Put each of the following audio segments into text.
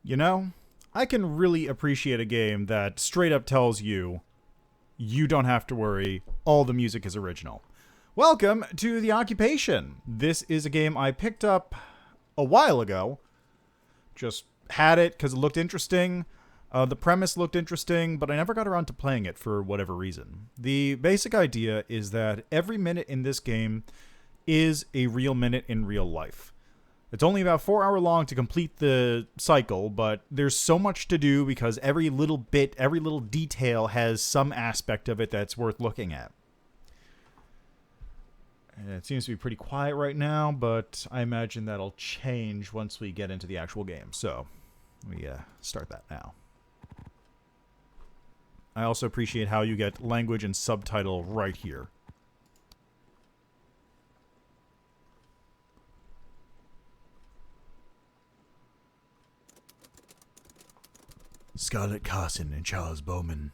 You know, I can really appreciate a game that straight up tells you you don't have to worry, all the music is original. Welcome to The Occupation. This is a game I picked up a while ago. Just had it because it looked interesting. The premise looked interesting, but I never got around to playing it for whatever reason. The basic idea is that every minute in this game is a real minute in real life. It's only about 4 hours long to complete the cycle, but there's so much to do because every little bit, every little detail has some aspect of it that's worth looking at. And it seems to be pretty quiet right now, but I imagine that'll change once we get into the actual game. So, we start that now. I also appreciate how you get language and subtitle right here. Scarlett Carson and Charles Bowman.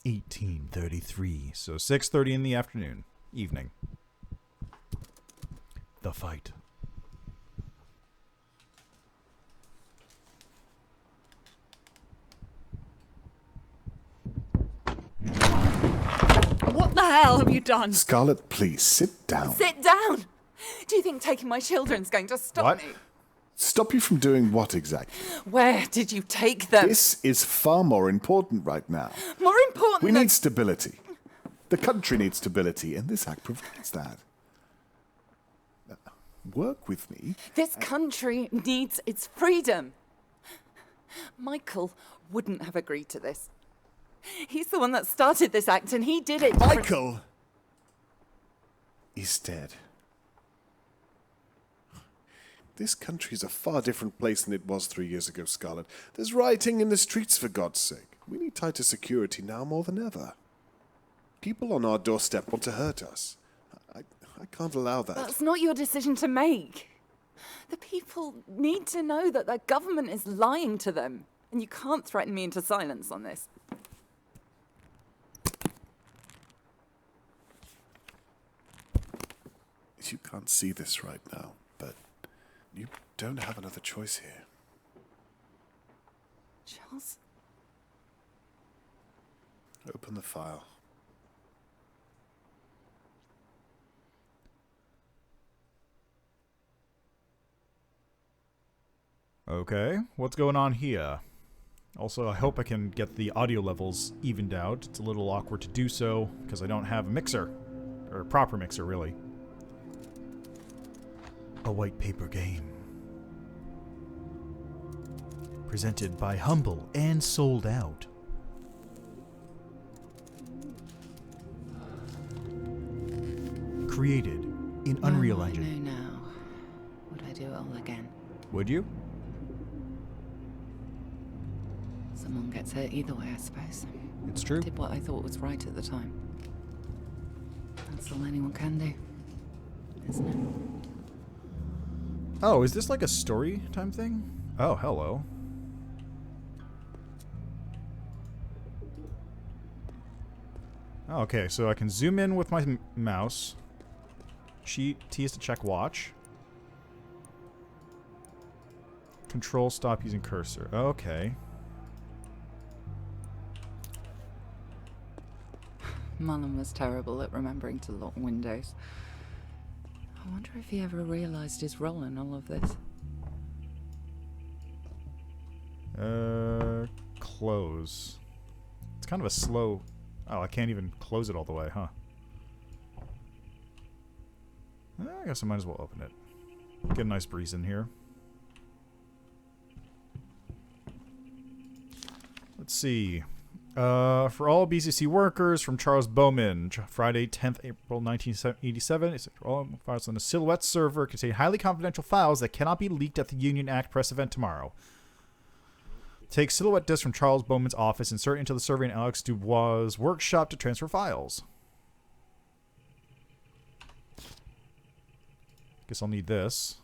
(1833), so 6:30 in the afternoon, evening. The fight. What the hell have you done? Scarlett, please, sit down. Sit down! Do you think taking my children's going to stop What? me? Stop you from doing what exactly? Where did you take them? This is far more important right now. More important We than... need stability. The country needs stability, and this act provides that. Work with me. This country needs its freedom. Michael wouldn't have agreed to this. He's the one that started this act, and he did it... Michael is dead. This country is a far different place than it was 3 years ago, Scarlett. There's rioting in the streets, for God's sake. We need tighter security now more than ever. People on our doorstep want to hurt us. I can't allow that. That's not your decision to make. The people need to know that their government is lying to them, and you can't threaten me into silence on this. You can't see this right now, but you don't have another choice here. Charles? Open the file. Okay, what's going on here? Also, I hope I can get the audio levels evened out. It's a little awkward to do so, because I don't have a mixer. Or a proper mixer, really. A white paper game. Presented by Humble and sold out. Created in Unreal Engine. I know now. Would I do it all again? Would you? Someone gets hurt either way, I suppose. It's true. Did what I thought was right at the time. That's all anyone can do, isn't it? Oh, is this like a story time thing? Oh, hello. Okay, so I can zoom in with my mouse. T is to check watch. Control stop using cursor. Okay. Mullen was terrible at remembering to lock windows. I wonder if he ever realised his role in all of this. Close. It's kind of a slow... Oh, I can't even close it all the way, huh? I guess I might as well open it. Get a nice breeze in here. Let's see. For all BCC workers, from Charles Bowman, Friday, 10th April 1987. It's all files on the Silhouette server contain highly confidential files that cannot be leaked at the Union Act press event tomorrow. Take Silhouette disk from Charles Bowman's office, insert it into the server in Alex Dubois' workshop to transfer files. Guess I'll need this.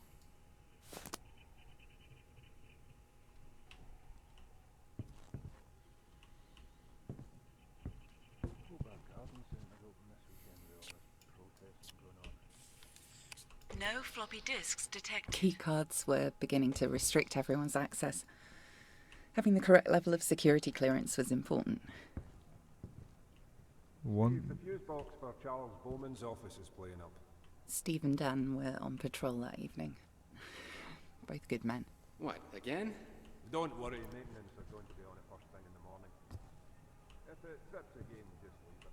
No floppy disks detected. Keycards were beginning to restrict everyone's access. Having the correct level of security clearance was important. The fuse box for Charles Bowman's office is playing up. Steve and Dan were on patrol that evening. Both good men. What, again? Don't worry, maintenance are going to be on it first thing in the morning. If it trips again, just leave it.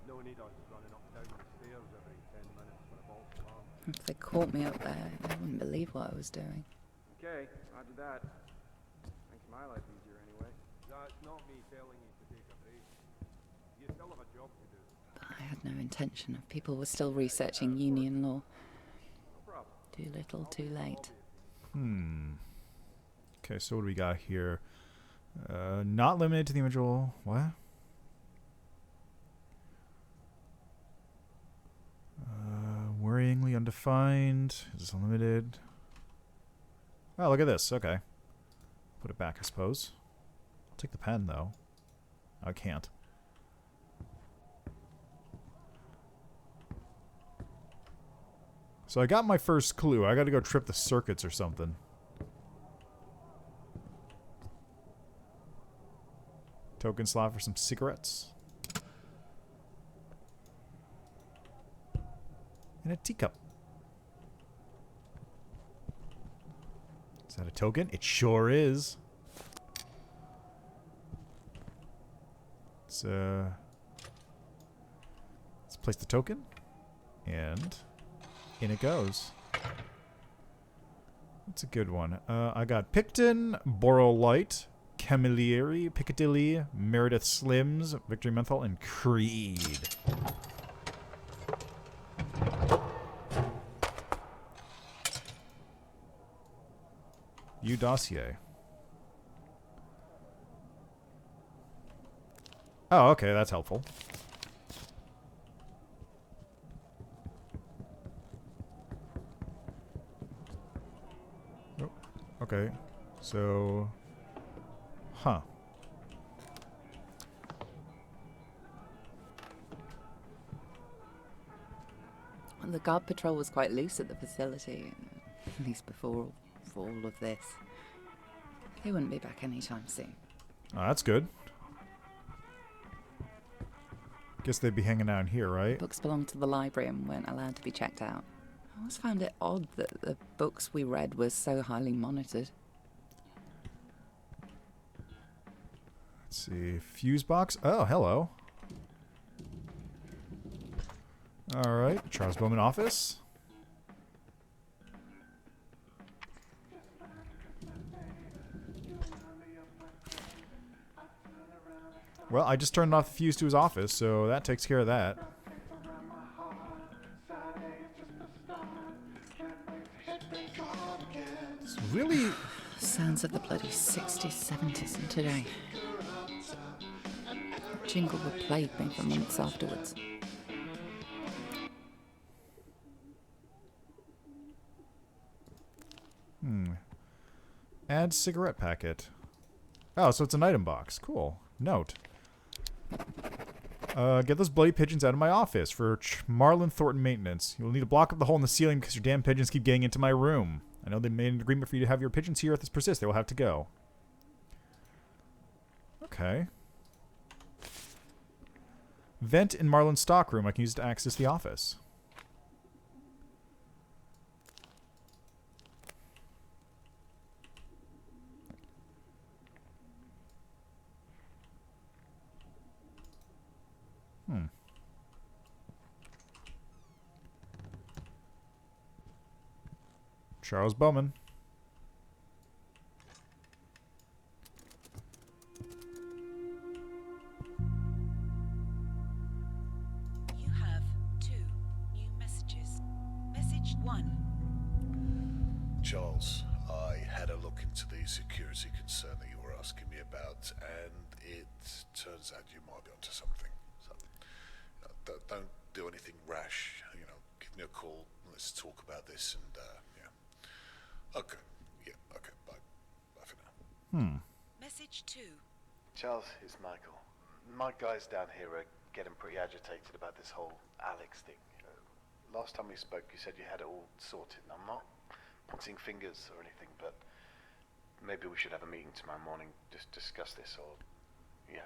No need us running up and down the stairs every 10 minutes for a false alarm. If they caught me up there, I wouldn't believe what I was doing. Okay, roger that. Makes my life easier anyway. That's not me telling you to take a break. You still have a job to do. But I had no intention of people were still researching union law. Too little, too late. Okay, so what do we got here? Not limited to the individual. What? Worryingly undefined. Is this unlimited? Oh, look at this. Okay. Put it back, I suppose. I'll take the pen, though. I can't. So I got my first clue. I gotta go trip the circuits or something. Token slot for some cigarettes. And a teacup. Is that a token? It sure is. Let's place the token. And in it goes. That's a good one. I got Picton, Borrowlight, Camilleri, Piccadilly, Meredith Slims, Victory Menthol, and Creed. You dossier. Oh, okay, that's helpful. Oh, okay. So, huh. The guard patrol was quite loose at the facility, at least before all of this. They wouldn't be back anytime soon. Oh, that's good. Guess they'd be hanging out in here, right? Books belonged to the library and weren't allowed to be checked out. I always found it odd that the books we read were so highly monitored. Let's see. Fuse box. Oh, hello. All right. Charles Bowman office. Well, I just turned off the fuse to his office, so that takes care of that. It's really... Sounds of the bloody 60s, 70s and today. Jingle would plague me for months afterwards. Add cigarette packet. Oh, so it's an item box. Cool. Note. Get those bloody pigeons out of my office for Marlon Thornton maintenance. You'll need to block up the hole in the ceiling because your damn pigeons keep getting into my room. I know they made an agreement for you to have your pigeons here. If this persists, they will have to go. Okay. Vent in Marlon's stockroom I can use to access the office. Charles Bowman. You have 2 new messages. Message 1. Charles, I had a look into the security concern that you were asking me about, and it turns out you might be onto something. So, don't do anything rash. You know, give me a call. Let's talk about this, and yeah. Okay. Yeah. Okay. Bye. Bye for now. Message 2. Charles, it's Michael. My guys down here are getting pretty agitated about this whole Alex thing. last time we spoke you said you had it all sorted. I'm not pointing fingers or anything, but maybe we should have a meeting tomorrow morning, just discuss this, or, yeah,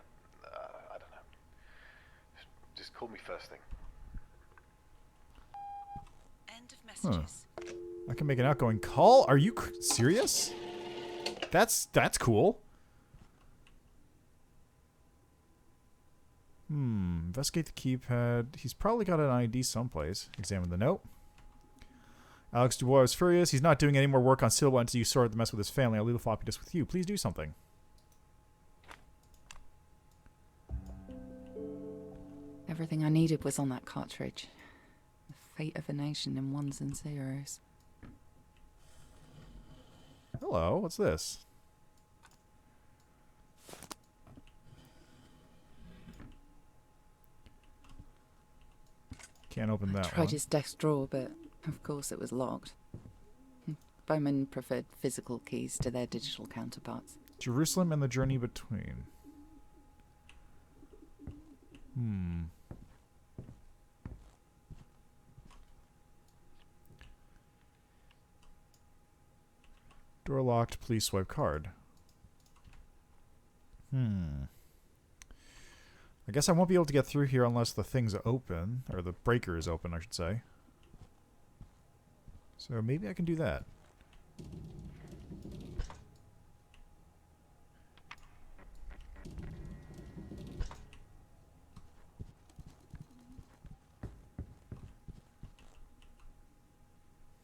I don't know. Just call me first thing. End of messages. I can make an outgoing call? Are you serious? That's cool. Investigate the keypad. He's probably got an ID someplace. Examine the note. Alex Dubois is furious. He's not doing any more work on Silva until you sort the mess with his family. I'll leave the floppy disk with you. Please do something. Everything I needed was on that cartridge. The fate of a nation in ones and zeros. Hello, what's this? Can't open that Tried one. his desk drawer, but of course it was locked. Bowman preferred physical keys to their digital counterparts. Jerusalem and the journey between. Door locked, please swipe card. I guess I won't be able to get through here unless the thing's open, or the breaker is open, I should say. So maybe I can do that.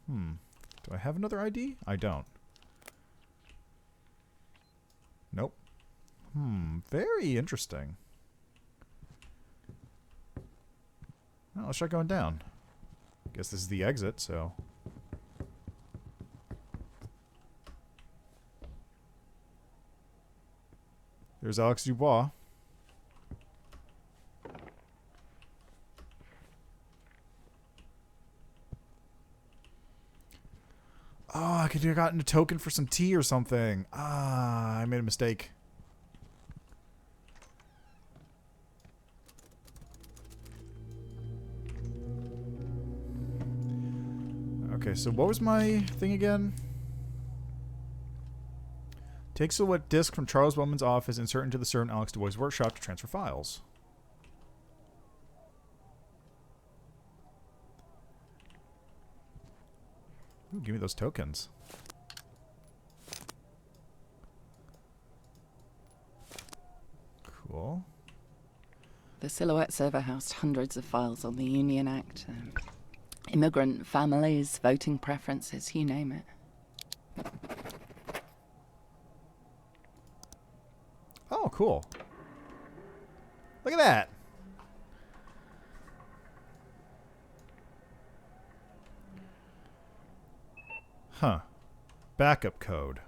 Do I have another ID? I don't. Nope. Very interesting. Well, let's try going down. Guess this is the exit, so... There's Alex Dubois. Oh, I could have gotten a token for some tea or something. Ah, I made a mistake. Okay, so what was my thing again? Take Silhouette disk from Charles Wellman's office, insert into the servant Alex Dubois' workshop to transfer files. Ooh, give me those tokens. Cool. The Silhouette server housed hundreds of files on the Union Act, immigrant families, voting preferences, you name it. Oh, cool. Look at that. Huh. Backup code.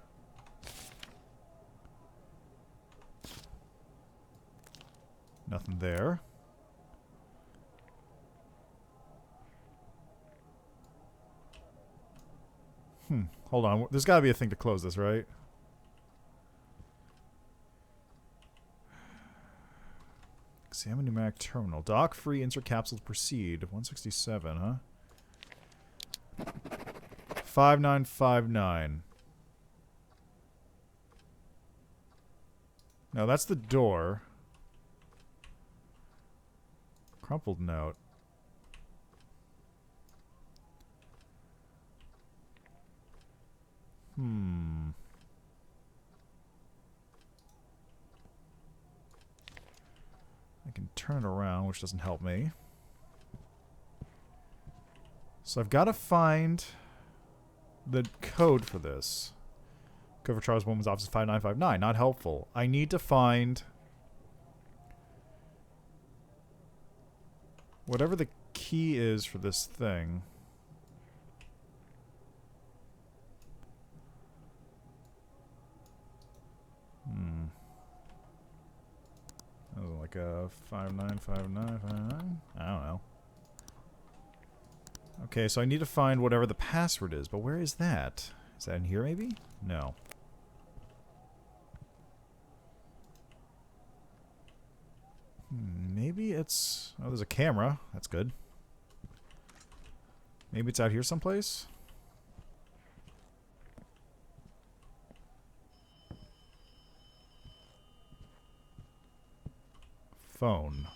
Nothing there. Hold on. There's got to be a thing to close this, right? Examine pneumatic terminal. Dock free, insert capsule, proceed. 167, huh? 5959. No, that's the door. Crumpled note. I can turn it around, which doesn't help me. So I've got to find the code for this. Code for Charles Woman's office 5959. Not helpful. I need to find whatever the key is for this thing. That was like a 595959. I don't know. Okay, so I need to find whatever the password is, but where is that? Is that in here maybe? No. Maybe it's... Oh, there's a camera. That's good. Maybe it's out here someplace? Phone.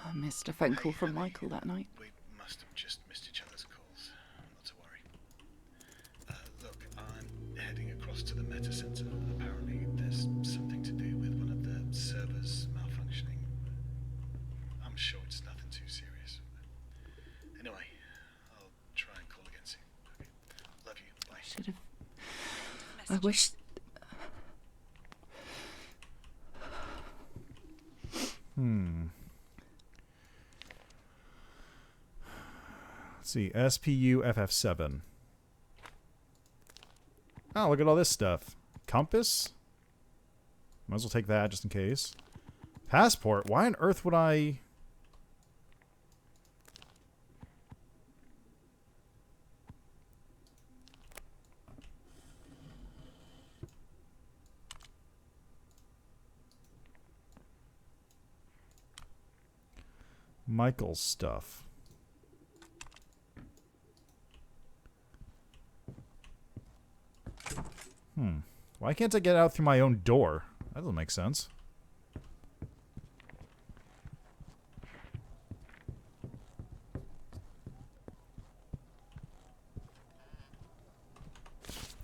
I missed a phone call from Michael that night. We must have just missed each other's calls. Not to worry. Look, I'm heading across to the Meta Center. Apparently, there's something to do with one of the servers malfunctioning. I'm sure it's nothing too serious. Anyway, I'll try and call again soon. Okay. Love you. Bye. Should have. I wish. Let's see. SPU FF7. Oh, look at all this stuff. Compass? Might as well take that just in case. Passport? Why on earth would I... Michael's stuff. Why can't I get out through my own door? That doesn't make sense.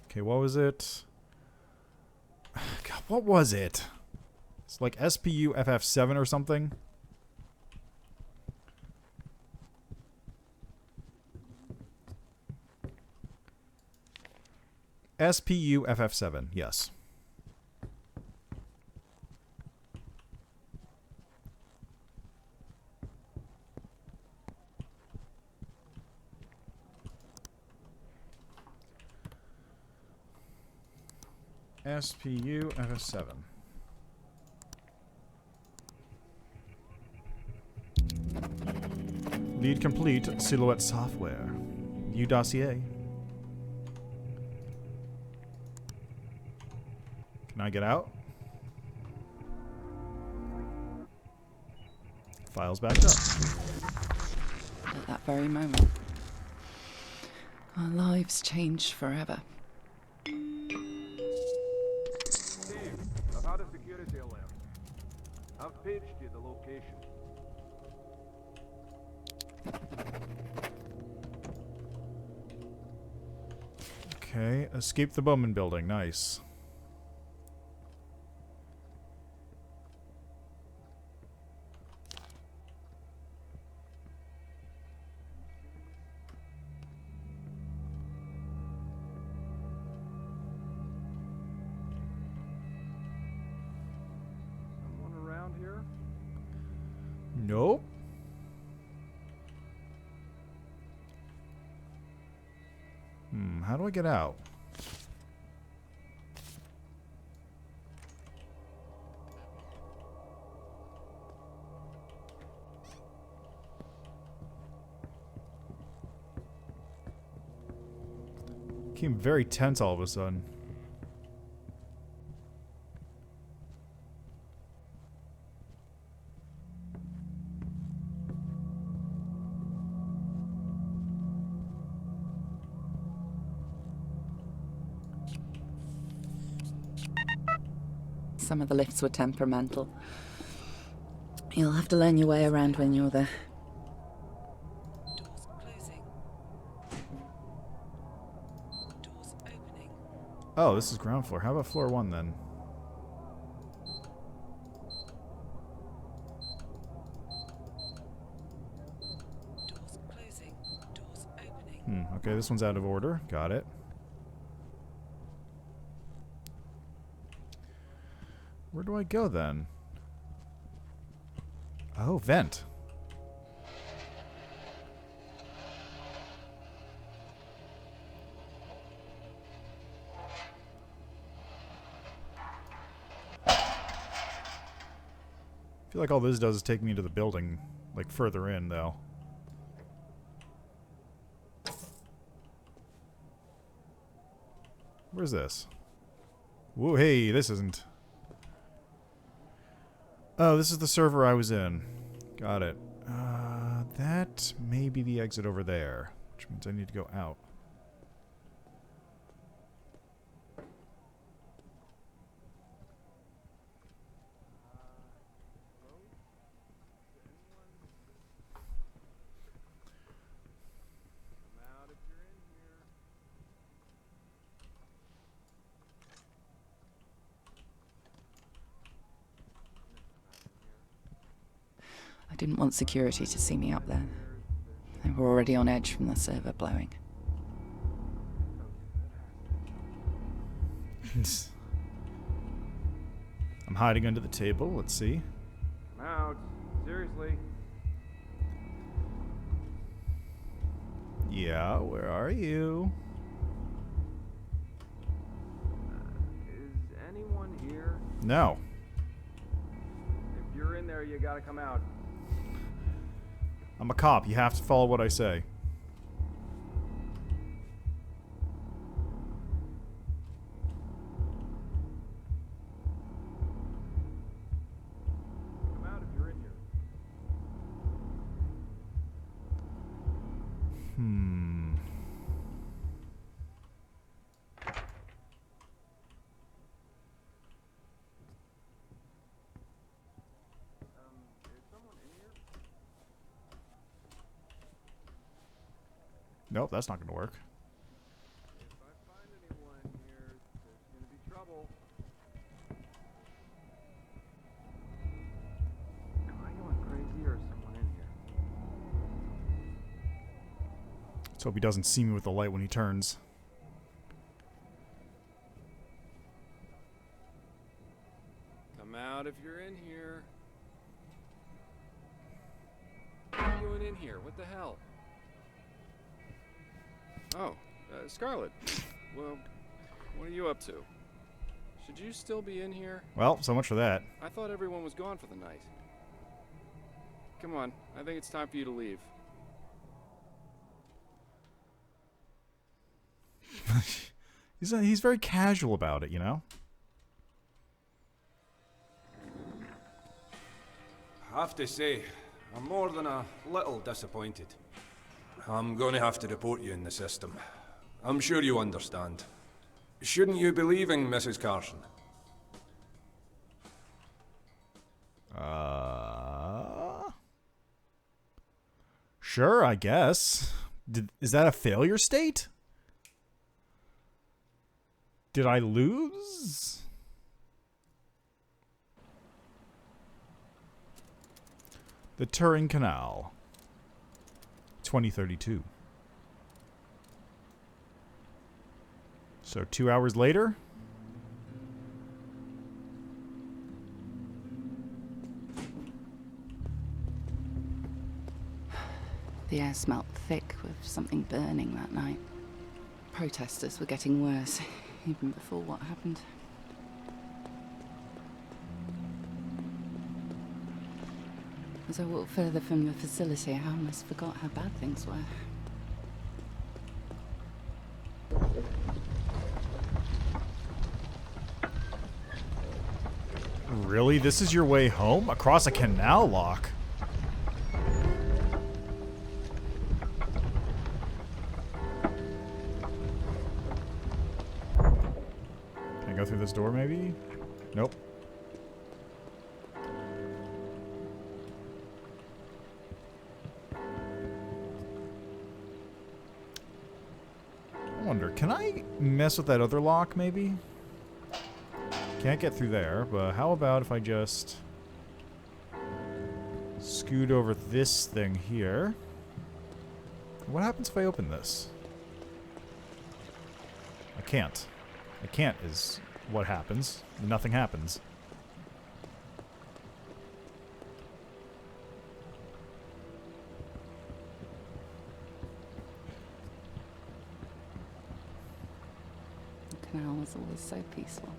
Okay, what was it? God, what was it? It's like SPU FF7 or something. SPU FF7, yes. SPU FF7. Lead complete. Silhouette software. View dossier. Can I get out? Files backed up. At that very moment, our lives changed forever. Steve, I've had a security alert. I've paged you the location. Okay, escape the Bowman building. Nice. Someone around here? Nope. How do I get out? Became very tense all of a sudden. Some of the lifts were temperamental. You'll have to learn your way around when you're there. Doors closing. Doors opening. Oh, this is ground floor. How about floor 1 then? Doors closing. Doors opening. Okay, this one's out of order. Got it. Where do I go then? Oh, vent. I feel like all this does is take me into the building, like further in, though. Where's this? Whoa, hey, this isn't... Oh, this is the server I was in. Got it. That may be the exit over there, which means I need to go out. I didn't want security to see me up there. They were already on edge from the server blowing. I'm hiding under the table. Let's see. I'm out. Seriously. Yeah, where are you? Is anyone here? No. If you're in there, you gotta come out. I'm a cop. You have to follow what I say. Come out if you're in here. Is someone in here? Nope, that's not going to work. If I find anyone in here, there's gonna be trouble. Am I going crazy or is someone in here? Let's hope he doesn't see me with the light when he turns. Come out if you're in here. What are you doing in here? What the hell? Oh, Scarlet. Well, what are you up to? Should you still be in here? Well, so much for that. I thought everyone was gone for the night. Come on, I think it's time for you to leave. He's very casual about it, you know? I have to say, I'm more than a little disappointed. I'm going to have to report you in the system. I'm sure you understand. Shouldn't you be leaving, Mrs. Carson? Sure, I guess. Is that a failure state? Did I lose? The Turing Canal. 2032. So 2 hours later? The air smelt thick with something burning that night. Protesters were getting worse, even before what happened. As I walked further from the facility, I almost forgot how bad things were. Really? This is your way home? Across a canal lock? Can I go through this door, maybe? Nope. I wonder, can I mess with that other lock, maybe? Can't get through there, but how about if I just scoot over this thing here? What happens if I open this? I can't. I can't is what happens. Nothing happens. The canal was always so peaceful.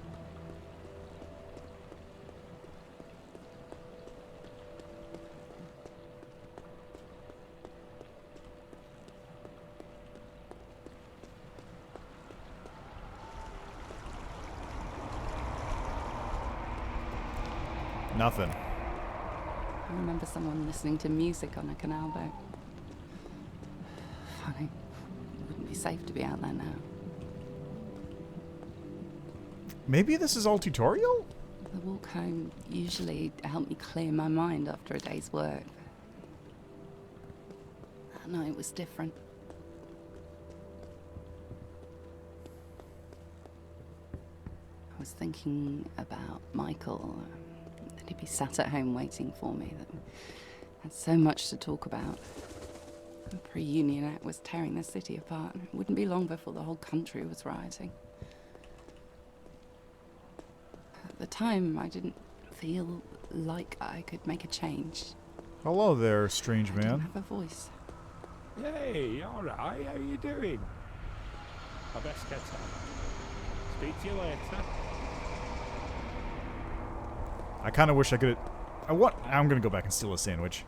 Nothing. I remember someone listening to music on a canal boat. Funny. It wouldn't be safe to be out there now. Maybe this is all tutorial? The walk home usually helped me clear my mind after a day's work. That night was different. I was thinking about Michael, that he'd be sat at home waiting for me, that we had so much to talk about. The pre-Union Act was tearing the city apart, and it wouldn't be long before the whole country was rioting. At the time, I didn't feel like I could make a change. Hello there, strange I didn't man. have a voice. Hey, alright, how you doing? I best get on. Speak to you later. I kind of wish I could. I'm gonna go back and steal a sandwich.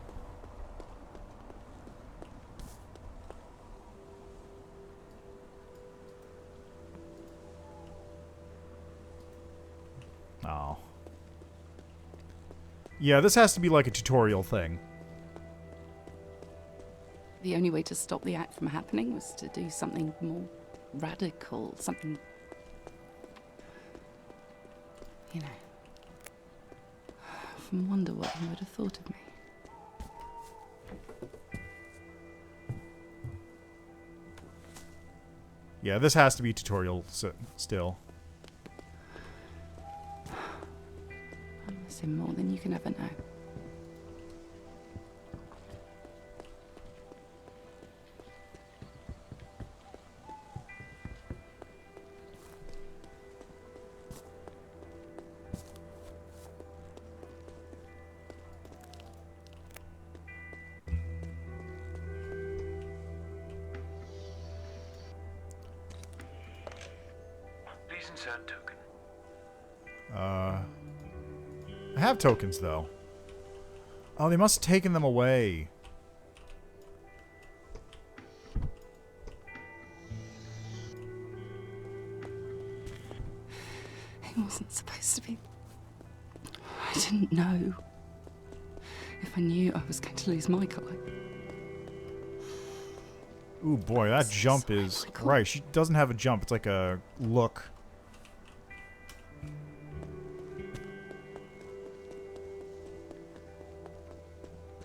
Oh. Yeah, this has to be like a tutorial thing. The only way to stop the act from happening was to do something more radical, something, you know. I often wonder what he would have thought of me. Yeah, this has to be tutorial still. I miss him more than you can ever know. Please insert token. I have tokens, though. Oh, they must have taken them away. He wasn't supposed to be. I didn't know. If I knew I was going to lose Michael, Ooh, boy, that jump is... Right, she doesn't have a jump. It's like a look.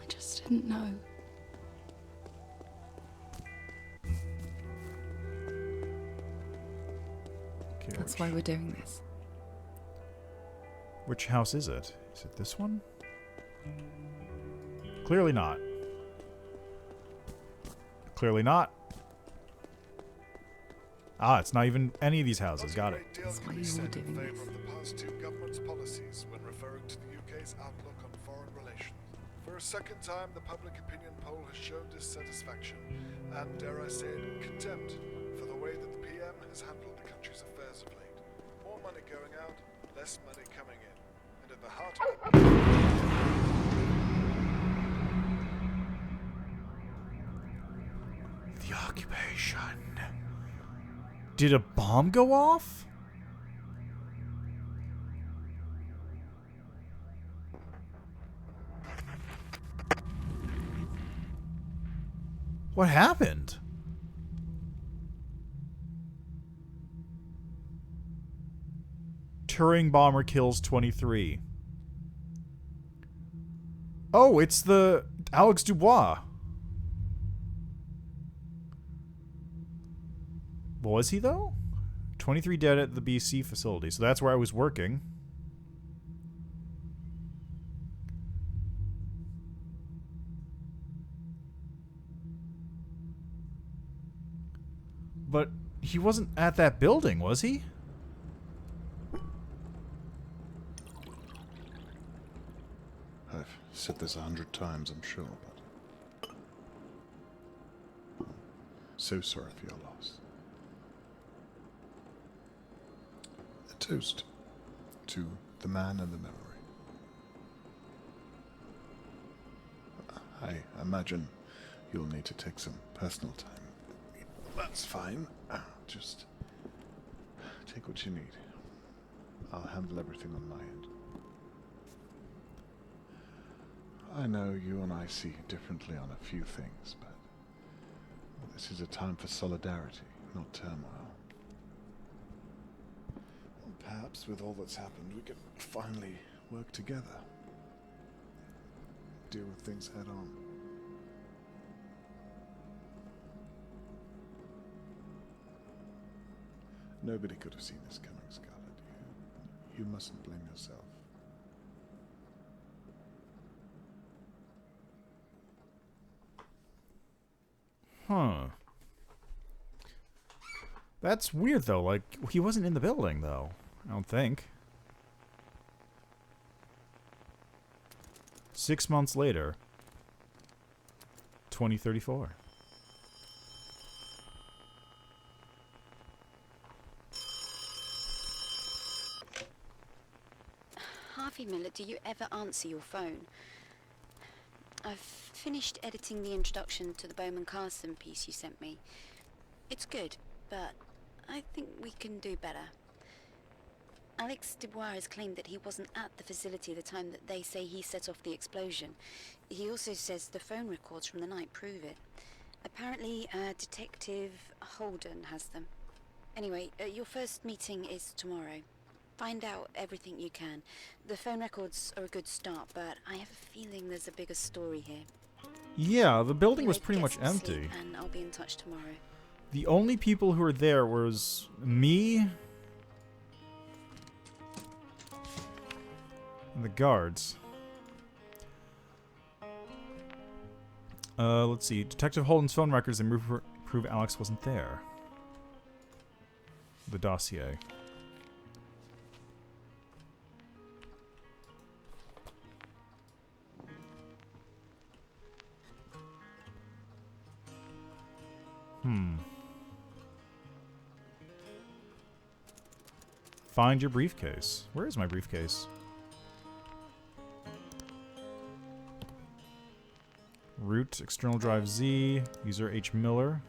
I just didn't know. Okay, That's why we're doing this. Which house is it? Is it this one? Clearly not. Clearly not. Ah, it's not even any of these houses. Got it. That's why you're doing this. of the past two governments' policies when referring to the UK's outlook on foreign relations. For a second time, the public opinion poll has shown dissatisfaction and, dare I say it, contempt for the way that the PM has handled the country's affairs of late. More money going out, less money coming in. And at the heart of The occupation. Did a bomb go off? What happened? Turing bomber kills 23. Oh, it's the Alex Dubois. Was he, though? 23 dead at the BC facility, so that's where I was working. But he wasn't at that building, was he? I've said this 100 times, I'm sure, but so sorry for your loss. A toast to the man and the memory. I imagine you'll need to take some personal time. That's fine. Just take what you need. I'll handle everything on my end. I know you and I see differently on a few things, but this is a time for solidarity, not turmoil. Well, perhaps with all that's happened, we can finally work together. Deal with things head on. Nobody could have seen this coming, Scarlet. You mustn't blame yourself. Huh. That's weird, though. Like, he wasn't in the building, though. I don't think. 6 months later. 2034. Harvey Miller, do you ever answer your phone? I've finished editing the introduction to the Bowman Carson piece you sent me. It's good, but I think we can do better. Alex Dubois has claimed that he wasn't at the facility the time that they say he set off the explosion. He also says the phone records from the night prove it. Apparently, Detective Holden has them. Anyway, your first meeting is tomorrow. Find out everything you can. The phone records are a good start, but I have a feeling there's a bigger story here. Yeah, the building was Anyway, pretty get much some empty. sleep, and I'll be in touch tomorrow. The only people who were there was me and the guards. Let's see. Detective Holden's phone records and prove Alex wasn't there. The dossier. Find your briefcase. Where is my briefcase? Root, external drive Z, user H. Miller.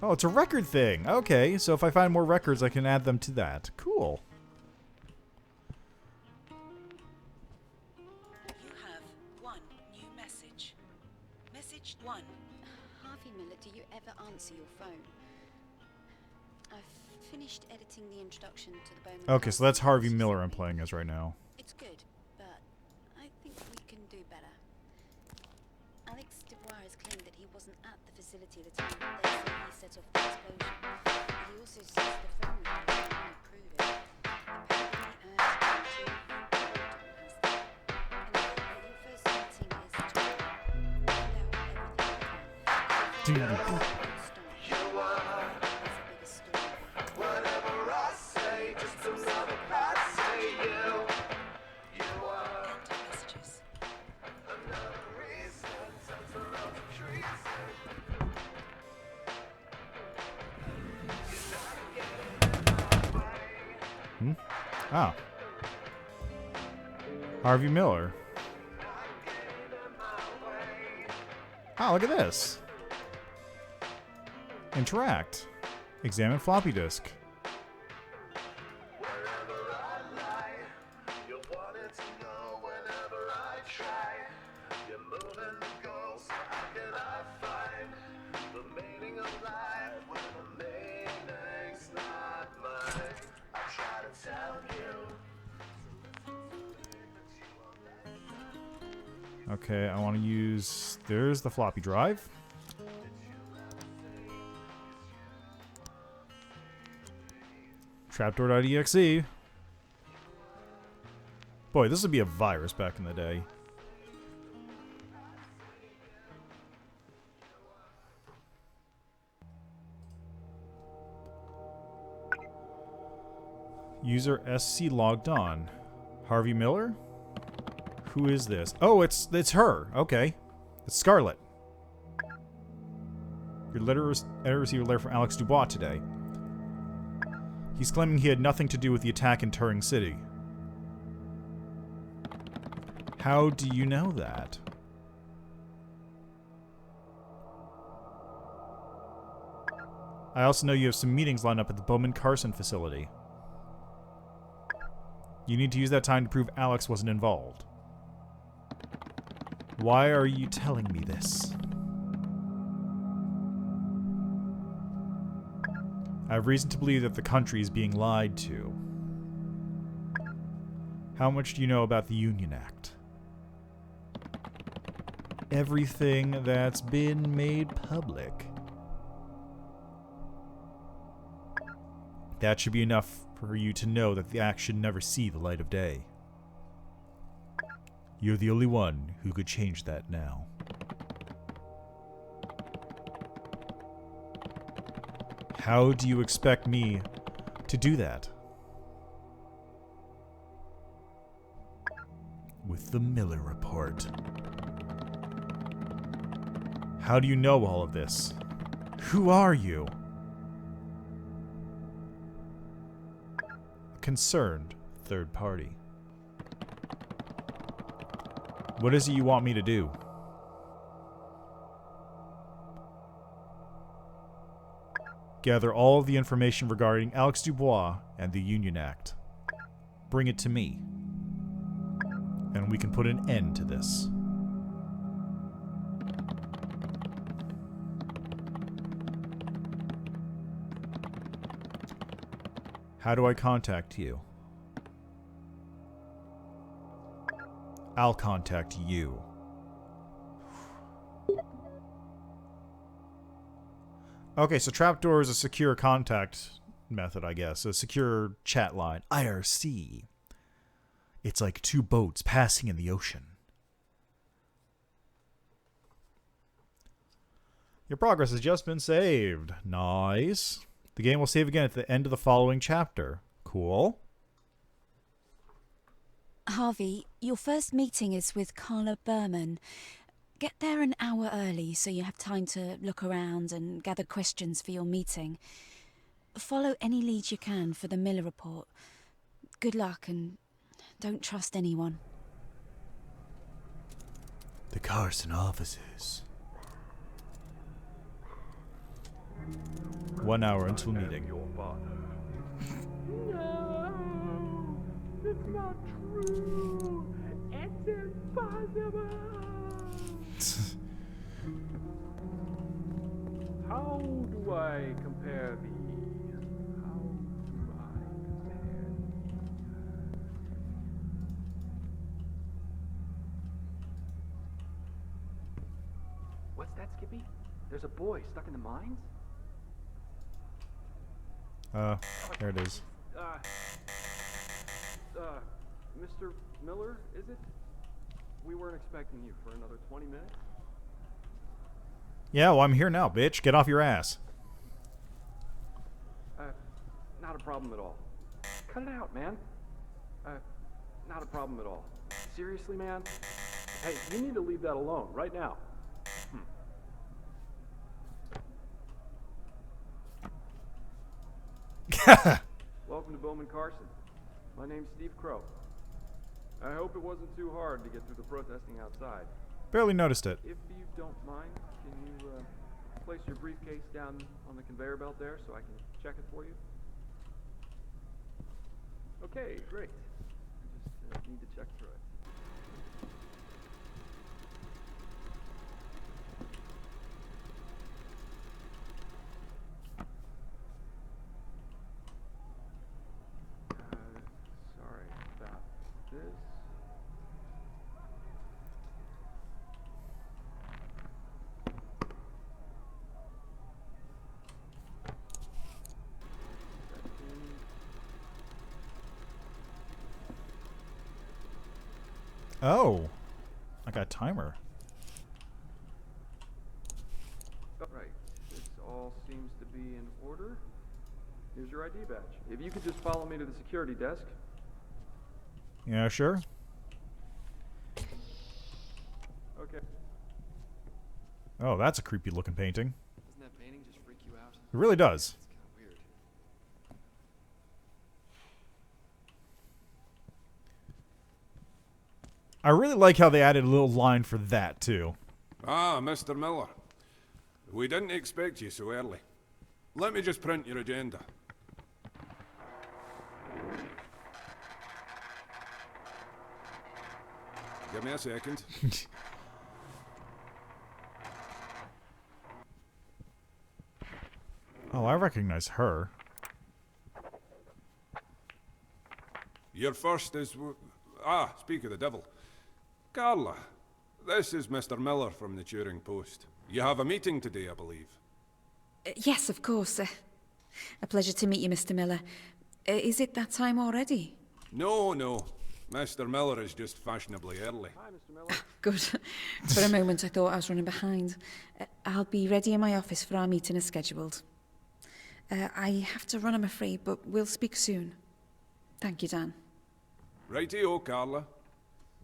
Oh, it's a record thing. Okay, so if I find more records, I can add them to that. Cool. You have one new message. Message 1. Harvey Miller, do you ever answer your phone? I've finished editing the introduction to the Bowman Okay, so that's Carson Harvey piece you Miller sent I'm me. playing as right now. It's good, but I think we can do better. Alex Dubois has claimed that he wasn't at the facility the time that they say he set off the explosion. He also says the phone records don't prove it. Apparently, Detective Holden has them. Anyway, your first meeting is tomorrow. Find out everything you can. Dude. End of messages. Ah. Harvey Miller. Ah, look at this. Interact. Examine floppy disk. Okay, I want to use... There's the floppy drive. Trapdoor.exe. Boy, this would be a virus back in the day. User SC logged on. Harvey Miller? Who is this? Oh, it's her. Okay. It's Scarlet. Your letter received a letter from Alex Dubois today. He's claiming he had nothing to do with the attack in Turing City. How do you know that? I also know you have some meetings lined up at the Bowman Carson facility. You need to use that time to prove Alex wasn't involved. Why are you telling me this? I have reason to believe that the country is being lied to. How much do you know about the Union Act? Everything that's been made public. That should be enough for you to know that the act should never see the light of day. You're the only one who could change that now. How do you expect me to do that? With the Miller Report. How do you know all of this? Who are you? A concerned third party. What is it you want me to do? Gather all of the information regarding Alex Dubois and the Union Act. Bring it to me. And we can put an end to this. How do I contact you? I'll contact you. Okay, so trapdoor is a secure contact method, I guess. A secure chat line. IRC. It's like two boats passing in the ocean. Your progress has just been saved. Nice. The game will save again at the end of the following chapter. Cool. Harvey, your first meeting is with Carla Berman. Get there an hour early so you have time to look around and gather questions for your meeting. Follow any leads you can for the Miller Report. Good luck and don't trust anyone. The Carson offices. 1 hour until meeting. Your father. No, it's not true. It's impossible. How do I compare What's that, Skippy? There's a boy stuck in the mines? There it is. Mr. Miller, is it? We weren't expecting you for another 20 minutes. Yeah, well, I'm here now, bitch. Get off your ass. Not a problem at all. Cut it out, man. Not a problem at all. Seriously, man? Hey, you need to leave that alone, right now. Welcome to Bowman Carson. My name's Steve Crow. I hope it wasn't too hard to get through the protesting outside. Barely noticed it. If you don't mind, can you place your briefcase down on the conveyor belt there so I can check it for you? Okay, great. I just need to check through it. Sorry about this. Oh. I got a timer. Right. This all seems to be in order. Here's your ID badge. If you could just follow me to the security desk. Yeah, sure. Okay. Oh, that's a creepy looking painting. Doesn't that painting just freak you out? It really does. It's kind of weird. I really like how they added a little line for that, too. Ah, Mr. Miller. We didn't expect you so early. Let me just print your agenda. Give me a second. Oh, I recognize her. Your first is... speak of the devil. Carla, this is Mr. Miller from the Turing Post. You have a meeting today, I believe. Yes, of course. A pleasure to meet you, Mr. Miller. Is it that time already? No, no. Mr. Miller is just fashionably early. Hi, Mr. Miller. Good. For a moment I thought I was running behind. I'll be ready in my office for our meeting as scheduled. I have to run, I'm afraid, but we'll speak soon. Thank you, Dan. Righty-o, Carla.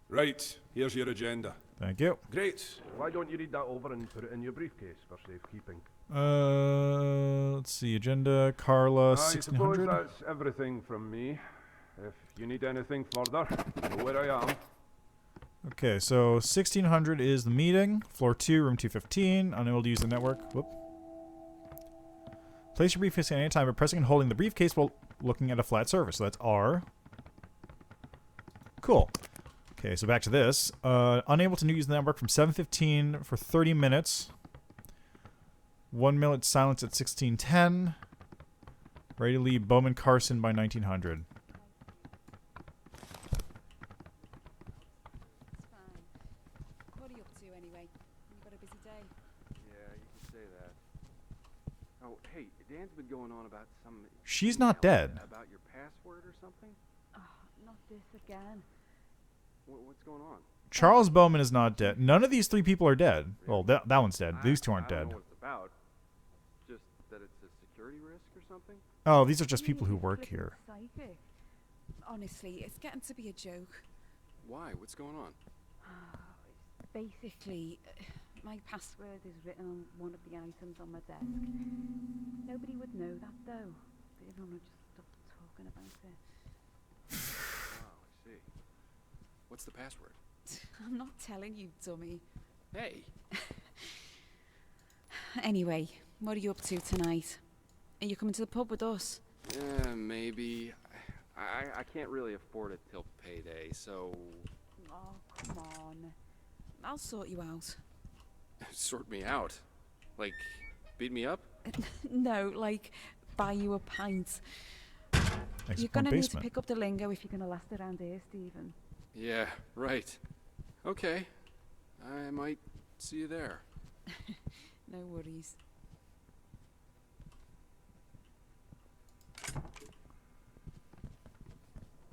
Right, here's your agenda. Thank you. Great. Why don't you read that over and put it in your briefcase for safekeeping? Let's see. Agenda, Carla, I suppose 1600. that's everything from me. If you need anything further, you know where I am. Okay, so 1600 is the meeting. Floor 2, room 215. Unable to use the network. Whoop. Place your briefcase at any time by pressing and holding the briefcase while looking at a flat surface. So that's R. Cool. Okay, so back to this. Unable to use the network from 7:15 for 30 minutes. 1 minute silence at 1610. Ready to leave Bowman Carson by 1900. What are you up to anyway? You've got a busy day. Yeah, you can say that. Oh, hey, Dan's been going on about some... She's not dead. About your password or something? Oh, not this again. What's going on? Charles Bowman is not dead. None of these three people are dead. Well, that one's dead. These two aren't I don't dead. know what it's about. Just that it's a security risk or something? Oh, these are just people who work here. Psychic. Honestly, it's getting to be a joke. Why? What's going on? Basically, my password is written on one of the items on my desk. Nobody would know that, though. Everyone would just stop talking about it. Oh, I see. What's the password? I'm not telling you, dummy. Hey. Anyway, what are you up to tonight? Are you coming to the pub with us? Yeah, maybe. I can't really afford it till payday, so... Oh, come on. I'll sort you out. Sort me out? Like, beat me up? No, like, buy you a pint. Exit You're point gonna need to basement. pick up the lingo if you're gonna last around here, Stephen. Yeah, right. Okay. I might see you there. No worries.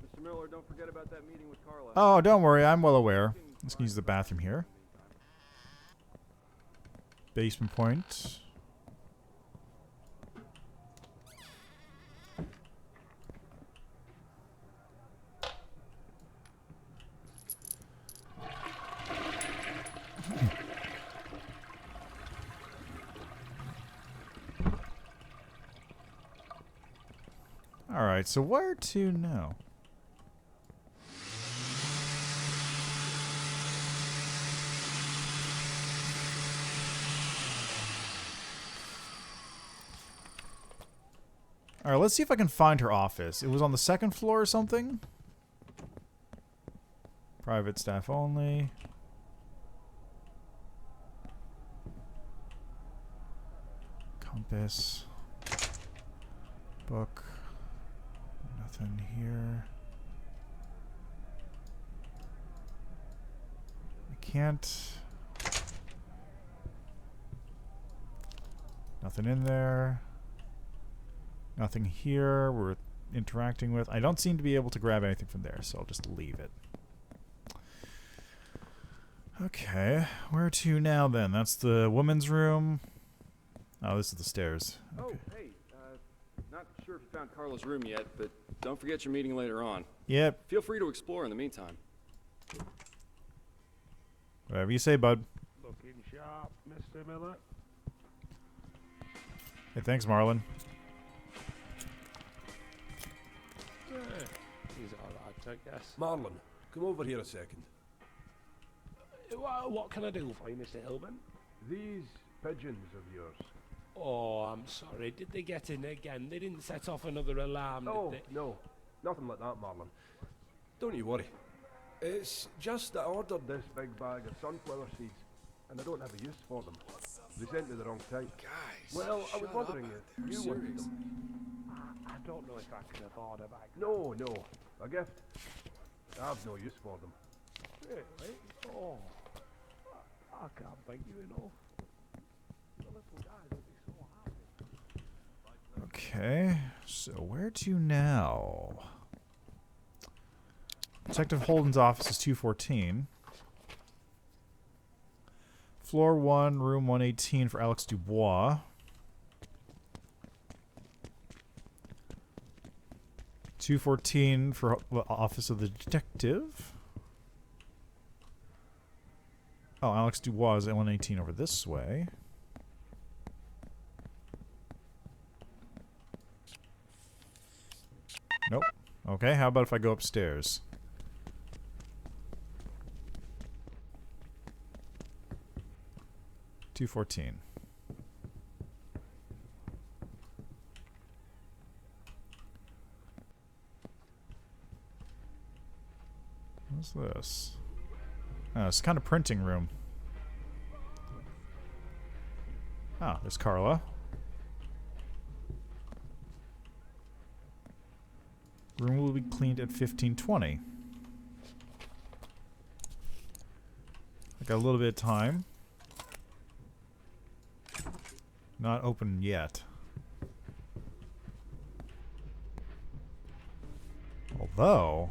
Mr. Miller, don't forget about that meeting with Carla. Oh, don't worry. I'm well aware. Let's use the bathroom here. Basement point. Alright, so where to now? Alright, let's see if I can find her office. It was on the second floor or something? Private staff only. Compass. Book. Nothing here. I can't. Nothing in there. Nothing here we're interacting with. I don't seem to be able to grab anything from there, so I'll just leave it. Okay, where to now then? That's the woman's room. Oh, this is the stairs. Okay. Oh, hey, not sure if you found Carla's room yet, but don't forget your meeting later on. Yep. Feel free to explore in the meantime. Whatever you say, bud. Looking sharp, Mr. Miller. Hey, thanks, Marlon. He's alright, I guess. Marlon, come over here a second. What can I do for you, Mr. Hillman? These pigeons of yours, Oh, I'm sorry. Did they get in again? They didn't set off another alarm, No, did they? no. Nothing like that, Marlon. Don't you worry. It's just that I ordered This big bag of sunflower seeds, and I don't have a use for them. They sent me the wrong type. Guys, Well, I was shut wondering up. if you They're wanted serious. them. I don't know if I could afford a bag. No, no. A gift. I've no use for them. Really? Oh, I can't thank you enough. The little guys will be so happy. Okay, so where to now? Detective Holden's office is 214. Floor 1, room 118 for Alex Dubois. 214 for office of the detective. Oh, Alex Dubois is at 118 over this way. Nope. Okay, how about if I go upstairs? $214. What's this? Oh, it's kind of printing room. Oh, there's Carla. Room will be cleaned at 15:20. I got a little bit of time. Not open yet. Although...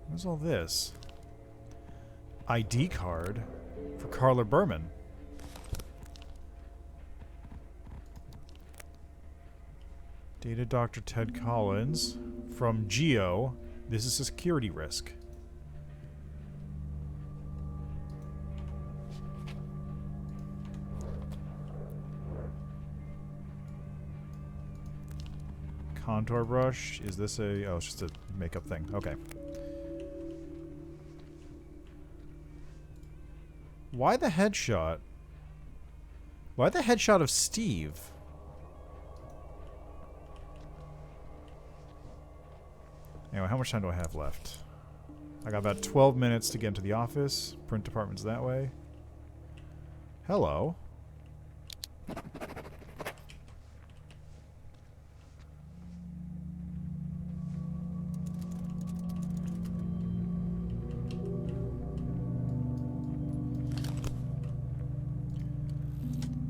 What's all this? ID card for Carla Berman. Data Dr. Ted Collins from Geo. This is a security risk. Contour brush. Is this a... Oh, it's just a makeup thing. Okay. Why the headshot? Why the headshot of Steve? Anyway, how much time do I have left? I got about 12 minutes to get into the office. Print department's that way. Hello.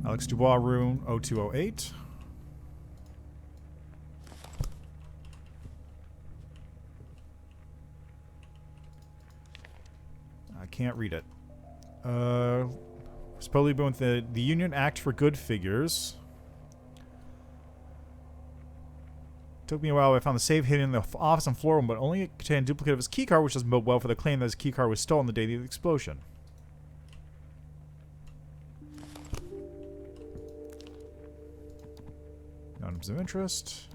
Alex Dubois, room 0208. I can't read it. Supposedly been with the Union Act for Good Figures. Took me a while. I found the safe hidden in the office on floor 1, but only contained a duplicate of his keycard, which doesn't bode well for the claim that his keycard was stolen the day of the explosion. Items of interest.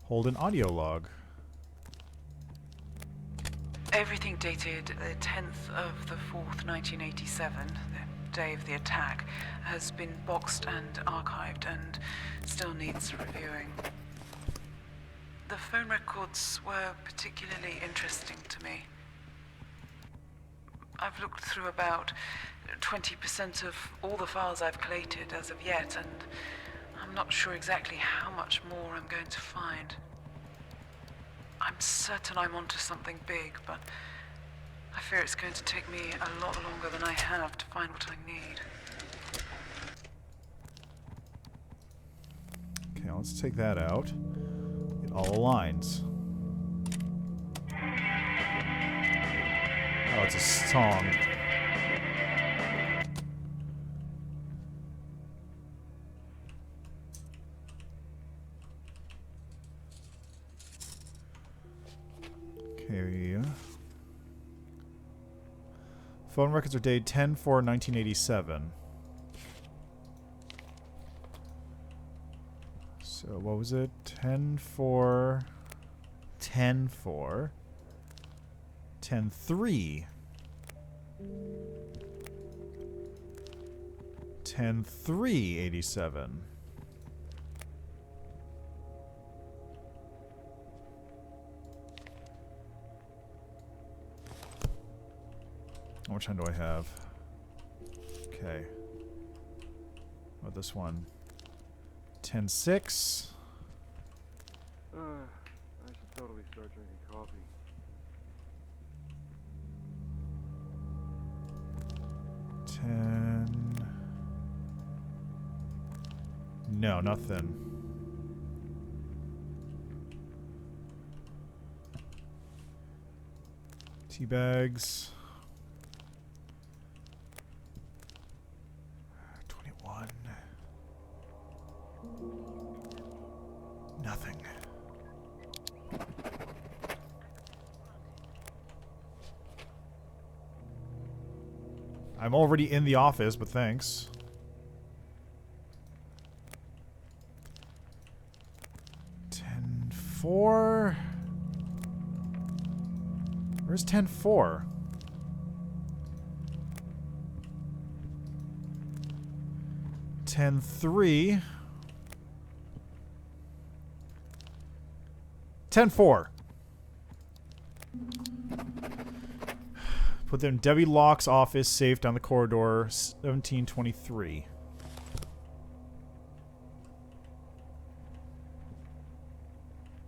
Hold an audio log. Everything dated the 10th of the 4th, 1987, the day of the attack, has been boxed and archived and still needs reviewing. The phone records were particularly interesting to me. I've looked through about 20% of all the files I've collated as of yet, and I'm not sure exactly how much more I'm going to find. I'm certain I'm onto something big, but I fear it's going to take me a lot longer than I have to find what I need. Okay, let's take that out. It all aligns. Oh, it's a song. Okay. Phone records are dated 10/4/1987. So what was it? 10/4, 10/4, 10/3, 10/3/87. How much time do I have? Okay. What about this one? 10/6. I should totally start drinking coffee. No, nothing. Tea bags. 21. Nothing. I'm already in the office, but thanks. Four. Where's 10/4? (10/3). 10/4. Put them in Debbie Locke's office, safe down the corridor, 1723.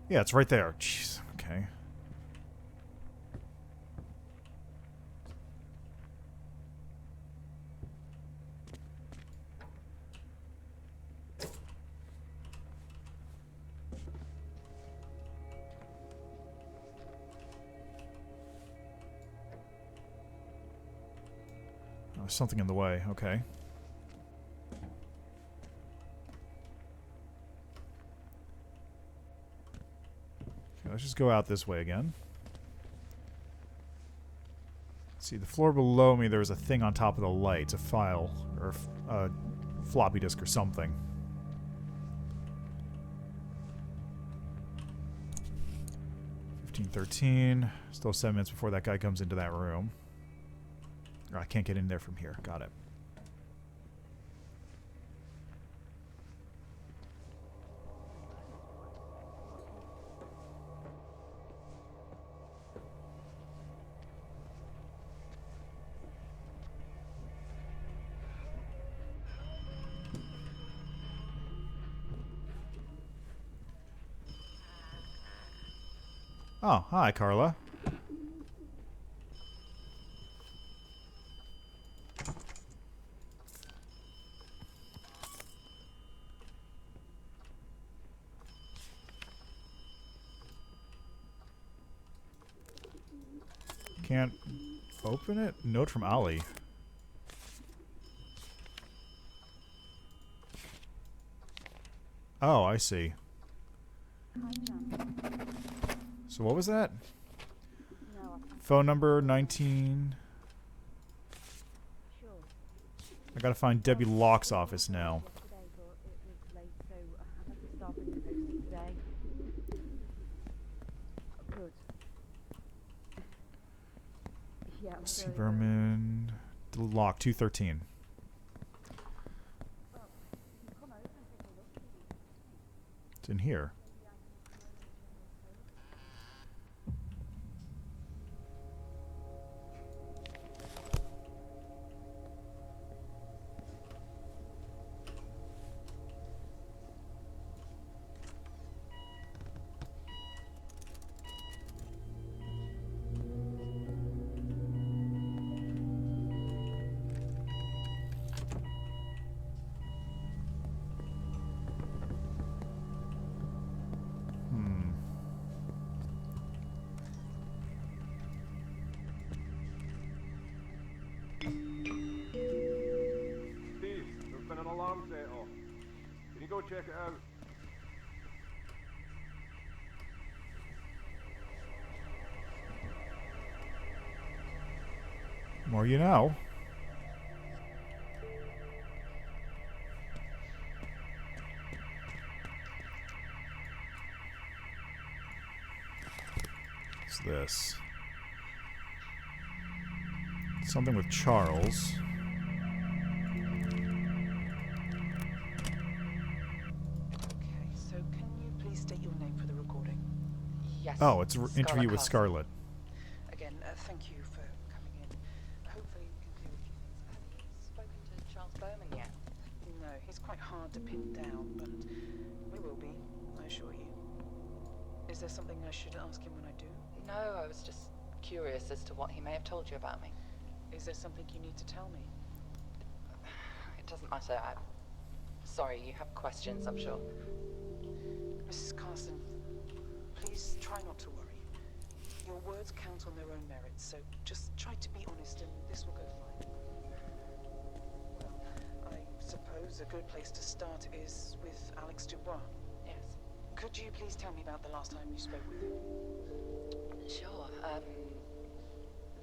Yeah, it's right there. Jeez, okay. Oh, there's something in the way. Okay. Let's just go out this way again. See, the floor below me, there's a thing on top of the light. It's a file, or a floppy disk or something. (15:13). Still 7 minutes before that guy comes into that room. Oh, I can't get in there from here. Got it. Oh, hi, Carla. Can't open it? Note from Ali. Oh, I see. So what was that? Phone number 19. I gotta find Debbie Locke's office now. C. Berman. Locke 213. It's in here. Go check it out. More you know. What's this? Something with Charles. Okay, so can you please state your name for the recording? Yes. Oh, it's an interview with Carson. Scarlet. Again, thank you for coming in. Hopefully we can clear a few things. Have you spoken to Charles Bowman yet? No, he's quite hard to pin down, but we will be, I assure you. Is there something I should ask him when I do? No, I was just curious as to what he may have told you about me. Is there something you need to tell me? It doesn't matter. I'm sorry, you have questions, I'm sure. Mrs. Carson, please try not to worry. Your words count on their own merits, so just try to be honest and this will go fine. Well, I suppose a good place to start is with Alex Dubois. Yes. Could you please tell me about the last time you spoke with him? Sure.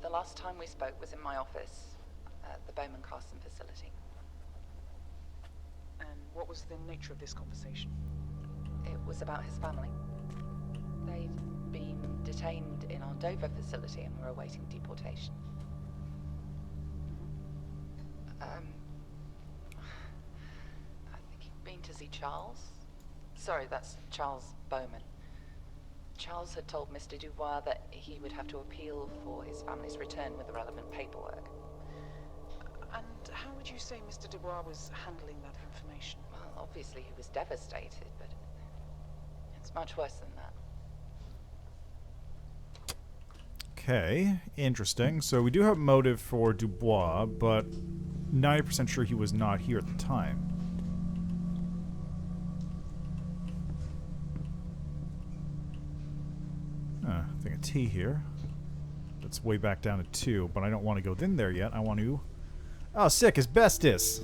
The last time we spoke was in my office at the Bowman Carson facility. And what was the nature of this conversation? It was about his family. They've been detained in our Dover facility and were awaiting deportation. I think he'd been to see Charles. Sorry, that's Charles Bowman. Charles had told Mr. Dubois that he would have to appeal for his family's return with the relevant paperwork. And how would you say Mr. Dubois was handling that information? Well, obviously he was devastated, but it's much worse than that. Okay, interesting. So we do have motive for Dubois, but 90% sure he was not here at the time. I think a T here. That's way back down to 2, but I don't want to go in there yet. I want to... Oh, sick, asbestos!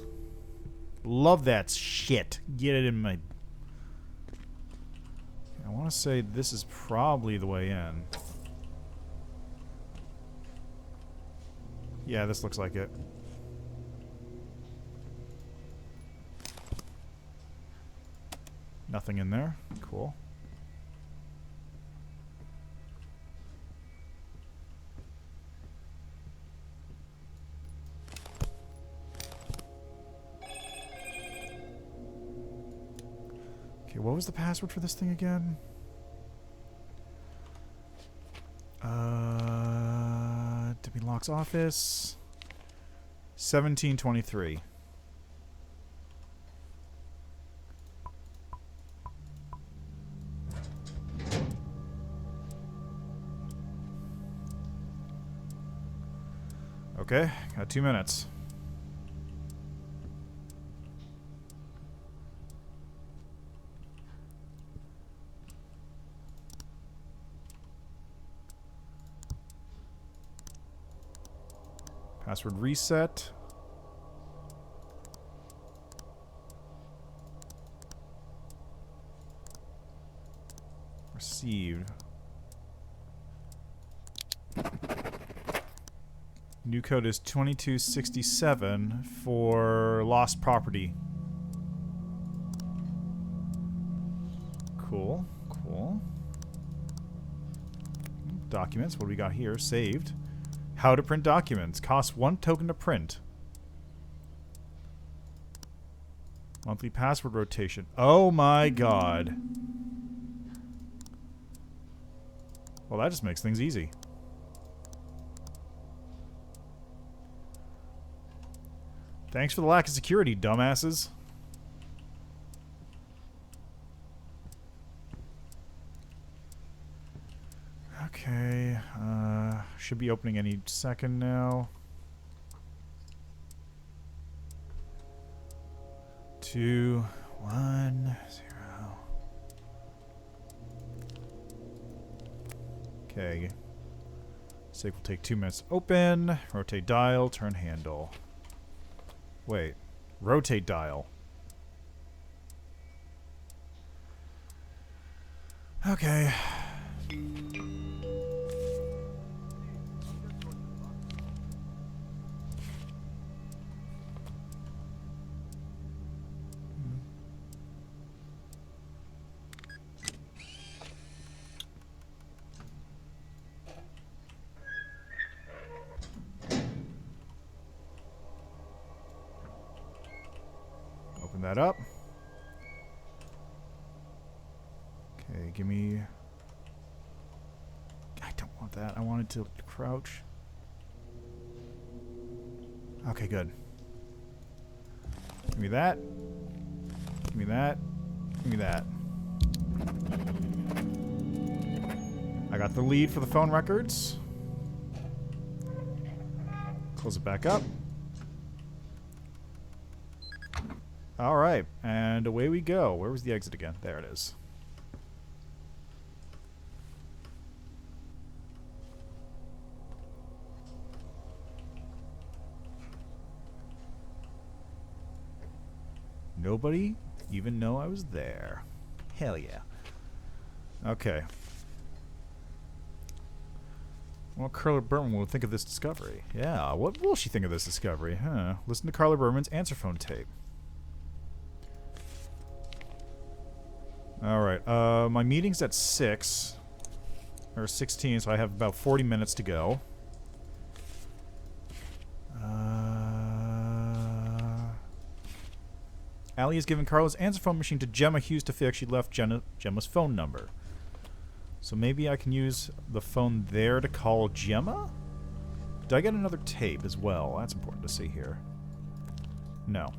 Love that shit. Get it in my... I want to say this is probably the way in. Yeah, this looks like it. Nothing in there. Cool. Okay, what was the password for this thing again? Debbie Locke's office. 1723. Okay, got 2 minutes. Password reset. Received. New code is 2267 for lost property. Cool, cool. Documents, what do we got here? Saved. How to print documents. Costs 1 token to print. Monthly password rotation. Oh my god. Well, that just makes things easy. Thanks for the lack of security, dumbasses. Okay, should be opening any second now. 2, 1, 0. Okay. Safe will take 2 minutes to open. Rotate dial, turn handle. Wait. Rotate dial. Okay. that up. Okay, give me... I don't want that. I wanted to crouch. Okay, good. Give me that. Give me that. Give me that. I got the lead for the phone records. Close it back up. Alright, and away we go. Where was the exit again? There it is. Nobody even know I was there. Hell yeah. Okay. What Carla Berman will think of this discovery? Yeah, what will she think of this discovery? Huh? Listen to Carla Berman's answer phone tape. Alright, my meeting's at 6. Or 16, so I have about 40 minutes to go. Allie has given Carla's answer phone machine to Gemma Hughes to fix. She left Gemma's phone number. So maybe I can use the phone there to call Gemma? Did I get another tape as well? That's important to see here. No.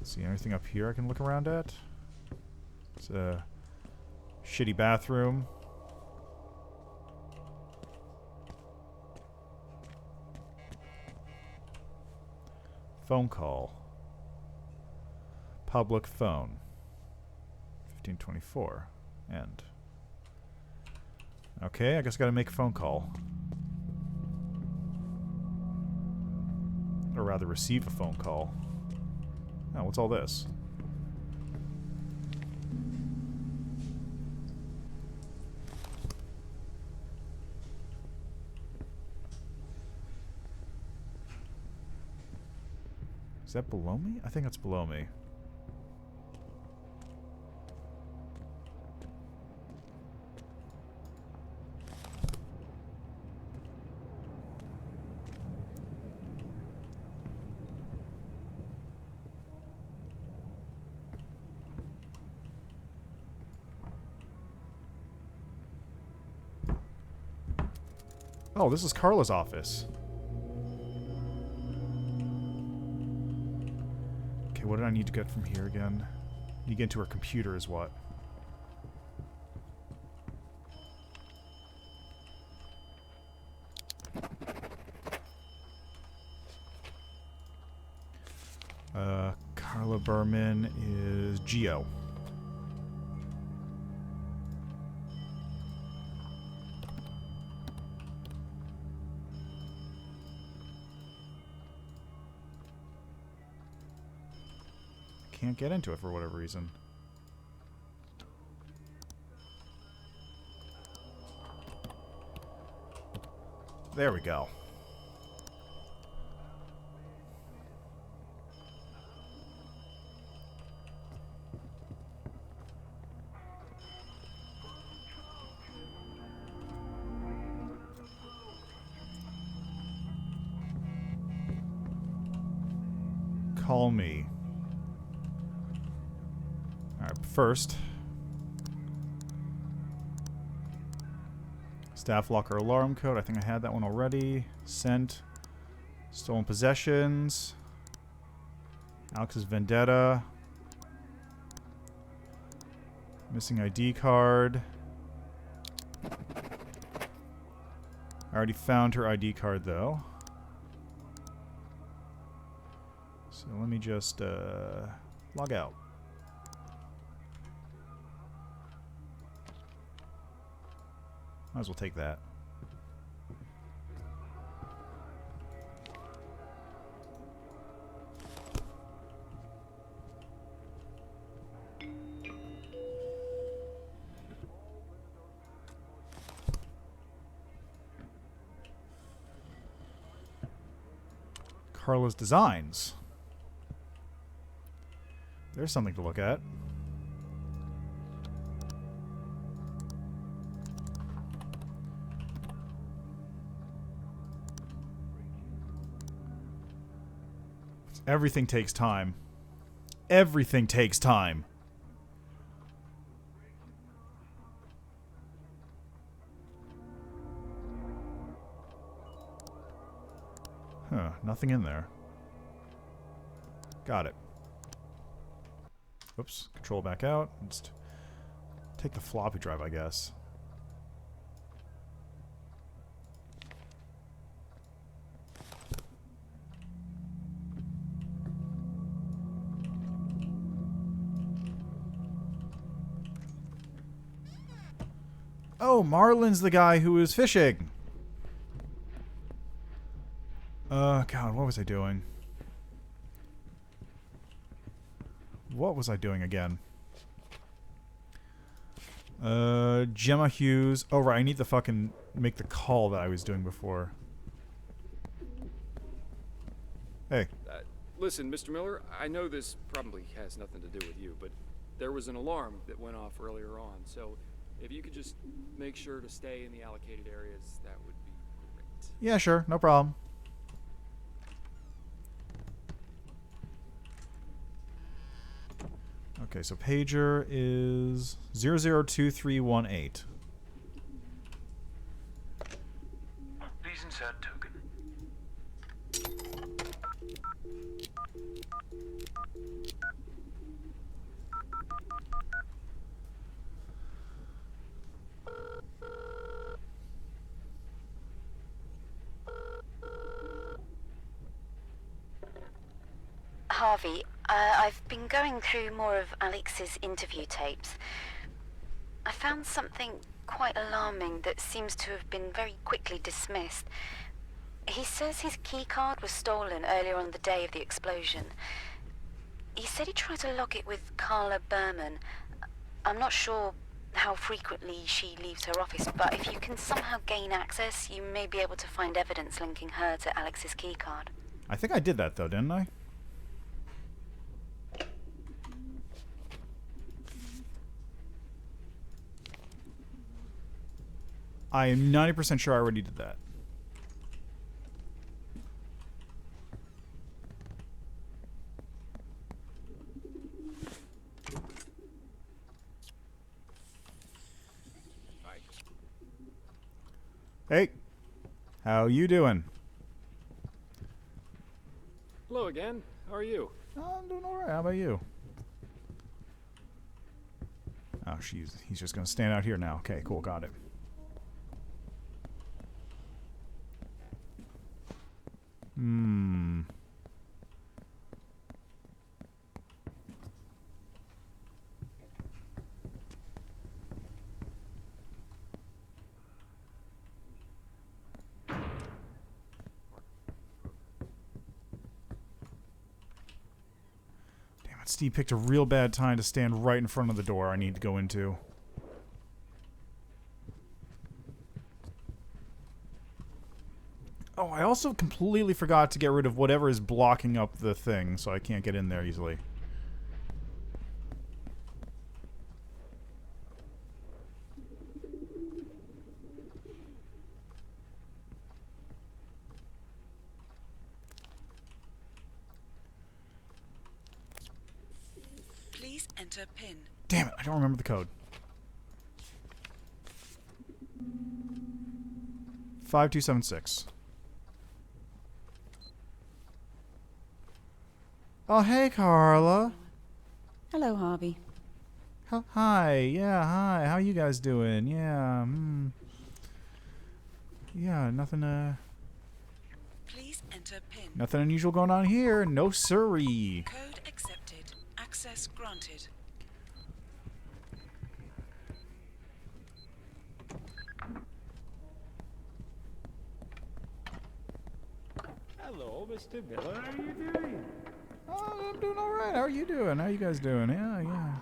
See anything up here I can look around at? It's a shitty bathroom. Phone call. Public phone. 1524. End. Okay, I guess I gotta make a phone call. Or rather, receive a phone call. Oh, what's all this? Is that below me? I think that's below me. Oh, this is Carla's office. Okay, what did I need to get from here again? You get into her computer is what? Carla Berman is Geo. Can't get into it for whatever reason. There we go. Call me. Alright, first. Staff locker alarm code. I think I had that one already. Sent. Stolen possessions. Alex's vendetta. Missing ID card. I already found her ID card though. So let me just log out. Might as well take that. Carla's designs. There's something to look at. Everything takes time. Everything takes time. Huh, nothing in there. Got it. Oops, control back out. Just take the floppy drive, I guess. Oh, Marlin's the guy who was fishing. God, what was I doing? What was I doing again? Gemma Hughes. Oh, right, I need to fucking make the call that I was doing before. Hey. Listen, Mr. Miller, I know this probably has nothing to do with you, but there was an alarm that went off earlier on, so if you could just make sure to stay in the allocated areas, that would be great. Yeah, sure, no problem. Okay, so pager is 002318. Please insert token. Harvey, I've been going through more of Alex's interview tapes. I found something quite alarming that seems to have been very quickly dismissed. He says his keycard was stolen earlier on the day of the explosion. He said he tried to log it with Carla Berman. I'm not sure how frequently she leaves her office, but if you can somehow gain access, you may be able to find evidence linking her to Alex's keycard. I think I did that, though, didn't I? I am 90% sure I already did that. Hi. Hey, how you doing? Hello again. How are you? Oh, I'm doing all right. How about you? Oh, he's just gonna stand out here now. Okay, cool, got it. Hmm. Damn it, Steve picked a real bad time to stand right in front of the door I need to go into. Oh, I also completely forgot to get rid of whatever is blocking up the thing, so I can't get in there easily. Please enter PIN. Damn it, I don't remember the code. 5276. Oh, hey, Carla. Hello, Harvey. Hi. Yeah, hi. How you guys doing? Yeah, yeah, nothing, Please enter PIN. nothing unusual going on here. No siree. Code accepted. Access granted. Hello, Mr. Miller. How are you doing? Oh, I'm doing all right. How are you doing? How you guys doing? Yeah, yeah.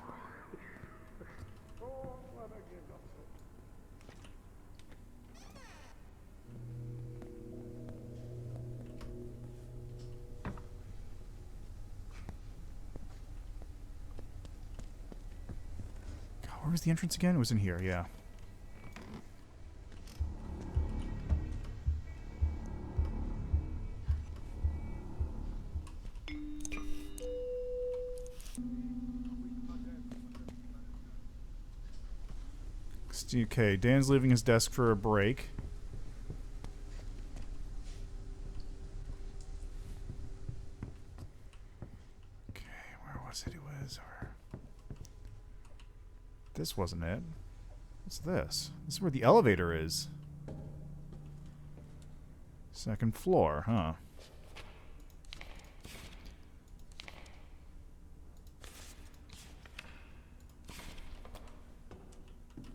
God, where was the entrance again? It was in here, yeah. Okay, Dan's leaving his desk for a break. Okay, where was it? It was over. This wasn't it. What's this? This is where the elevator is. Second floor, huh?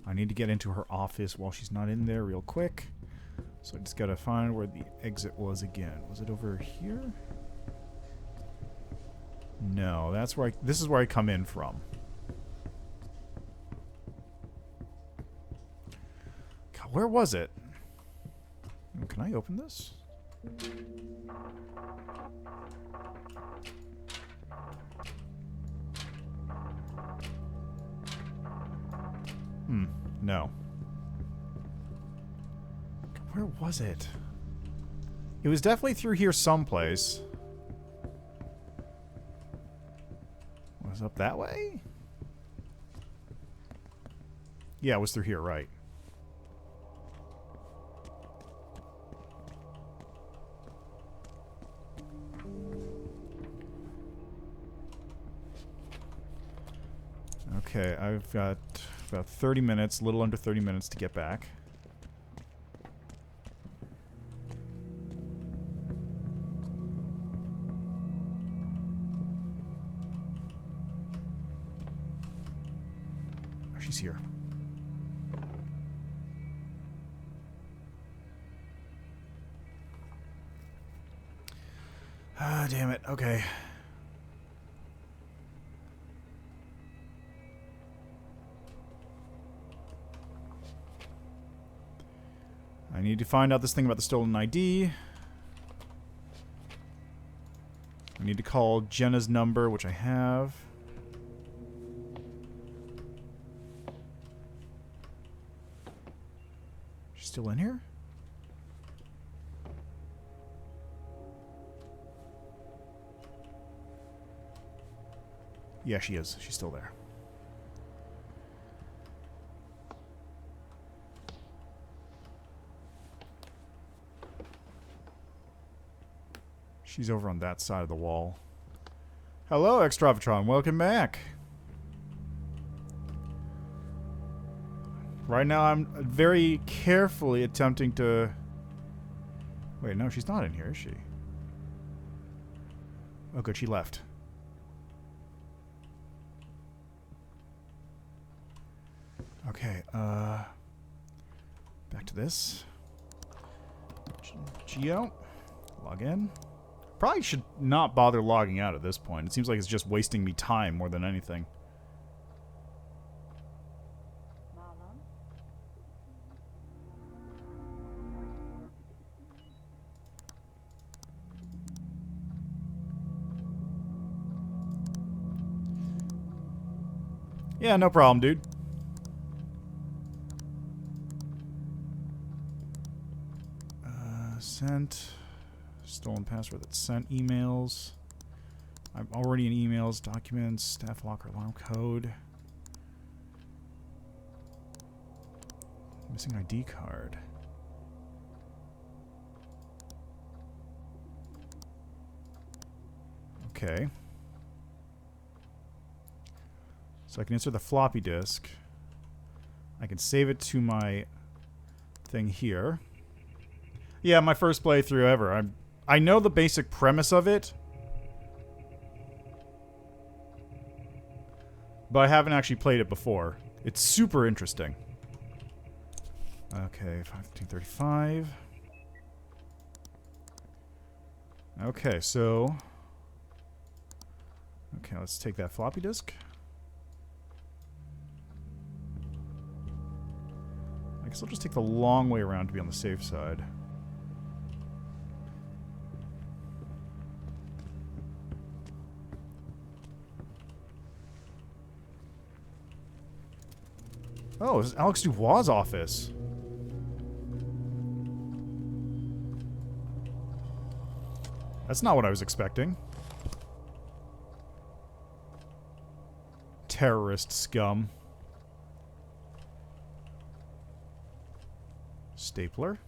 I need to get into her office while she's not in there real quick. So I just gotta find where the exit was again. Was it over here? No, that's where this is where I come in from. God, where was it? Can I open this? No. Where was it? It was definitely through here someplace. Was it up that way? Yeah, it was through here, right. Okay, I've got about 30 minutes, a little under 30 minutes to get back. Oh, she's here. Ah, damn it. Okay. I need to find out this thing about the stolen ID. I need to call Jenna's number, which I have. She's still in here? Yeah, she is. She's still there. She's over on that side of the wall. Hello, Extravatron. Welcome back. Right now, I'm very carefully attempting to... Wait, no, she's not in here, is she? Oh, good, she left. Okay, back to this. Geo. Log in. Probably should not bother logging out at this point. It seems like it's just wasting me time more than anything. Yeah, no problem, dude. Sent. Stolen password that's sent. Emails. I'm already in emails. Documents. Staff locker alarm code. Missing ID card. Okay. So I can insert the floppy disk. I can save it to my thing here. Yeah, my first playthrough ever. I know the basic premise of it, but I haven't actually played it before. It's super interesting. Okay, 1535. Okay, so... Okay, let's take that floppy disk. I guess I'll just take the long way around to be on the safe side. Oh, this is Alex Dubois' office. That's not what I was expecting. Terrorist scum. Stapler.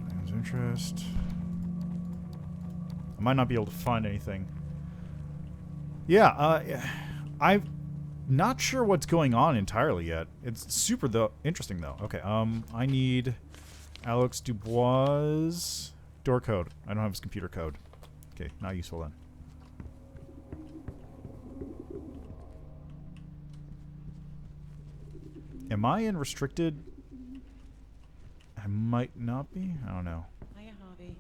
Items of interest. I might not be able to find anything. Yeah, I'm not sure what's going on entirely yet. It's super interesting though. Okay, I need Alex Dubois door code. I don't have his computer code. Okay, not useful then. Am I in restricted? I might not be. I don't know. Hiya, Harvey.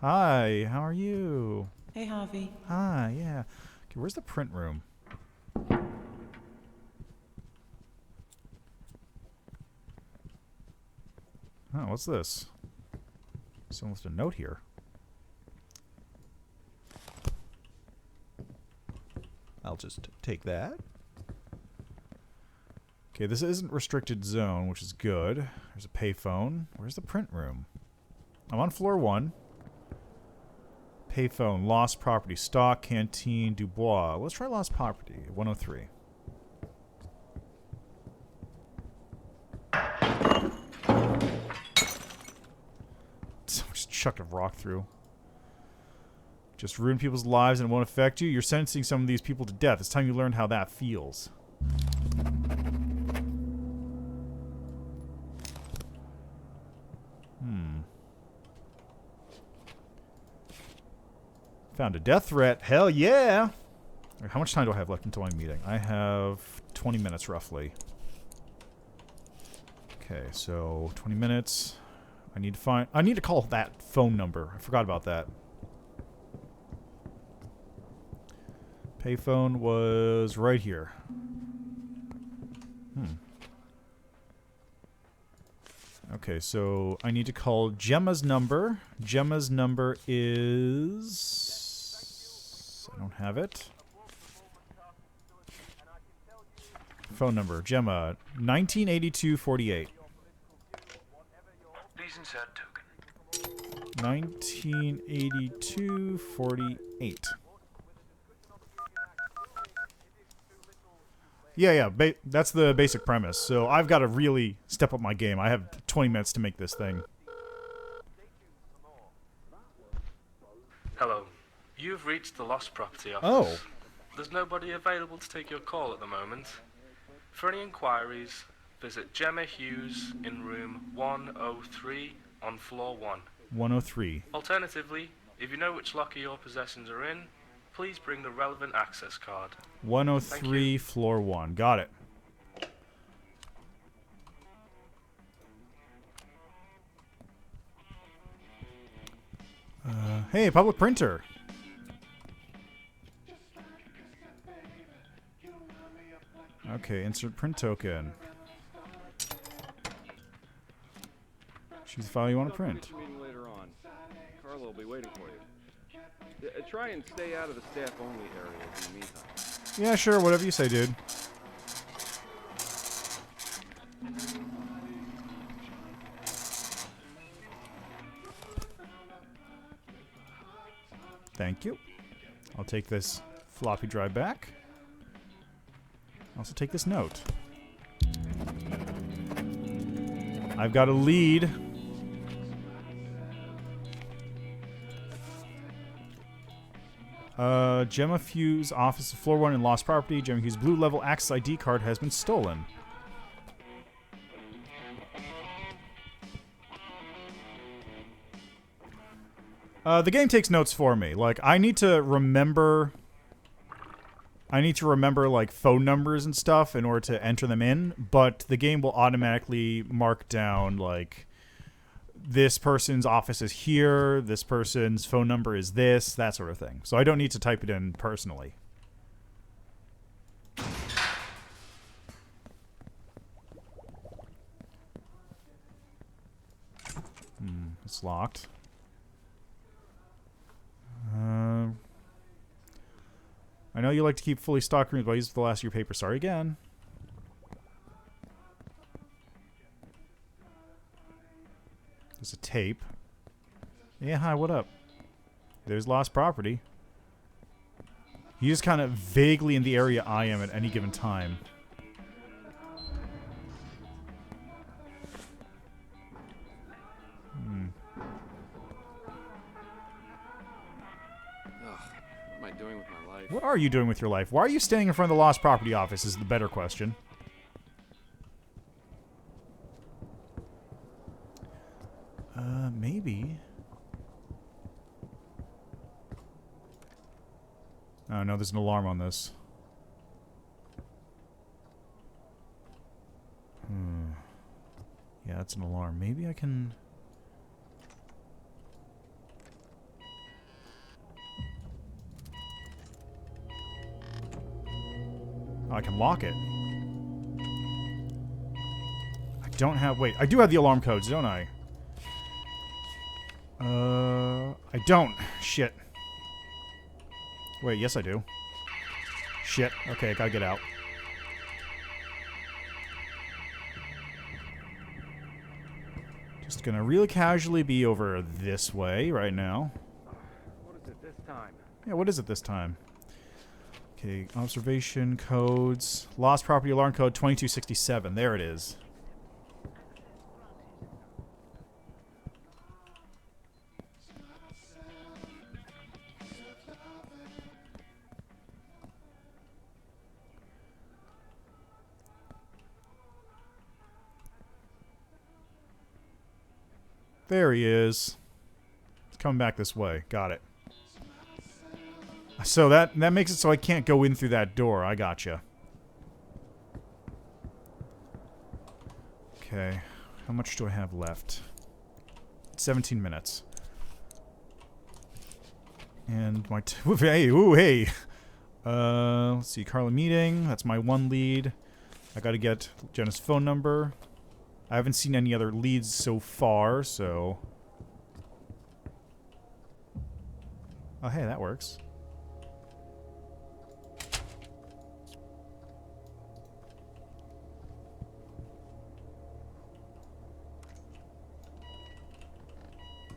Hi, how are you? Hey, Harvey. Hi, yeah. Okay, where's the print room? Oh, what's this? Someone left a note here. I'll just take that. Okay, this isn't restricted zone, which is good. There's a payphone. Where's the print room? I'm on floor 1. Payphone, lost property, stock, canteen, Dubois. Let's try lost property, 103. Someone just chucked a rock through. Just ruin people's lives and it won't affect you. You're sentencing some of these people to death. It's time you learned how that feels. Found a death threat. Hell yeah! How much time do I have left until my meeting? I have 20 minutes roughly. Okay, so 20 minutes. I need to call that phone number. I forgot about that. Payphone was right here. Okay, so I need to call Gemma's number. Gemma's number is... I don't have it. Phone number, Gemma, 1982-48. Please insert token. 1982-48. Yeah, that's the basic premise. So I've got to really step up my game. I have 20 minutes to make this thing. Hello. You've reached the lost property office. Oh. There's nobody available to take your call at the moment. For any inquiries, visit Gemma Hughes in room 103 on floor 1. 103. Alternatively, if you know which locker your possessions are in, please bring the relevant access card. 103, floor 1. Got it. Hey, public printer. Okay, insert print token. Choose the file you want to print. Meeting later on. Carla will be waiting for you. Try and stay out of the staff-only areas in the meantime. Yeah, sure, whatever you say, dude. Thank you. I'll take this floppy drive back. Also take this note. I've got a lead. Gemma Hughes' office, floor 1 in lost property. Gemma Hughes' blue level access ID card has been stolen. The game takes notes for me. Like, I need to remember like phone numbers and stuff in order to enter them in, but the game will automatically mark down like this person's office is here, this person's phone number is this, that sort of thing. So I don't need to type it in personally. It's locked. I know you like to keep fully stocked rooms, but I used the last of your paper. Sorry again. There's a tape. Yeah, hi, what up? There's lost property. He's kind of vaguely in the area I am at any given time. What am I doing with my life? What are you doing with your life? Why are you standing in front of the Lost Property Office is the better question. Maybe. Oh, no, there's an alarm on this. Yeah, it's an alarm. Maybe I can... Oh, I can lock it. I don't have... Wait, I do have the alarm codes, don't I? I don't. Shit. Wait, yes I do. Shit. Okay, I gotta get out. Just gonna really casually be over this way right now. What is it this time? Yeah, what is it this time? Okay, observation codes. Lost property alarm code 2267. There it is. There he is. He's coming back this way. Got it. So that makes it so I can't go in through that door. I gotcha. Okay. How much do I have left? 17 minutes. And my... hey, ooh, hey! Let's see. Carla meeting. That's my one lead. I gotta get Jenna's phone number. I haven't seen any other leads so far, so... Oh, hey, that works.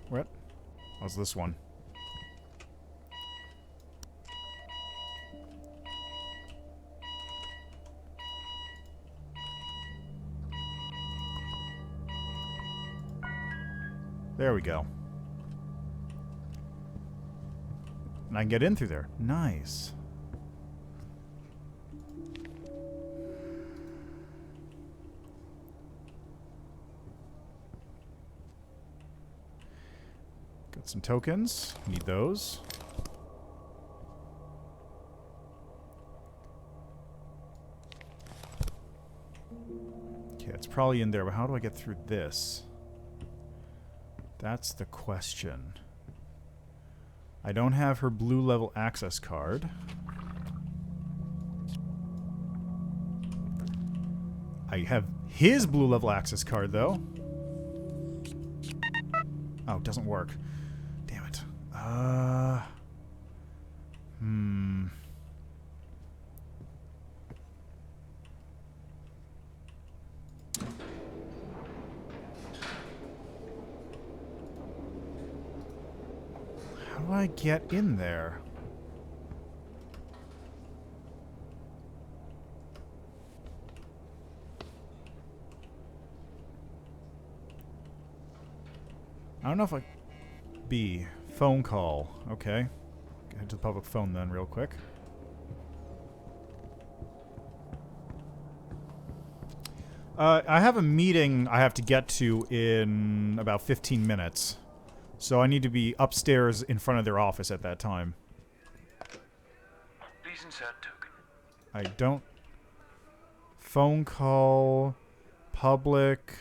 What? How's this one? There we go. And I can get in through there. Nice. Got some tokens. Need those. Okay, it's probably in there, but how do I get through this? That's the question. I don't have her blue level access card. I have his blue level access card, though. Oh, it doesn't work. Damn it. How do I get in there? I don't know if I... B. Phone call. Okay. Head to the public phone then real quick. I have a meeting I have to get to in about 15 minutes. So I need to be upstairs in front of their office at that time. Please insert token. I don't... Phone call... Public...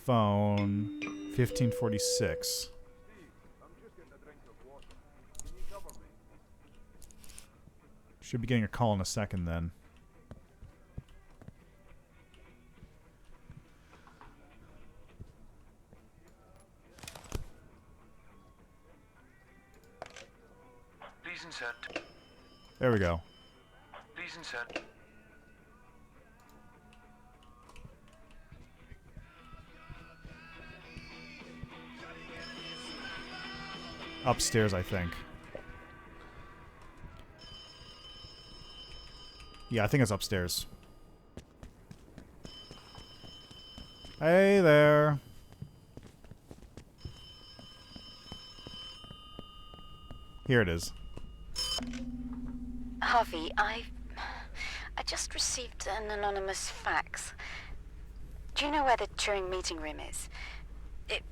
Phone... 1546. Should be getting a call in a second then. Please insert. There we go. Please insert. Upstairs, I think. Yeah, I think it's upstairs. Hey there. Here it is. Harvey, I just received an anonymous fax. Do you know where the Turing meeting room is?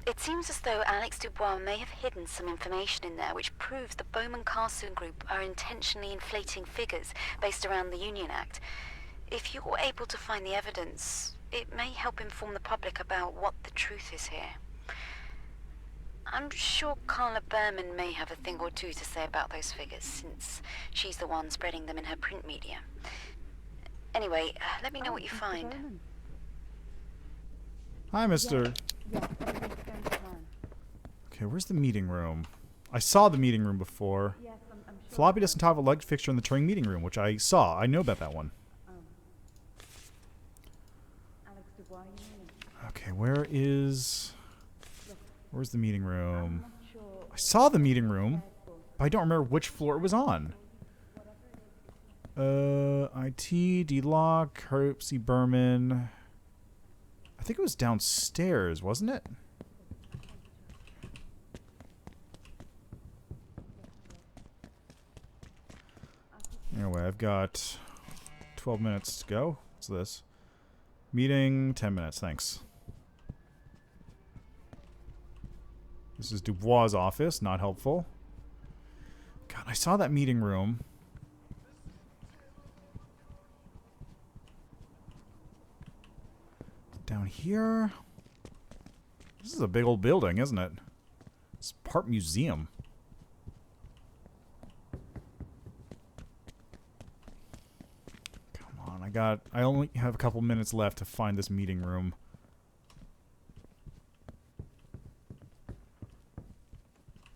It seems as though Alex Dubois may have hidden some information in there which proves the Bowman Carson Group are intentionally inflating figures based around the Union Act. If you're able to find the evidence, it may help inform the public about what the truth is here. I'm sure Carla Berman may have a thing or two to say about those figures, since she's the one spreading them in her print media. Anyway, let me know what you find. Hi, Mr. Okay, where's the meeting room? I saw the meeting room before. Floppy doesn't have a luggage fixture in the Turing meeting room, which I saw. I know about that one. Okay, where's the meeting room? I saw the meeting room, but I don't remember which floor it was on. IT, D-Lock, Herb C. Berman. I think it was downstairs, wasn't it? Anyway, I've got 12 minutes to go. What's this? Meeting, 10 minutes, thanks. This is Dubois' office, not helpful. God, I saw that meeting room. Down here. This is a big old building, isn't it? It's part museum. Come on, I only have a couple minutes left to find this meeting room.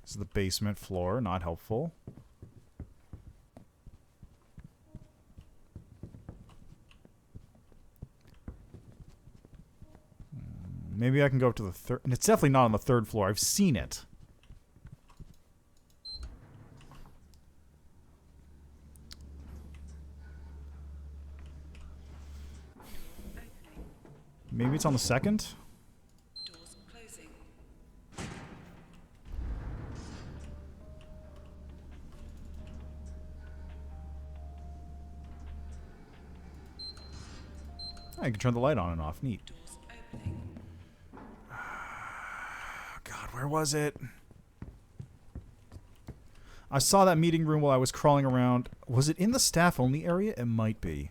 This is the basement floor, not helpful. Maybe I can go up to the third. And it's definitely not on the third floor. I've seen it. Maybe it's on the second? Doors closing. I can turn the light on and off. Neat. God, where was it? I saw that meeting room while I was crawling around. Was it in the staff-only area? It might be.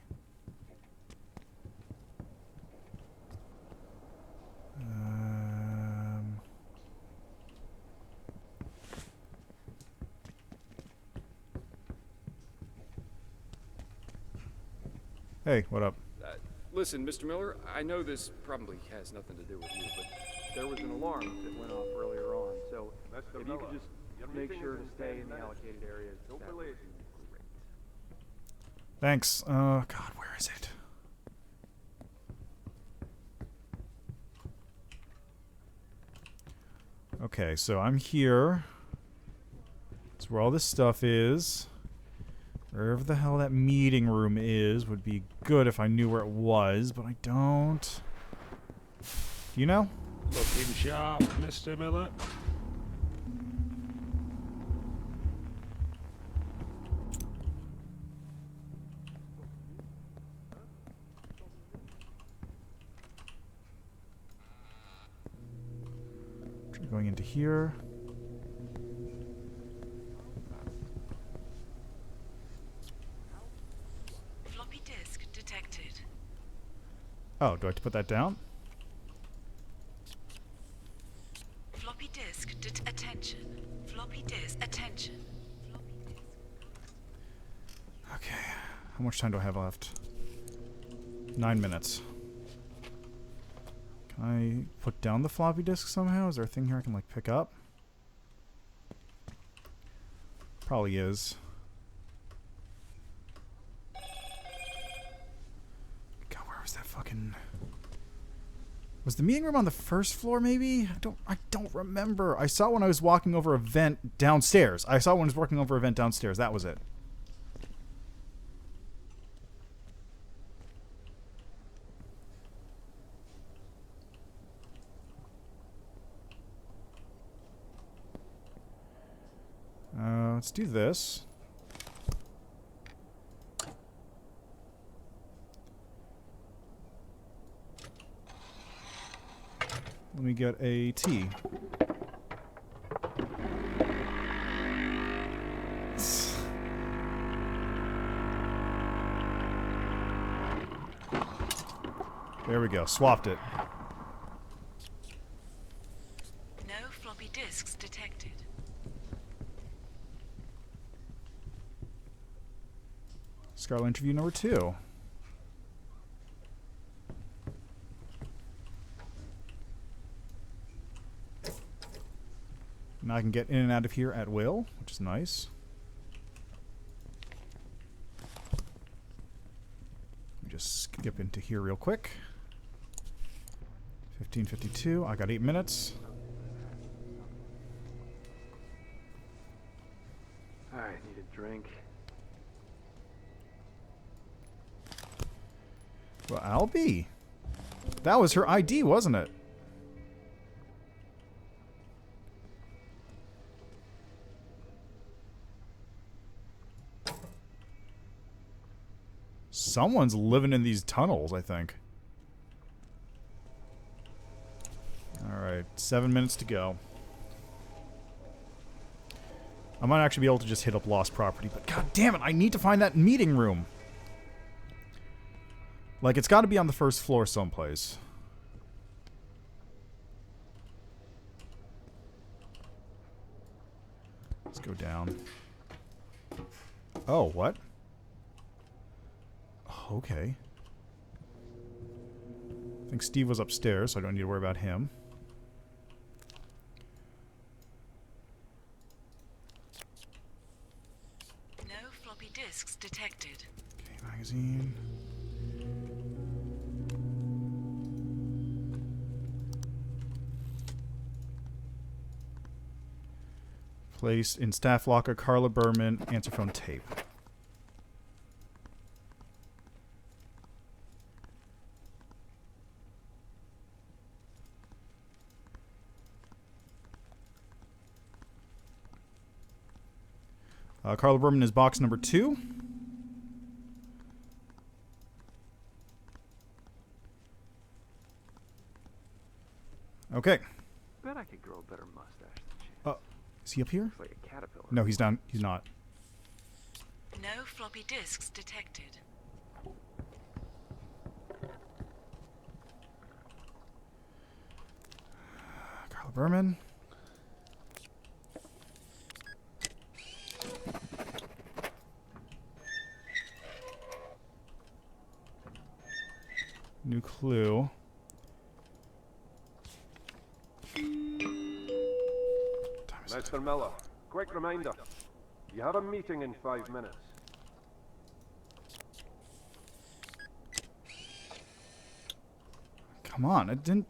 Hey, what up? Listen, Mr. Miller, I know this probably has nothing to do with you, but there was an alarm that went off earlier on, so if you could just make sure to stay in the allocated areas. That would be great. Thanks. God, where is it? Okay, so I'm here. That's where all this stuff is. Wherever the hell that meeting room is would be good if I knew where it was, but I don't. Do you know? Looking sharp, Mr. Miller. Try going into here. Floppy disk detected. Oh, do I have to put that down? Floppy disk attention. Floppy disk attention. Okay. How much time do I have left? 9 minutes. Can I put down the floppy disk somehow? Is there a thing here I can like pick up? Probably is. God, where was that fucking... Was the meeting room on the first floor maybe? I don't remember. I saw it when I was walking over a vent downstairs. I saw it when I was walking over a vent downstairs. That was it. let's do this. Let me get a tea. There we go. Swapped it. No floppy disks detected. Scarlet interview number 2. Now I can get in and out of here at will, which is nice. Let me just skip into here real quick. 15:52. I got 8 minutes. Alright, need a drink. Well, Albie. That was her ID, wasn't it? Someone's living in these tunnels, I think. Alright, 7 minutes to go. I might actually be able to just hit up lost property, but god damn it, I need to find that meeting room. Like, it's got to be on the first floor someplace. Let's go down. Oh, what? Okay. I think Steve was upstairs, so I don't need to worry about him. No floppy disks detected. Okay, magazine. Placed in staff locker, Carla Berman, answer phone tape. Carla Berman is box number 2. Okay. Bet I could grow a better mustache than she. Is he up here? Looks like a caterpillar. No, he's down. He's not. No floppy disks detected. Carla Berman. New clue. Mr. Miller, quick reminder. You have a meeting in 5 minutes. Come on, it didn't...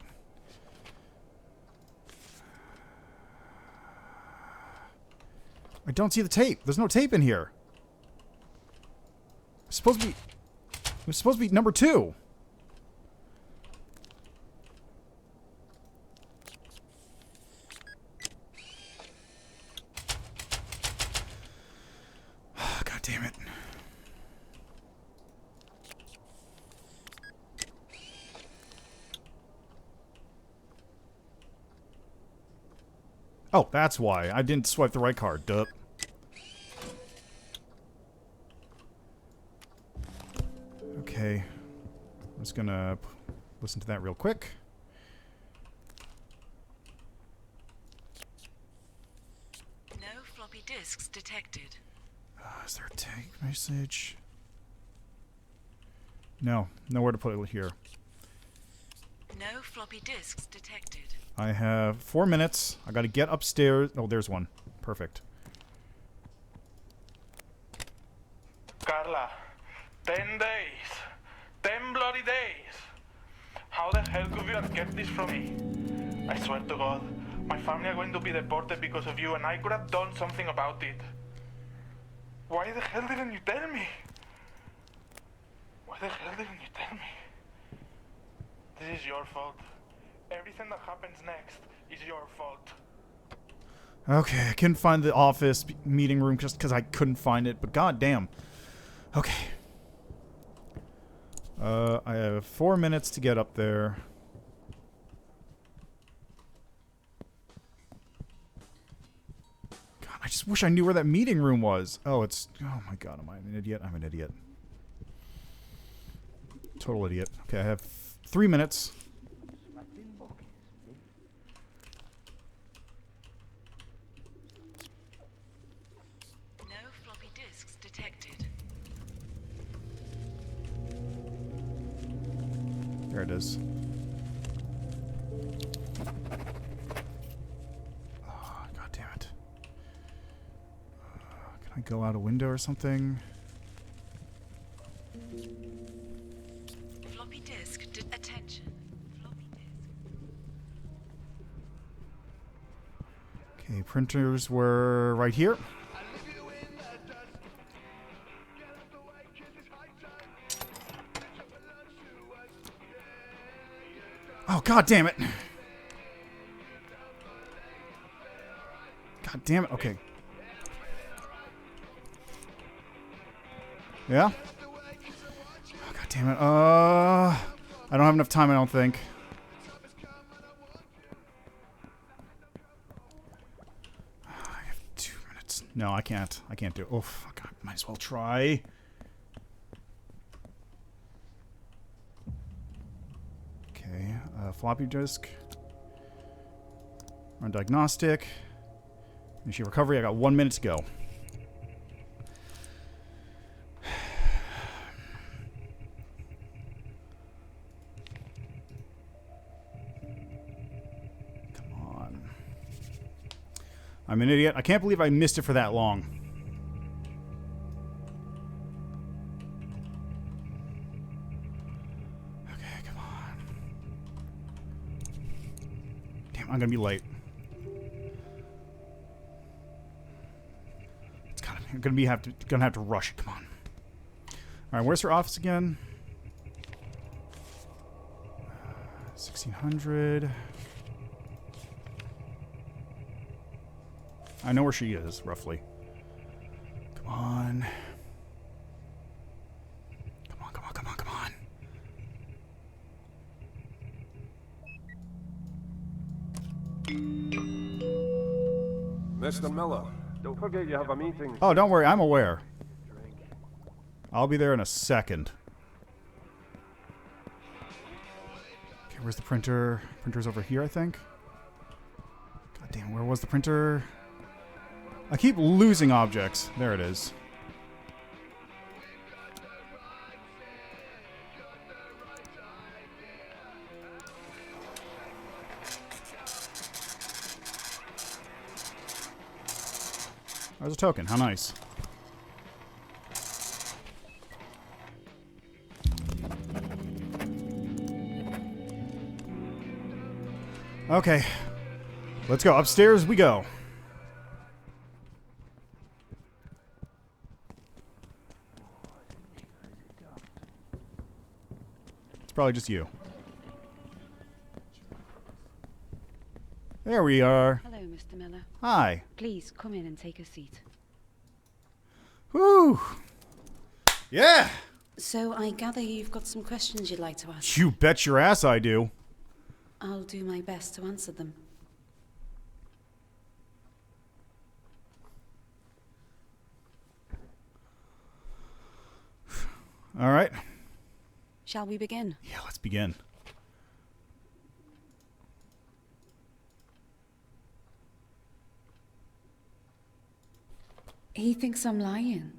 I don't see the tape. There's no tape in here. It's supposed to be... It's supposed to be number 2. God damn it. Oh, that's why. I didn't swipe the right card. Duh. Okay. I'm just gonna listen to that real quick. No floppy disks detected. Is there a tag message? No. Nowhere to put it here. No floppy disks detected. I have 4 minutes. I gotta get upstairs. Oh, there's one. Perfect. Carla, 10 days. 10 bloody days. How the hell could you have kept this from me? I swear to God, my family are going to be deported because of you, and I could have done something about it. Why the hell didn't you tell me? Why the hell didn't you tell me? This is your fault. Everything that happens next is your fault. Okay, I couldn't find the office meeting room just because I couldn't find it, but goddamn. Okay. I have 4 minutes to get up there. God, I just wish I knew where that meeting room was. Oh, it's... Oh my god, am I an idiot? I'm an idiot. Total idiot. Okay, I have 3 minutes. No floppy disks detected. There it is. Oh, god damn it. Can I go out a window or something? Floppy disk attention. Floppy disk. Okay, printers were right here. Oh, god damn it. God damn it. Okay. Yeah? Oh, god damn it. I don't have enough time, I don't think. I have 2 minutes. No, I can't. I can't do it. Oh, fuck. I might as well try. Okay, floppy disk. Run diagnostic. Machine recovery. I got 1 minute to go. Come on. I'm an idiot. I can't believe I missed it for that long. I'm gonna be late. It's kind of gonna have to rush. Come on. All right, where's her office again? 1600. I know where she is roughly. Come on. Come on! Come on! Come on! Come on! Mr. Miller, don't forget you have a meeting. Oh, don't worry. I'm aware. I'll be there in a second. Okay, where's the printer? Printer's over here, I think. God damn, where was the printer? I keep losing objects. There it is. There's a token. How nice. Okay. Let's go. Upstairs we go. It's probably just you. There we are. Hello, Mr. Miller. Hi. Please come in and take a seat. Woo! Yeah! So I gather you've got some questions you'd like to ask. You bet your ass I do. I'll do my best to answer them. All right. Shall we begin? Yeah, let's begin. He thinks I'm lying.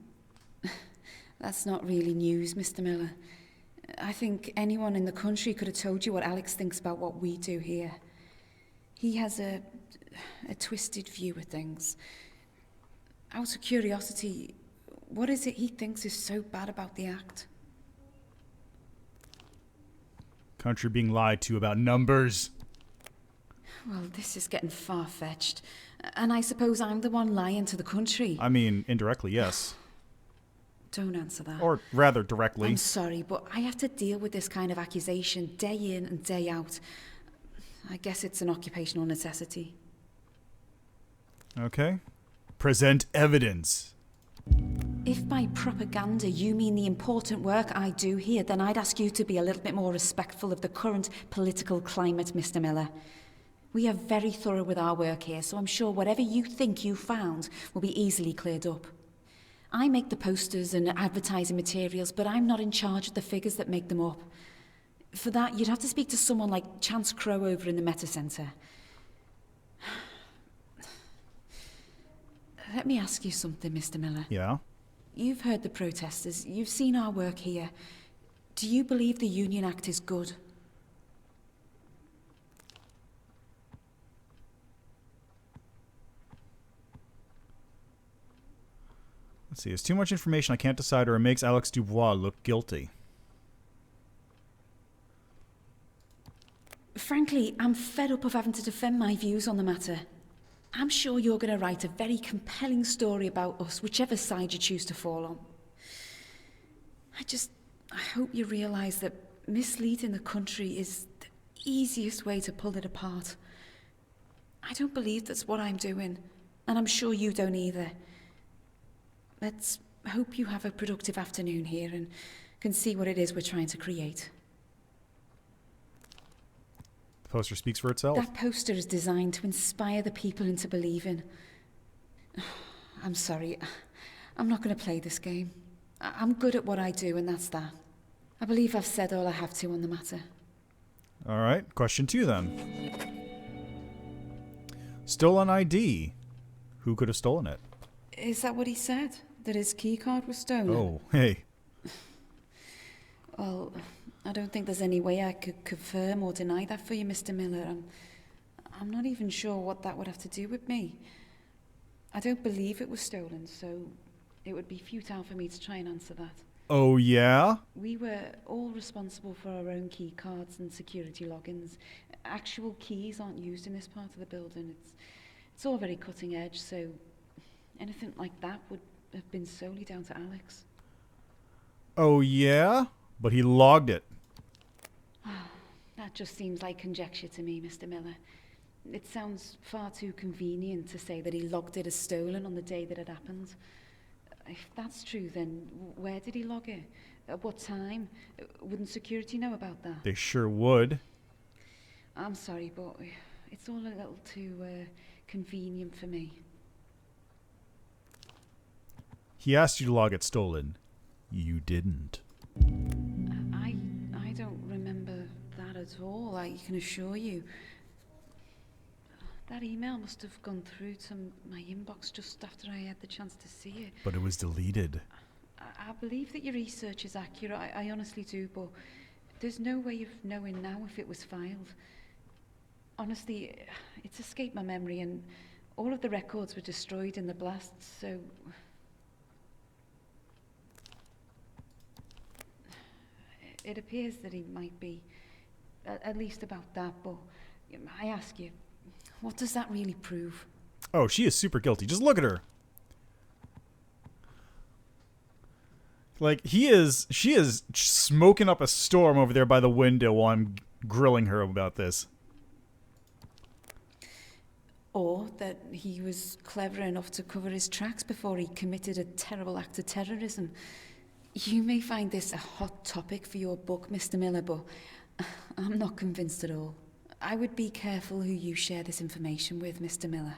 That's not really news, Mr. Miller. I think anyone in the country could have told you what Alex thinks about what we do here. He has a twisted view of things. Out of curiosity, what is it he thinks is so bad about the act? Country being lied to about numbers. Well, this is getting far-fetched. And I suppose I'm the one lying to the country. I mean, indirectly, yes. Don't answer that. Or rather, directly. I'm sorry, but I have to deal with this kind of accusation day in and day out. I guess it's an occupational necessity. Okay. Present evidence. If by propaganda you mean the important work I do here, then I'd ask you to be a little bit more respectful of the current political climate, Mr. Miller. We are very thorough with our work here, so I'm sure whatever you think you found will be easily cleared up. I make the posters and advertising materials, but I'm not in charge of the figures that make them up. For that, you'd have to speak to someone like Chance Crow over in the Meta Centre. Let me ask you something, Mr. Miller. Yeah? You've heard the protesters. You've seen our work here. Do you believe the Union Act is good? Let's see. There's too much information I can't decide, or it makes Alex Dubois look guilty. Frankly, I'm fed up of having to defend my views on the matter. I'm sure you're going to write a very compelling story about us, whichever side you choose to fall on. I hope you realise that misleading the country is the easiest way to pull it apart. I don't believe that's what I'm doing, and I'm sure you don't either. Let's hope you have a productive afternoon here and can see what it is we're trying to create. The poster speaks for itself. That poster is designed to inspire the people into believing. I'm sorry. I'm not going to play this game. I'm good at what I do, and that's that. I believe I've said all I have to on the matter. All right. Question 2, then. Stolen ID. Who could have stolen it? Is that what he said? That his keycard was stolen? Oh, hey. Well, I don't think there's any way I could confirm or deny that for you, Mr. Miller. I'm not even sure what that would have to do with me. I don't believe it was stolen, so it would be futile for me to try and answer that. Oh, yeah? We were all responsible for our own key cards and security logins. Actual keys aren't used in this part of the building. It's all very cutting edge, so anything like that would have been solely down to Alex. Oh, yeah? But he logged it. That just seems like conjecture to me, Mr. Miller. It sounds far too convenient to say that he logged it as stolen on the day that it happened. If that's true, then where did he log it? At what time? Wouldn't security know about that? They sure would. I'm sorry, but it's all a little too convenient for me. He asked you to log it stolen. You didn't. I don't remember that at all, I can assure you. That email must have gone through to my inbox just after I had the chance to see it. But it was deleted. I believe that your research is accurate, I honestly do, but there's no way of knowing now if it was filed. Honestly, it's escaped my memory, and all of the records were destroyed in the blast, so... It appears that he might be, at least about that, but I ask you, what does that really prove? Oh, she is super guilty. Just look at her. Like, she is smoking up a storm over there by the window while I'm grilling her about this. Or that he was clever enough to cover his tracks before he committed a terrible act of terrorism. You may find this a hot topic for your book, Mr. Miller, but I'm not convinced at all. I would be careful who you share this information with, Mr. Miller.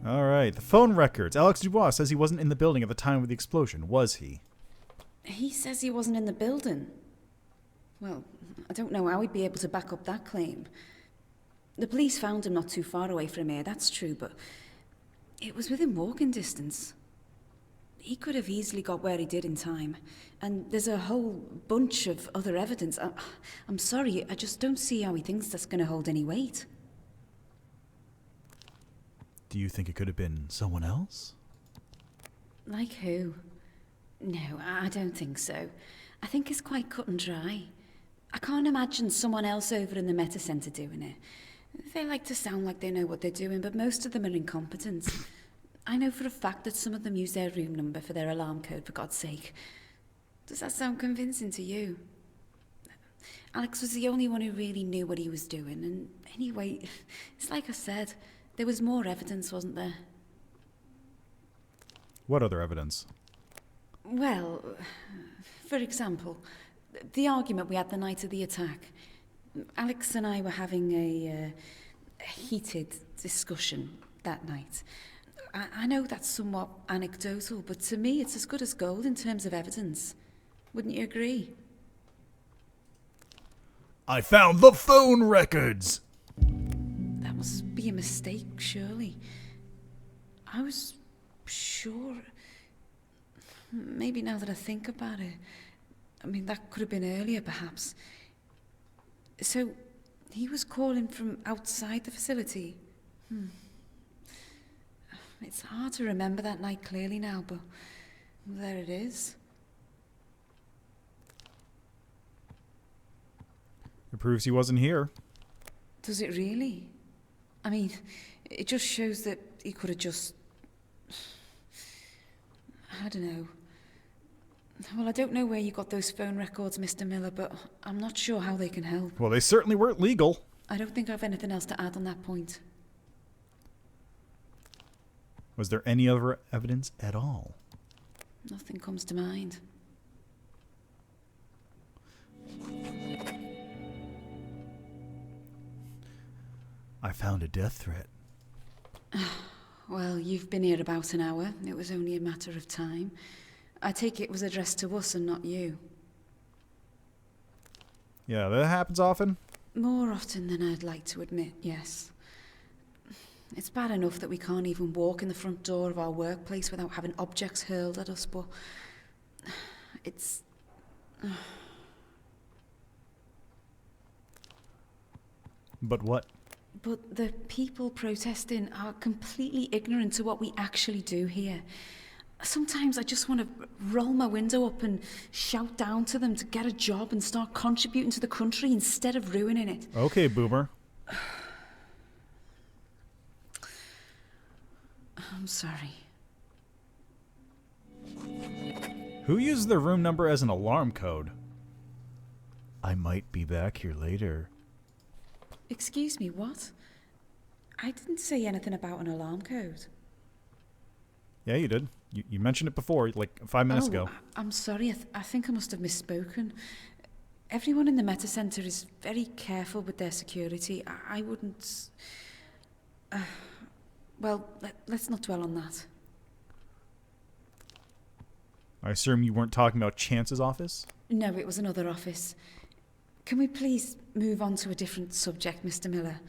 All right, the phone records. Alex Dubois says he wasn't in the building at the time of the explosion, was he? He says he wasn't in the building. Well, I don't know how he'd be able to back up that claim. The police found him not too far away from here, that's true, but it was within walking distance. He could have easily got where he did in time, and there's a whole bunch of other evidence. I'm sorry, I just don't see how he thinks that's going to hold any weight. Do you think it could have been someone else? Like who? No, I don't think so. I think it's quite cut and dry. I can't imagine someone else over in the Meta Centre doing it. They like to sound like they know what they're doing, but most of them are incompetent. I know for a fact that some of them use their room number for their alarm code, for God's sake. Does that sound convincing to you? Alex was the only one who really knew what he was doing, and anyway, it's like I said, there was more evidence, wasn't there? What other evidence? Well, for example, the argument we had the night of the attack. Alex and I were having a heated discussion that night. I know that's somewhat anecdotal, but to me it's as good as gold in terms of evidence. Wouldn't you agree? I found the phone records! That must be a mistake, surely. I was sure... Maybe now that I think about it, I mean, that could have been earlier, perhaps. So, he was calling from outside the facility. It's hard to remember that night clearly now, but there it is. It proves he wasn't here. Does it really? I mean, it just shows that he could have just... I don't know. Well, I don't know where you got those phone records, Mr. Miller, but I'm not sure how they can help. Well, they certainly weren't legal. I don't think I have anything else to add on that point. Was there any other evidence at all? Nothing comes to mind. I found a death threat. Well, you've been here about an hour. It was only a matter of time. I take it was addressed to us and not you. Yeah, that happens often. More often than I'd like to admit, yes. It's bad enough that we can't even walk in the front door of our workplace without having objects hurled at us, but it's... But what? But the people protesting are completely ignorant to what we actually do here. Sometimes I just want to roll my window up and shout down to them to get a job and start contributing to the country instead of ruining it. Okay, Boomer. I'm sorry. Who uses their room number as an alarm code? I might be back here later. Excuse me, what? I didn't say anything about an alarm code. Yeah, you did. You mentioned it before, like 5 minutes ago. I'm sorry. I think I must have misspoken. Everyone in the Meta Center is very careful with their security. I wouldn't... well, let's not dwell on that. I assume you weren't talking about Chance's office? No, it was another office. Can we please move on to a different subject, Mr. Miller?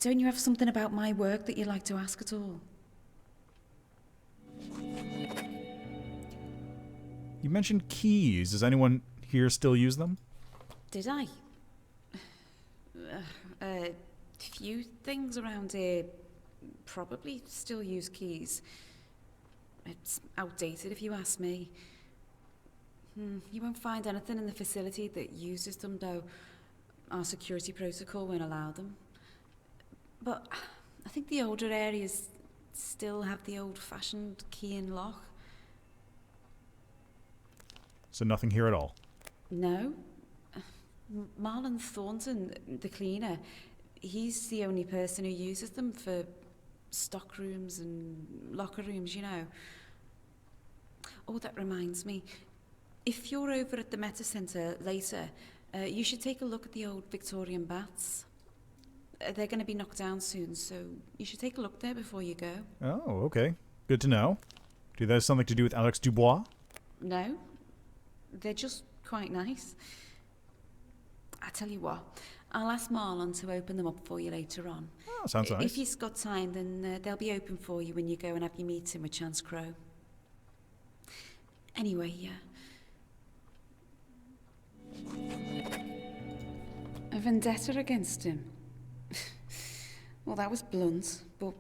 Don't you have something about my work that you'd like to ask at all? You mentioned keys. Does anyone here still use them? Did I? Few things around here probably still use keys. It's outdated if you ask me. You won't find anything in the facility that uses them, though. Our security protocol won't allow them. But I think the older areas still have the old-fashioned key and lock. So nothing here at all? No. Marlon Thornton, the cleaner, he's the only person who uses them for stock rooms and locker rooms, you know. Oh, that reminds me. If you're over at the Meta Center later, you should take a look at the old Victorian baths. They're going to be knocked down soon, so you should take a look there before you go. Oh, okay. Good to know. Do that have something to do with Alex Dubois? No. They're just quite nice. I tell you what, I'll ask Marlon to open them up for you later on. Oh, sounds nice. If he's got time, then they'll be open for you when you go and have your meeting with Chance Crow. Anyway, a vendetta against him. Well, that was blunt, but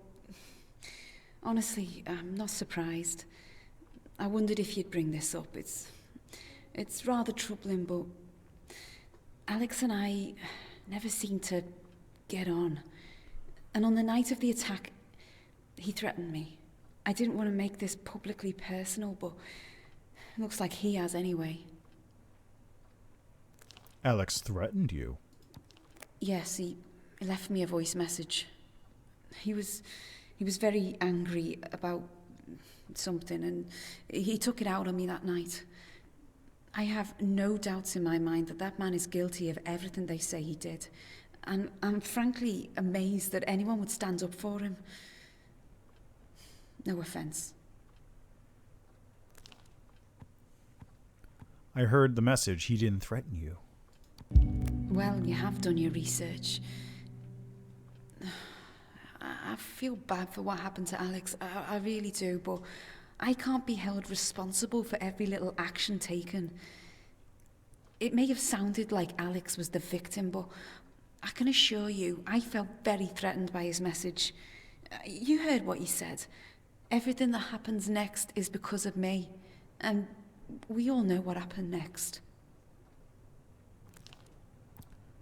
honestly, I'm not surprised. I wondered if you'd bring this up. It's rather troubling, but Alex and I never seemed to get on. And on the night of the attack, he threatened me. I didn't want to make this publicly personal, but it looks like he has anyway. Alex threatened you. Yes, he left me a voice message. He was very angry about something, and he took it out on me that night. I have no doubts in my mind that that man is guilty of everything they say he did. And I'm frankly amazed that anyone would stand up for him. No offense. I heard the message. He didn't threaten you. Well, you have done your research. I feel bad for what happened to Alex. I really do, but I can't be held responsible for every little action taken. It may have sounded like Alex was the victim, but I can assure you, I felt very threatened by his message. You heard what he said. Everything that happens next is because of me. And we all know what happened next.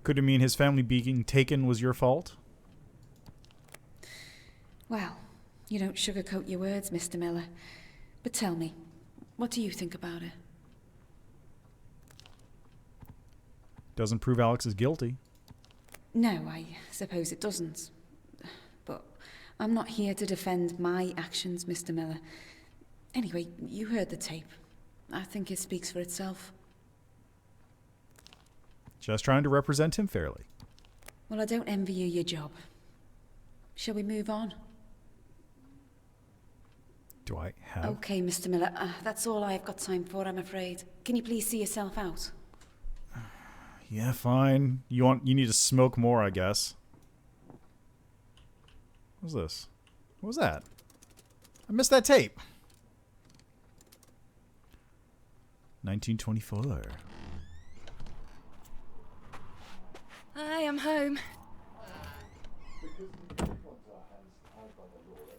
Could it mean his family being taken was your fault? Well, you don't sugarcoat your words, Mr. Miller. But tell me, what do you think about it? Doesn't prove Alex is guilty. No, I suppose it doesn't. But I'm not here to defend my actions, Mr. Miller. Anyway, you heard the tape. I think it speaks for itself. Just trying to represent him fairly. Well, I don't envy you your job. Shall we move on? Do I have... Okay, Mr. Miller, that's all I've got time for, I'm afraid. Can you please see yourself out? Yeah, fine. You need to smoke more, I guess. What's this? What was that? I missed that tape. 1924. Hi, I'm home.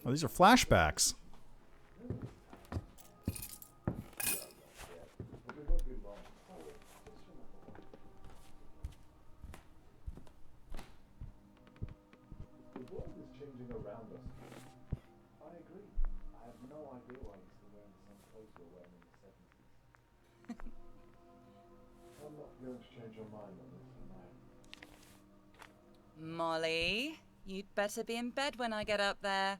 Oh, these are flashbacks. Molly, you'd better be in bed when I get up there.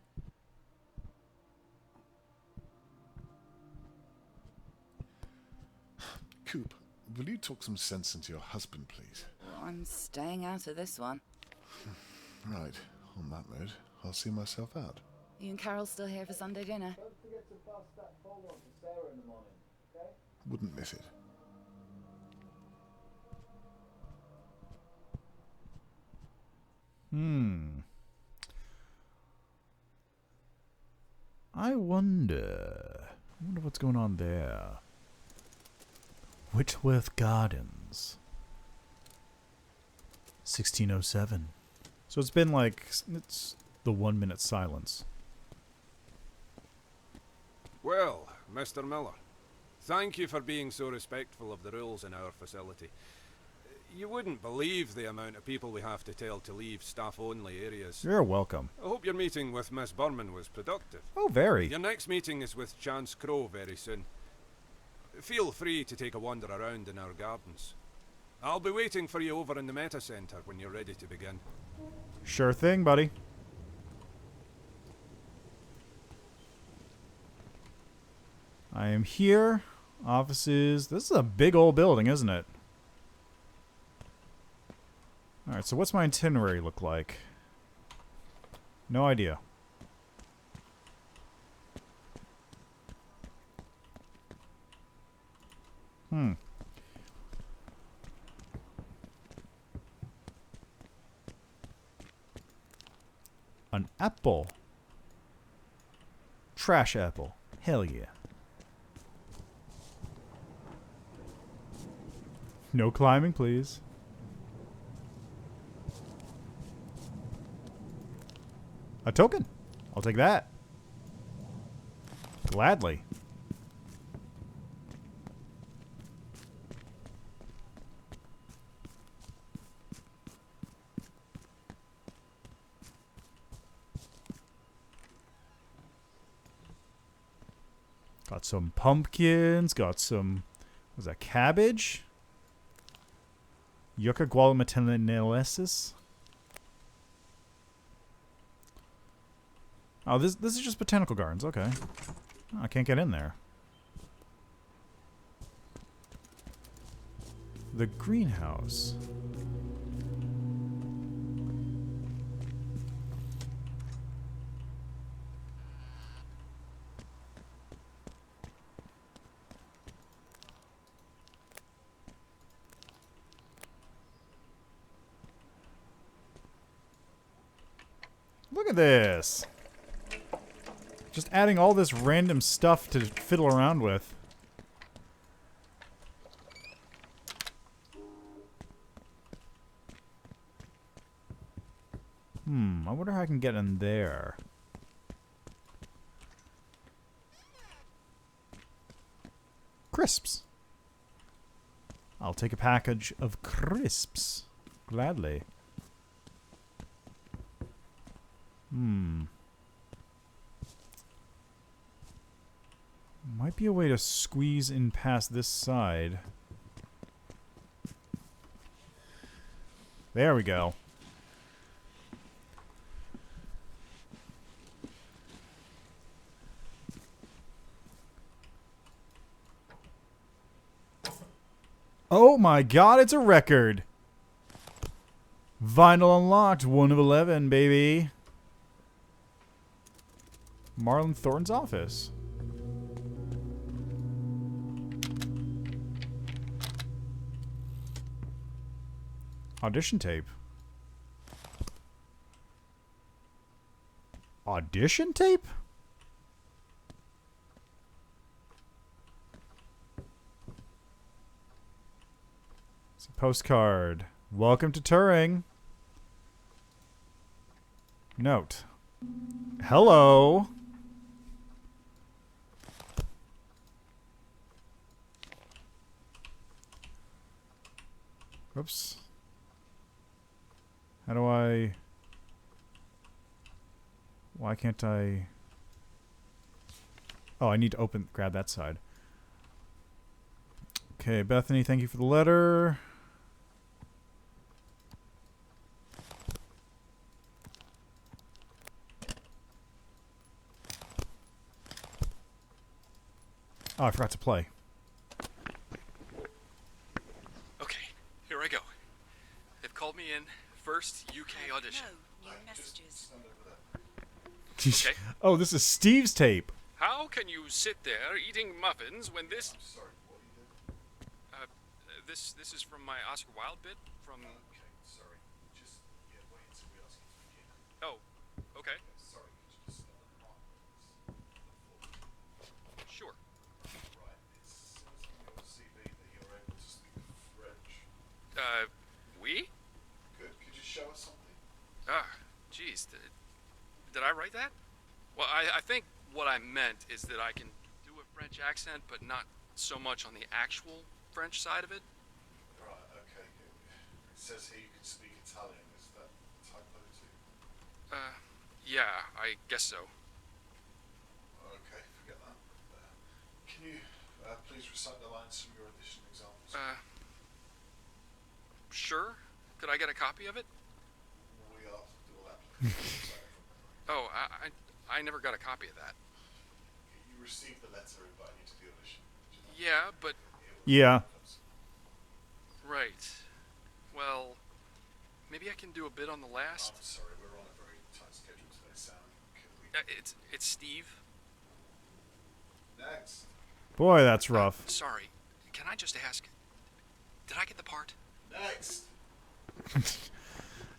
Coop, will you talk some sense into your husband, please? Well, I'm staying out of this one. Right, on that note, I'll see myself out. You and Carol still here for Sunday dinner? Wouldn't miss it. I wonder what's going on there. Whitworth Gardens. 1607. So it's been like, it's the 1 minute silence. Well, Mr. Miller, thank you for being so respectful of the rules in our facility. You wouldn't believe the amount of people we have to tell to leave staff-only areas. You're welcome. I hope your meeting with Miss Berman was productive. Oh, very. Your next meeting is with Chance Crow very soon. Feel free to take a wander around in our gardens. I'll be waiting for you over in the Meta Center when you're ready to begin. Sure thing, buddy. I am here. Offices. This is a big old building, isn't it? Alright, so what's my itinerary look like? No idea. An apple. Trash apple. Hell yeah. No climbing, please. A token. I'll take that. Gladly. Got some pumpkins. Got some... Was that cabbage? Yucca guatematalensis. Oh, this is just botanical gardens. Okay. Oh, I can't get in there. The greenhouse. Look at this. Just adding all this random stuff to fiddle around with. I wonder how I can get in there. Crisps. I'll take a package of crisps. Gladly. Might be a way to squeeze in past this side. There we go. Oh my god, it's a record! Vinyl unlocked, 1 of 11, baby. Marlon Thornton's office. Audition tape. Audition tape? It's a postcard. Welcome to Turing. Note. Hello. Whoops. How do I... Why can't I... Oh, I need to grab that side. Okay, Bethany, thank you for the letter. Oh, I forgot to play. Okay, here I go. They've called me in. First UK audition. No, new messages. Okay. Oh, this is Steve's tape. How can you sit there eating muffins when this... I'm sorry, what are you doing? This is from my Oscar Wilde bit from... Okay, sorry. Just, wait until we ask you to begin. Oh, okay. Sorry, could you just spell it out? Sure. Right, it says on your CV that you're able to speak French. We? Good, could you show us something? Geez, did I write that? Well, I think what I meant is that I can do a French accent, but not so much on the actual French side of it. Right, okay. It says here you can speak Italian. Is that typo too? Yeah, I guess so. Okay, forget that. Can you please recite the lines from your audition examples? Sure. Could I get a copy of it? We are dual applications. Oh, I never got a copy of that. You received the letter inviting you to the audition. Yeah, but... Yeah. Right. Well, maybe I can do a bit on the last. I'm sorry, we're on a very tight schedule today, Sam. Can we... It's Steve. Next. Boy, that's rough. Sorry. Can I just ask, did I get the part? Next.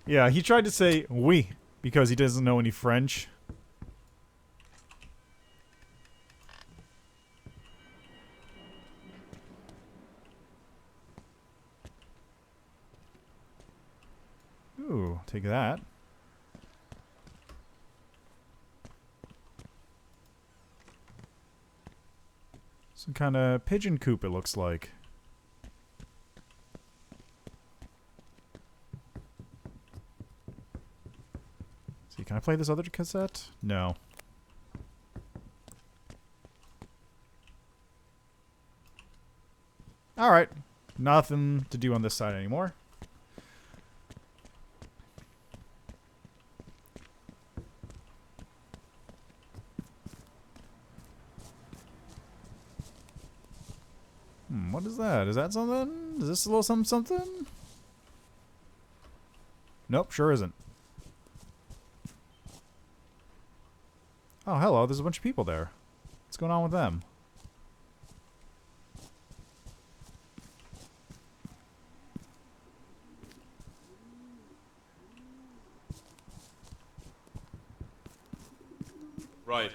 Yeah, he tried to say oui because he doesn't know any French. Ooh, take that. Some kind of pigeon coop, it looks like. See, can I play this other cassette? No. Alright. Nothing to do on this side anymore. What is that? Is that something? Is this a little something? Nope, sure isn't. Oh, hello. There's a bunch of people there. What's going on with them? Right.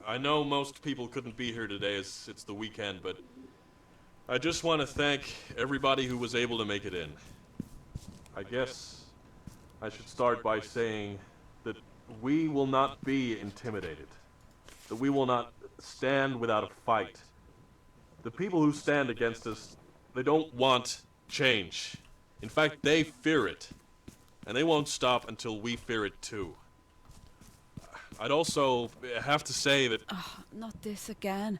I know most people couldn't be here today as it's the weekend, but I just want to thank everybody who was able to make it in. I guess I should start by saying that we will not be intimidated, that we will not stand without a fight. The people who stand against us, they don't want change. In fact, they fear it, and they won't stop until we fear it too. I'd also have to say that... Oh, not this again.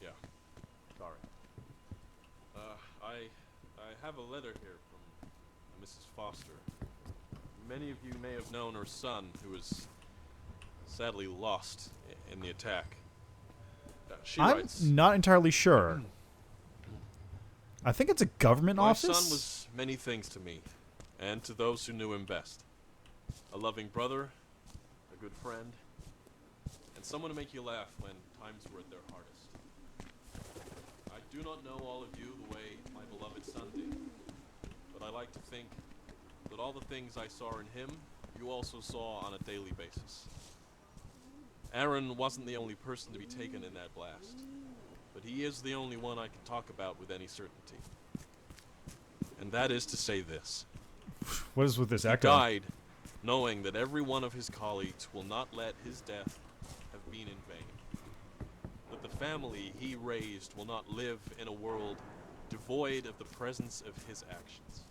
Yeah, sorry. I have a letter here from Mrs. Foster. Many of you may have known her son, who was sadly lost in the attack. She I'm writes, not entirely sure. I think it's a government my office? My son was many things to me, and to those who knew him best. A loving brother, a good friend, and someone to make you laugh when times were at their hardest. I do not know all of you the way my beloved son did, but I like to think that all the things I saw in him, you also saw on a daily basis. Aaron wasn't the only person to be taken in that blast, but he is the only one I can talk about with any certainty. And that is to say this. What is with this echo? He died knowing that every one of his colleagues will not let his death have been in vain. That the family he raised will not live in a world devoid of the presence of his actions.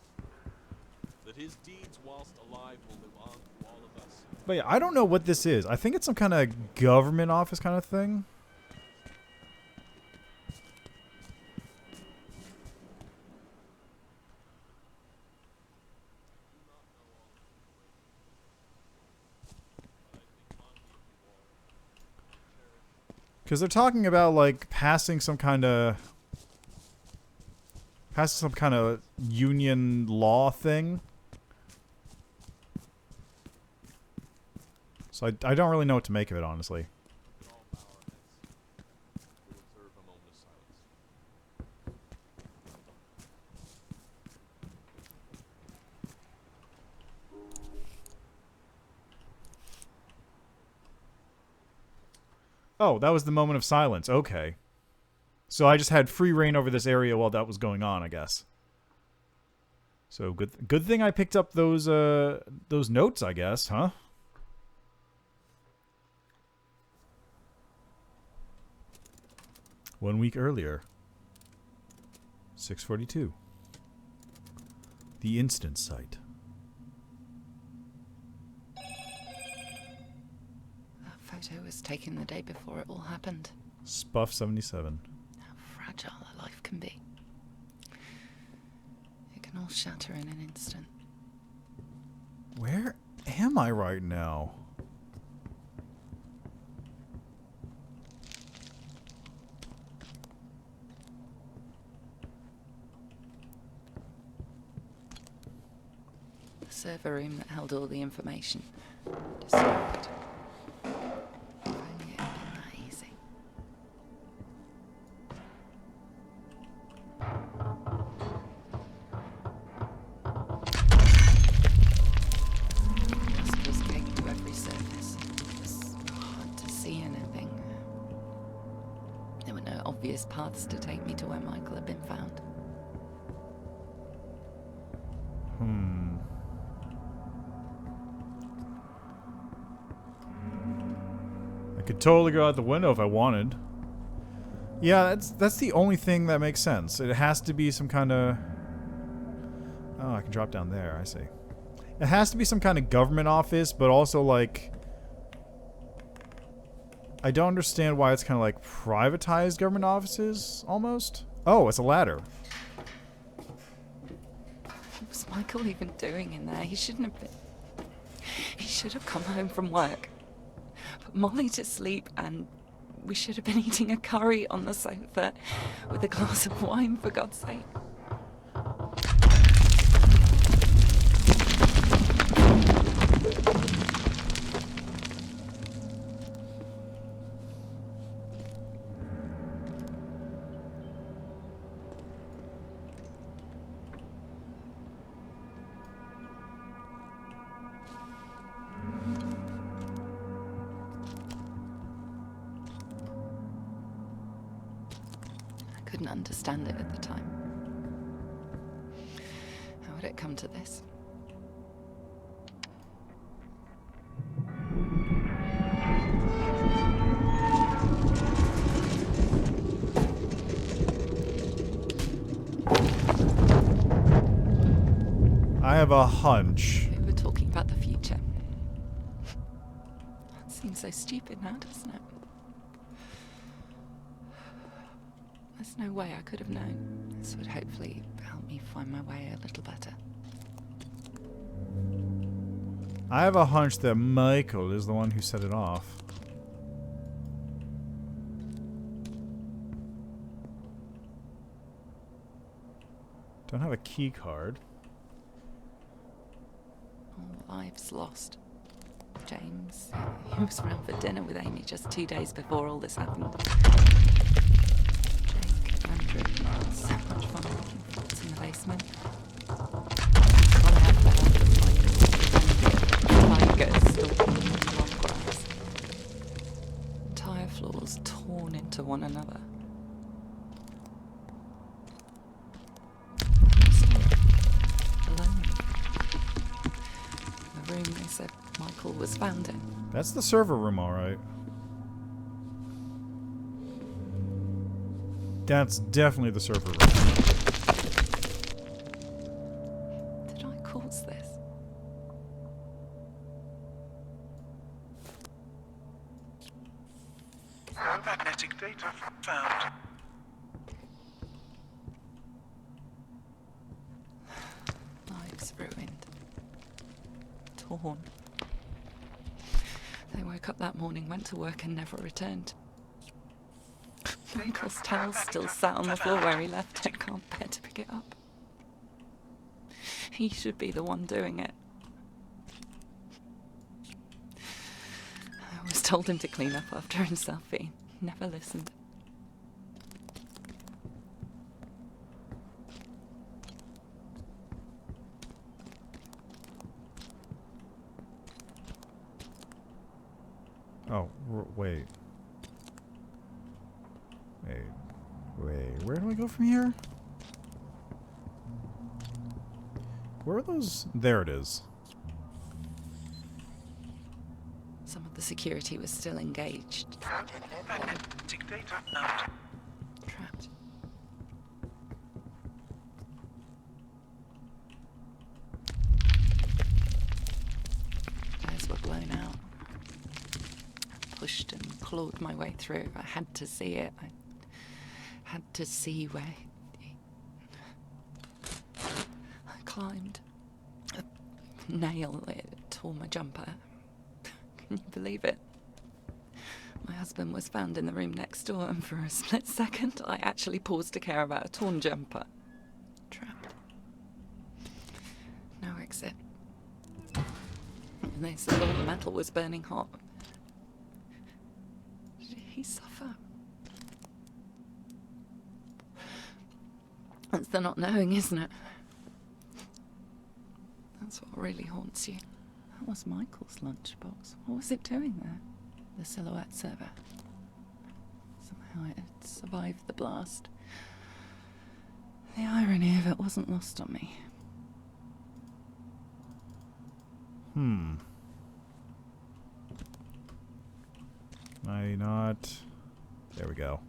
That his deeds whilst alive will live on to all of us. But yeah, I don't know what this is. I think it's some kind of government office kind of thing. Because they're talking about, like, passing some kind of union law thing. So I don't really know what to make of it, honestly. Oh, that was the moment of silence. Okay. So I just had free reign over this area while that was going on, I guess. So good thing I picked up those notes, I guess, huh? One week earlier. 6:42. The incident site. Photo was taken the day before it all happened. Spuff 77. How fragile a life can be. It can all shatter in an instant. Where am I right now? The server room that held all the information. Destroyed. Paths to take me to where Michael had been found. I could totally go out the window if I wanted. Yeah, that's the only thing that makes sense. It has to be some kind of... Oh, I can drop down there, I see. It has to be some kind of government office, but also, like... I don't understand why it's kind of like privatized government offices, almost. Oh, it's a ladder. What was Michael even doing in there? He shouldn't have been... He should have come home from work, put Molly to sleep, and We should have been eating a curry on the sofa with a glass of wine, for God's sake. I couldn't understand it at the time. How had it come to this? I have a hunch. We were talking about the future. It seems so stupid now, doesn't it? There's no way I could have known. This would hopefully help me find my way a little better. I have a hunch that Michael is the one who set it off. Don't have a key card. All lives lost. James, he was round for dinner with Amy just 2 days before all this happened. Jake, Andrew, so much fun making forts in the basement. Tigers stalking in the long grass. Tire floors torn into one another. Alone. The room they said Michael was found in. That's the server room, alright. That's definitely the server room. Did I cause this? Magnetic data found. Lives ruined. Torn. They woke up that morning, went to work and never returned. Michael's towel still sat on the floor where he left it. Can't bear to pick it up. He should be the one doing it. I always told him to clean up after himself. He never listened. Oh, wait. Wait, where do I go from here? Where are those? There it is. Some of the security was still engaged. Magnetic data found. Trapped. Doors were blown out. I pushed and clawed my way through. I had to see it. I had to see where I climbed. A nail, it tore my jumper. Can you believe it? My husband was found in the room next door, and for a split second, I actually paused to care about a torn jumper. Trapped. No exit. And they said all the metal was burning hot. Did he suffer? That's the not knowing, isn't it? That's what really haunts you. That was Michael's lunchbox. What was it doing there? The Silhouette server. Somehow it had survived the blast. The irony of it wasn't lost on me. I not... There we go.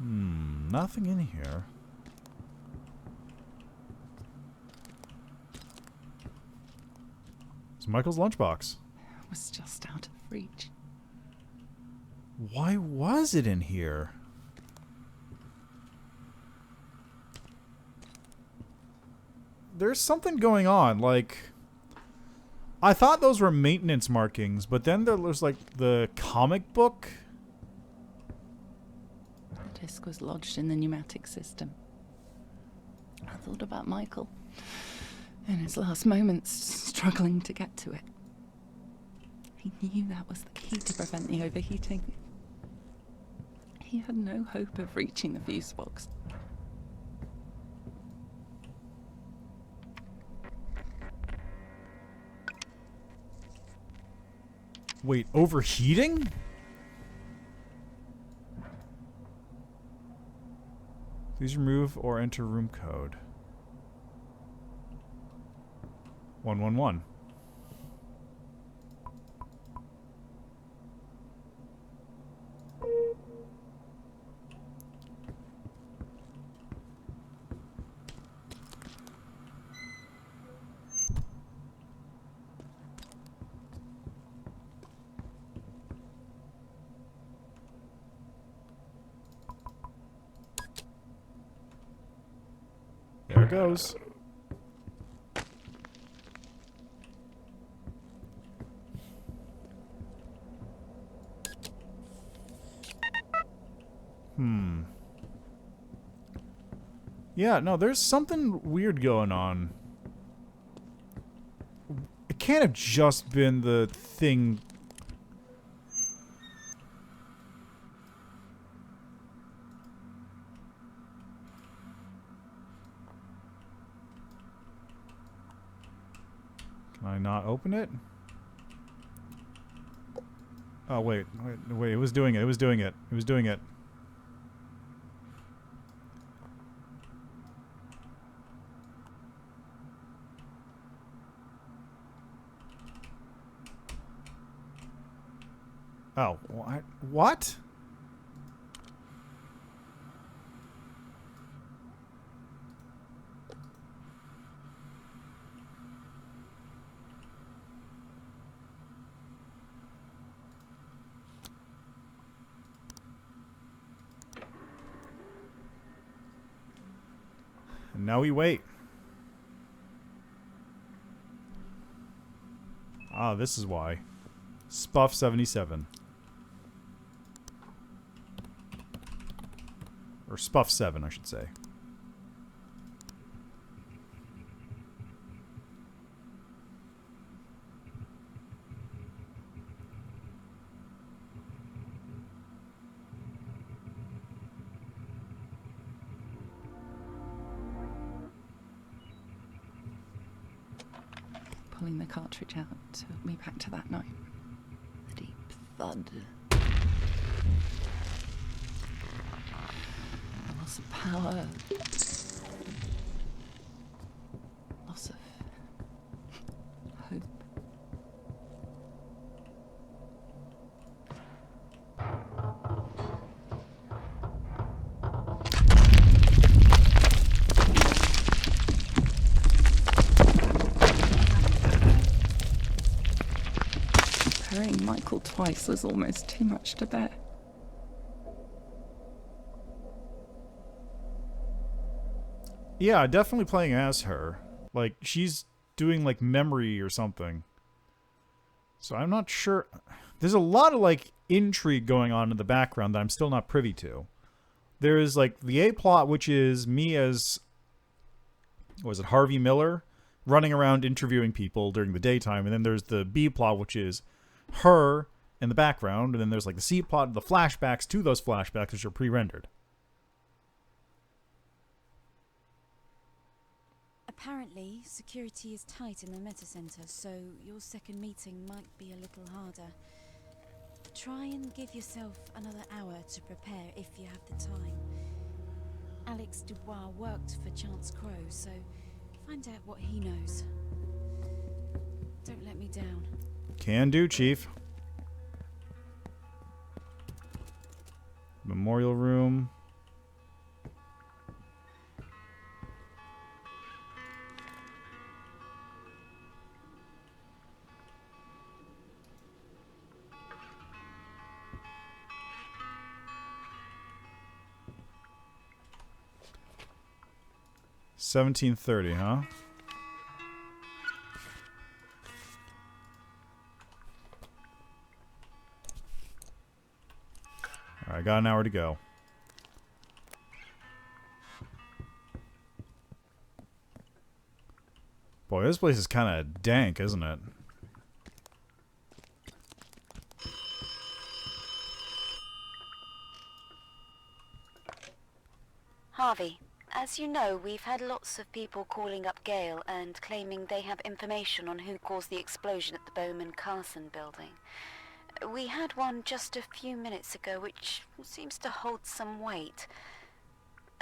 Nothing in here. It's Michael's lunchbox. It was just out of reach. Why was it in here? There's something going on, like... I thought those were maintenance markings, but then there was like the comic book. The disc was lodged in the pneumatic system. I thought about Michael in his last moments, struggling to get to it. He knew that was the key to prevent the overheating. He had no hope of reaching the fuse box. Wait, overheating? Please remove or enter room code. 111. There it goes. Yeah, no, there's something weird going on. It can't have just been the thing. Can I not open it? Oh, wait, it was doing it, it was doing it, it was doing it. Oh, what? And now we wait. Ah, this is why. Spuff 77. Or Spuff 7, I should say. Pulling the cartridge out took me back to that night. The deep thud. Loss of power. Loss of hope. Burying Michael twice was almost too much to bear. Yeah, definitely playing as her. Like, she's doing, like, memory or something. So I'm not sure. There's a lot of, like, intrigue going on in the background that I'm still not privy to. There is, like, the A plot, which is me as, was it Harvey Miller? Running around interviewing people during the daytime. And then there's the B plot, which is her in the background. And then there's, like, the C plot, the flashbacks to those flashbacks, which are pre-rendered. Apparently, security is tight in the meta center, so your second meeting might be a little harder. Try and give yourself another hour to prepare if you have the time. Alex Dubois worked for Chance Crow, so find out what he knows. Don't let me down. Can do, Chief. Memorial room. $17.30, huh? Alright, got an hour to go. Boy, this place is kind of dank, isn't it? Harvey, as you know, we've had lots of people calling up Gale and claiming they have information on who caused the explosion at the Bowman Carson building. We had one just a few minutes ago which seems to hold some weight.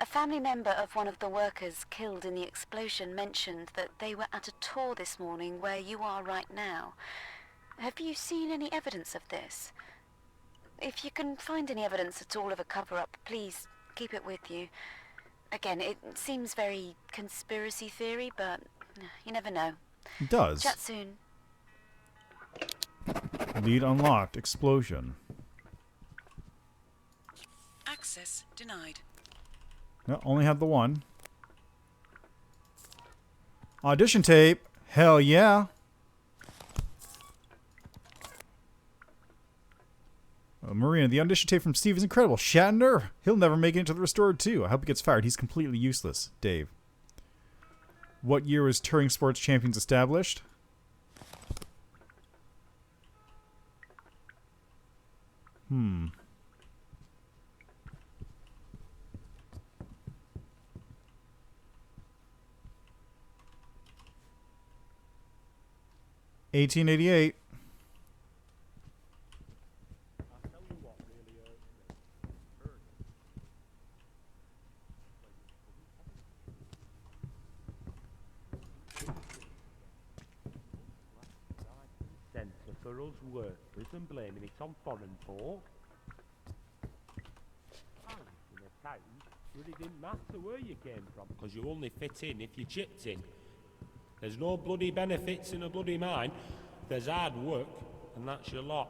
A family member of one of the workers killed in the explosion mentioned that they were at a tour this morning where you are right now. Have you seen any evidence of this? If you can find any evidence at all of a cover-up, please keep it with you. Again, it seems very conspiracy theory, but you never know. It does. Chat soon. Lead unlocked. Explosion. Access denied. No, only have the one. Audition tape. Hell yeah. Marina, the audition tape from Steve is incredible. Shatner, he'll never make it into the Restored 2. I hope he gets fired. He's completely useless. Dave. What year was Touring Sports Champions established? Hmm. $1888. For us workers and blaming it on foreign folk. I lived in a town where it didn't matter where you came from, because you only fit in if you chipped in. There's no bloody benefits in a bloody mine. There's hard work, and that's your lot.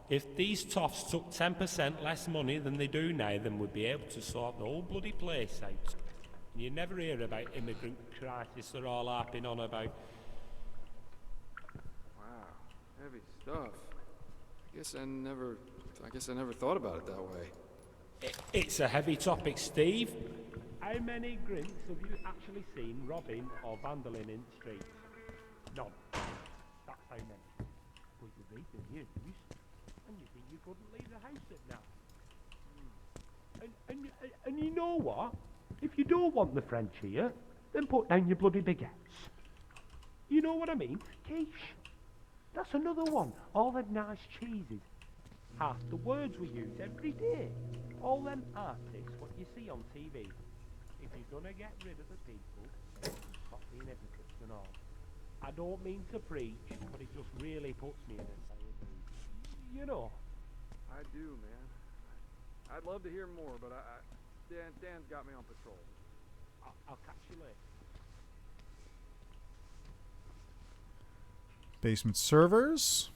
If these toffs took 10% less money than they do now, then we'd be able to sort the whole bloody place out. And you never hear about immigrant crisis they're all harping on about. Heavy stuff. I guess I never thought about it that way. It's a heavy topic, Steve. How many grints have you actually seen robbing or vandaling in the streets? None. That's how many. But you read the news, and you think you couldn't leave the house at now. And you know what? If you don't want the French here, then put down your bloody baguettes. You know what I mean? Quiche. That's another one. All them nice cheeses. Half the words we use every day. All them artists, what you see on TV. If you're gonna get rid of the people, stop being hypocrites and all. I don't mean to preach, but it just really puts me in a sour mood. You know. I do, man. I'd love to hear more, but Dan's got me on patrol. I'll catch you later. Basement servers.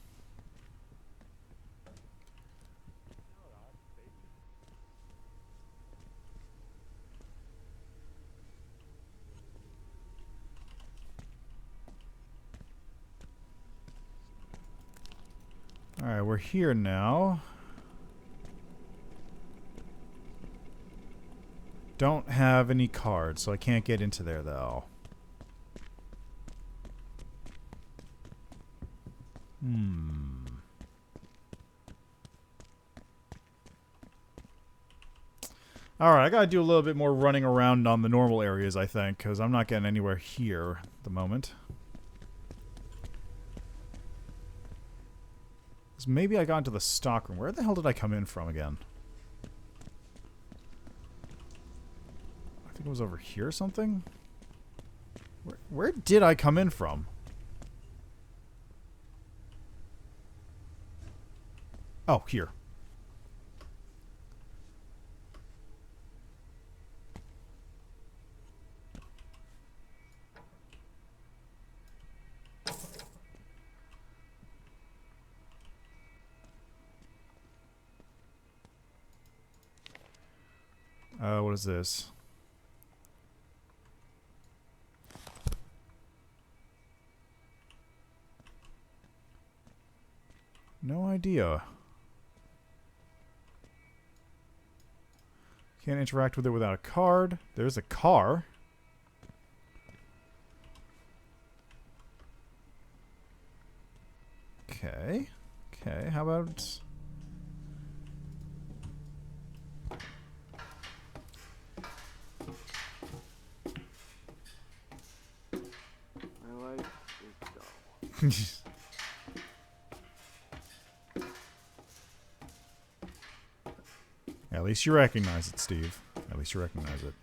All right, we're here now. Don't have any cards, so I can't get into there though. Alright, I gotta do a little bit more running around on the normal areas, I think, because I'm not getting anywhere here at the moment. So maybe I got into the stockroom. Where the hell did I come in from again? I think it was over here or something? Where did I come in from? Oh, here. What is this? No idea. Can't interact with it without a card. There's a car. Okay. Okay, how about... My life is dull. At least you recognize it, Steve. At least you recognize it.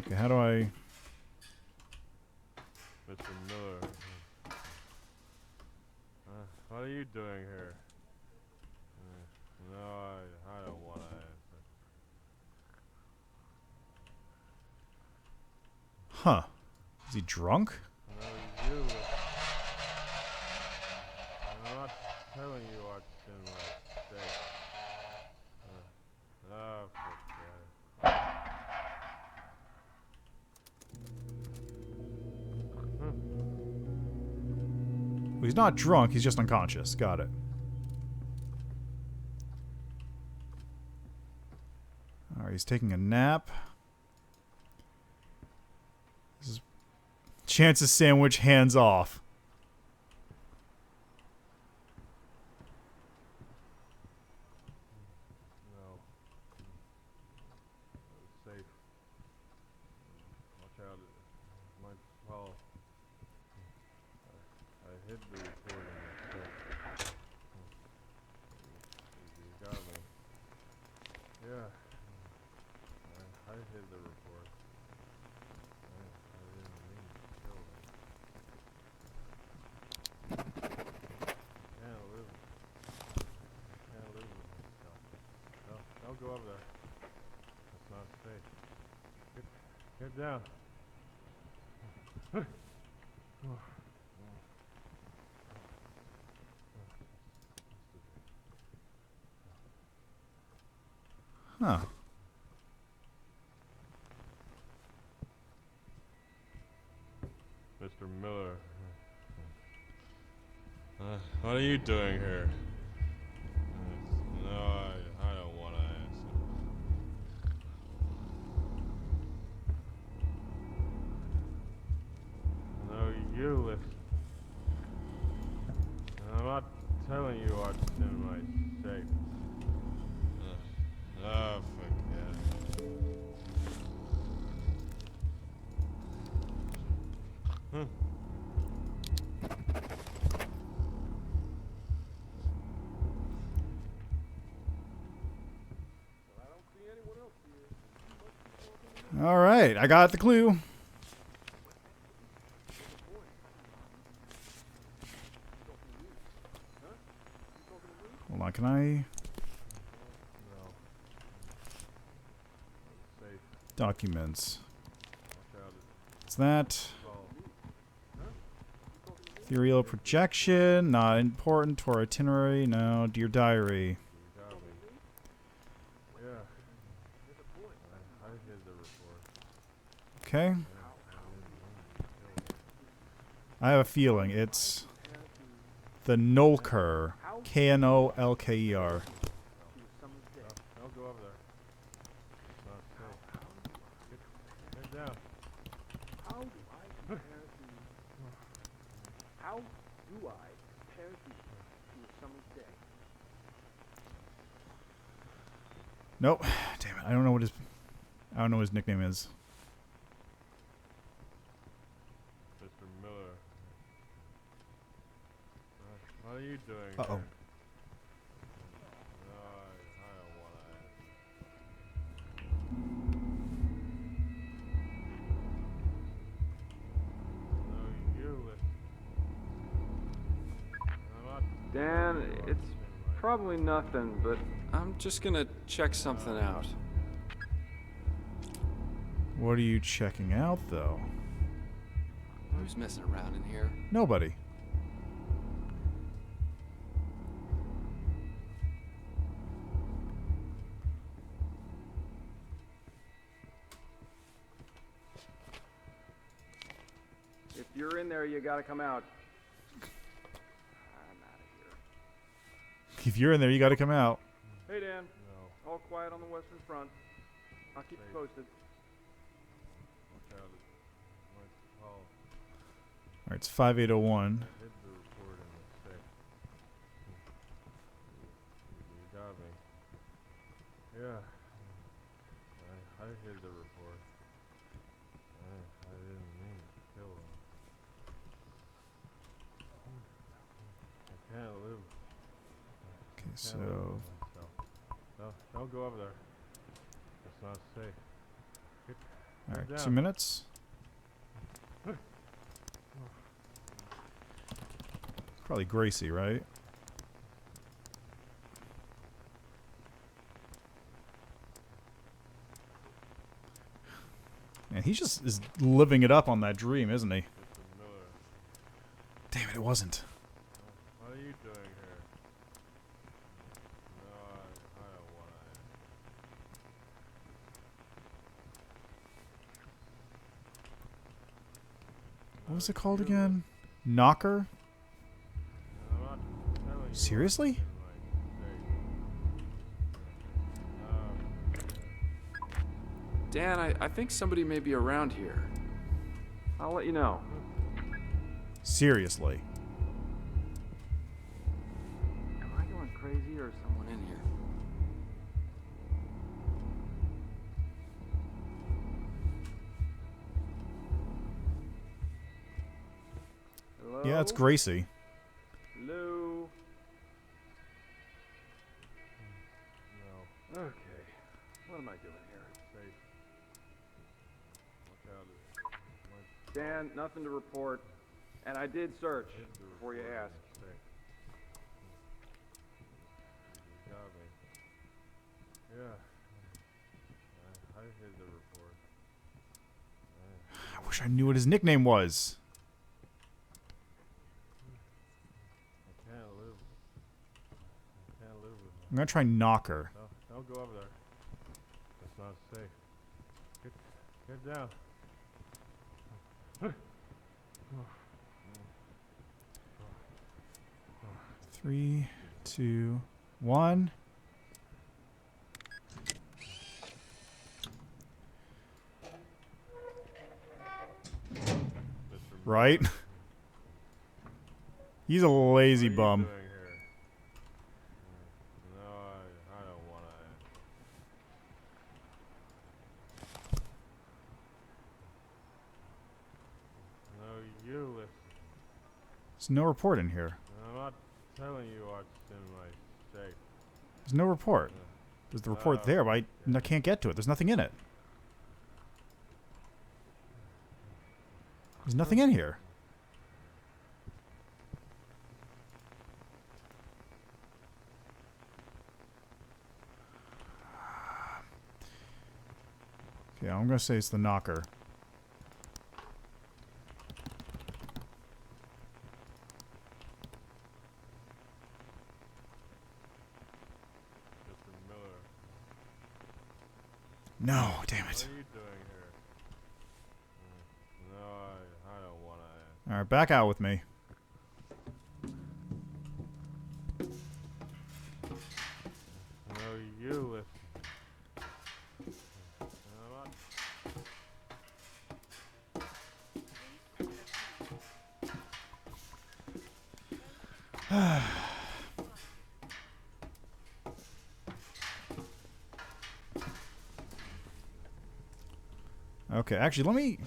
Okay, how do I... Mr. Miller. What are you doing here? No, I don't want to answer. Huh. Is he drunk? No, you. I'm not telling you what's in my safe. Forget it. Well, he's not drunk, he's just unconscious. Got it. Alright, he's taking a nap. This is Chance's sandwich, hands off. No. Safe. Watch out. It might fall. I hid the report in the safe. You got me. Yeah. I hid the report. I didn't mean to kill them. Can't live. Can't live with this stuff. No, don't go up there. That's not safe. Get down. Huh. Mr. Miller. What are you doing here? No, I don't want to answer. No, you listen. I'm not telling you what's in my safe. Forget it. All right, I got the clue. Hold on, can I? Documents. What's that? Ethereal projection, not important. Tour itinerary, no. Dear diary. Okay. I have a feeling it's the Knolker. Knolker. Don't go over there. It's not safe. Get down. How do I compare to a summer's day? Nope. Damn it. I don't know what his nickname is. Mr. Miller. What are you doing? Uh-oh. Here? No, I don't want to answer. No, you listen. Dan, it's probably nothing, but I'm just gonna check something out. What are you checking out, though? Who's messing around in here? Nobody. If you're in there, you gotta come out. I'm out of here. If you're in there, you gotta come out. quiet on the western front. I'll keep you posted. All right, it's 5801. You got me. Yeah. I hid the report. I didn't mean to kill him. I can't live. Okay, so No, don't go over there. It's not safe. all right, down. 2 minutes. Probably Gracie, right? And he just is living it up on that dream, isn't he? Damn it, it wasn't. What are you doing here? No, I don't want to. What was it called again? Knocker? I'm not telling you. Seriously? Dan, I think somebody may be around here. I'll let you know. Seriously. Am I going crazy or is someone in here? Hello? Yeah, it's Gracie. Hello? No. Okay. What am I doing here? Safe. Look out. Dan, nothing to report. And I did search before you asked. You got me. Yeah. I hid the report. I wish I knew what his nickname was. I can't live. I can't live with I'm gonna try Knocker. No, don't go over there. That's not safe. Get down. 3, 2, 1. Right? He's a lazy bum. No, I don't want to. No, you listen. There's no report in here. I'm not telling you what's in my safe. There's no report. There's the report there, but I can't get to it. There's nothing in it. There's nothing in here. Okay, I'm gonna say it's the Knocker. Mr. Miller. No, damn What it. are you doing here? No, I don't want to. Alright, back out with me. No, you listen. I'm not. Okay, actually, let me...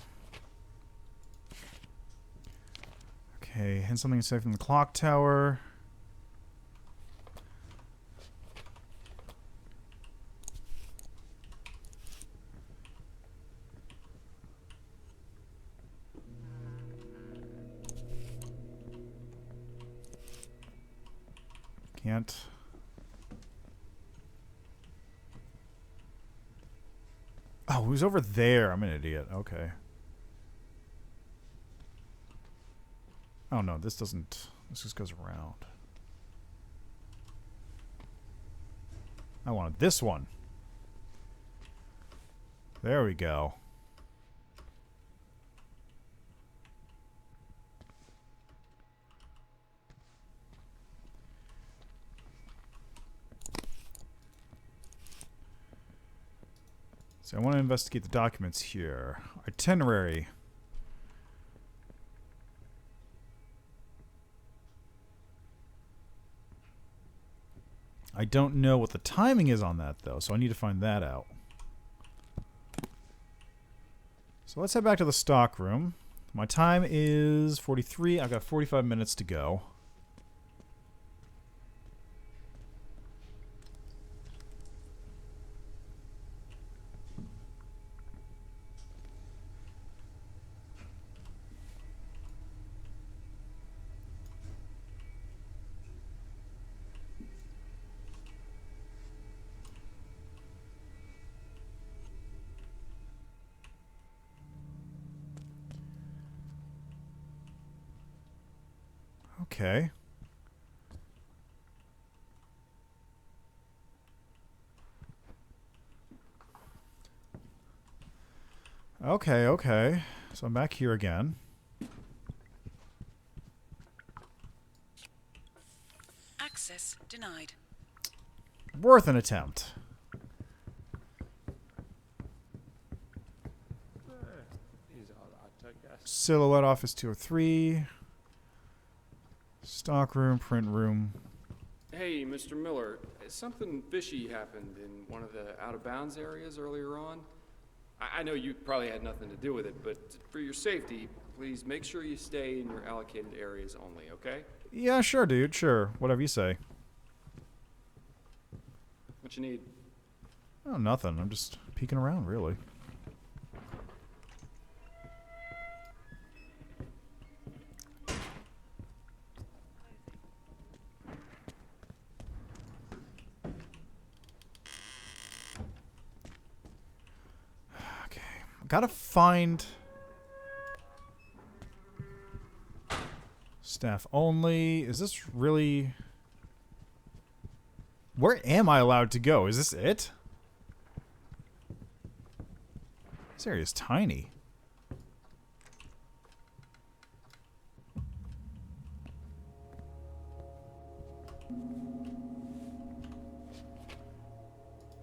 Okay, hit something safe from the clock tower. Can't. Oh, who's over there? I'm an idiot. Okay. Oh no, this doesn't. This just goes around. I wanted this one. There we go. So I want to investigate the documents here. Itinerary. I don't know what the timing is on that, though, so I need to find that out. So let's head back to the stock room. My time is 43. I've got 45 minutes to go. Okay. Okay. So I'm back here again. Access denied. Worth an attempt. Silhouette Office 203. Stock room, print room. Hey, Mr. Miller, something fishy happened in one of the out-of-bounds areas earlier on. I know you probably had nothing to do with it, but for your safety, please make sure you stay in your allocated areas only, okay? Yeah, sure, dude. Sure. Whatever you say. What you need? Oh, nothing. I'm just peeking around, really. Gotta find staff only. Is this really... Where am I allowed to go? Is this it? This area is tiny.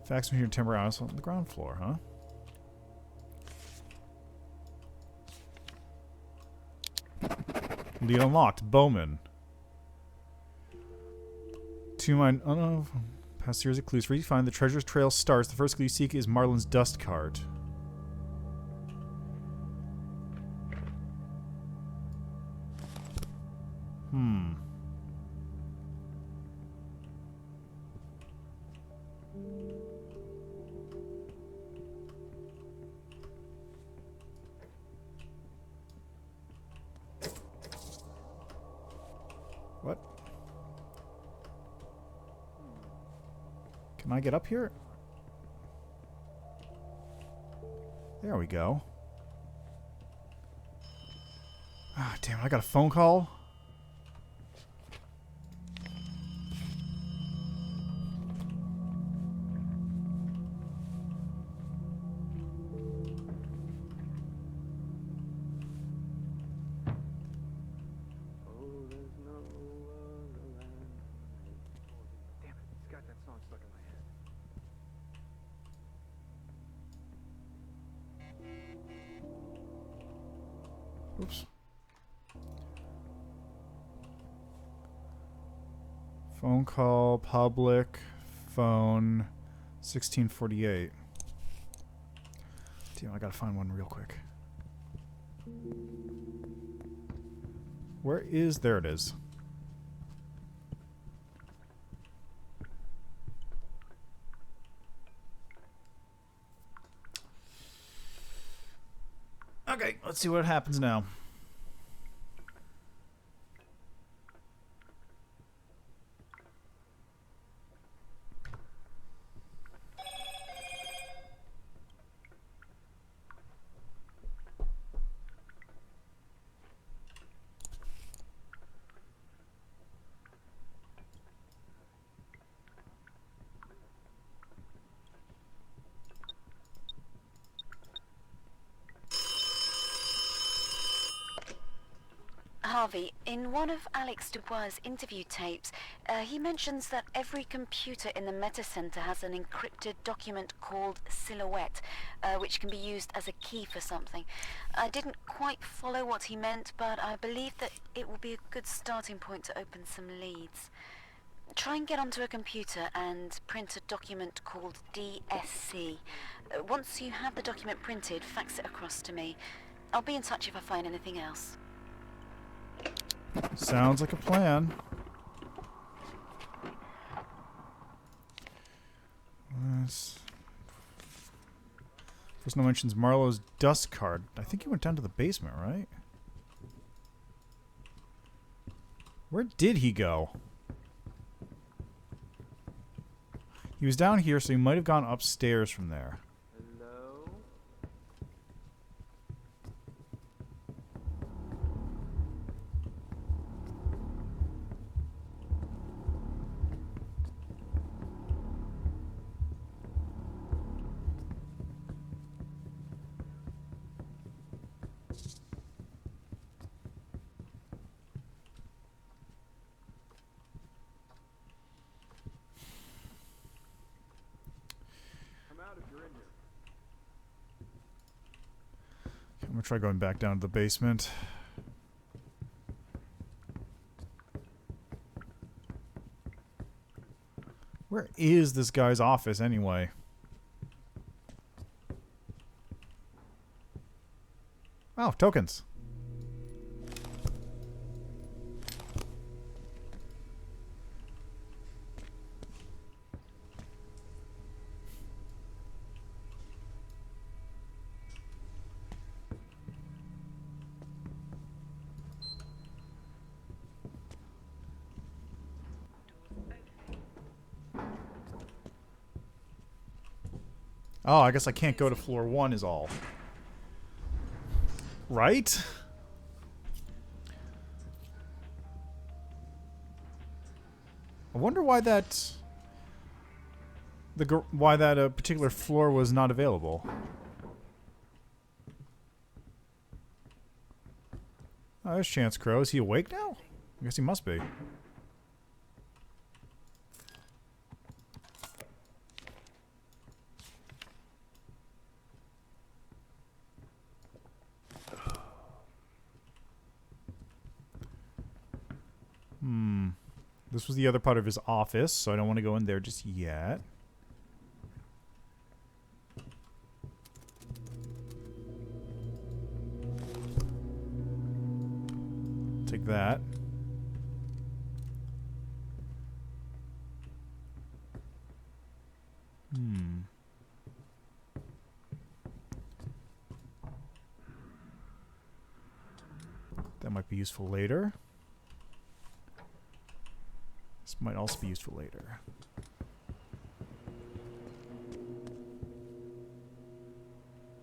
Fax machine timber house on the ground floor, huh? Lead unlocked. Bowman. To my... Oh no. Past series of clues. For you to find the treasure trail starts. The first clue you seek is Marlin's dust cart. What? Can I get up here? There we go. Ah, damn, I got a phone call. Oops. Phone call, public, phone, 1648. Damn, I gotta find one real quick. Where is... There it is. Okay, let's see what happens now. Harvey, in one of Alex Dubois' interview tapes, he mentions that every computer in the Meta Center has an encrypted document called Silhouette, which can be used as a key for something. I didn't quite follow what he meant, but I believe that it will be a good starting point to open some leads. Try and get onto a computer and print a document called DSC. Once you have the document printed, fax it across to me. I'll be in touch if I find anything else. Sounds like a plan. First one mentions Marlowe's dust card. I think he went down to the basement, right? Where did he go? He was down here, so he might have gone upstairs from there. Hello? I'm gonna try going back down to the basement. Where is this guy's office anyway? Oh, tokens. Oh, I guess I can't go to floor 1 is all. Right? I wonder why that particular floor was not available. Oh, there's Chance Crow. Is he awake now? I guess he must be. This was the other part of his office, so I don't want to go in there just yet. Take that. That might be useful later. This might also be useful later.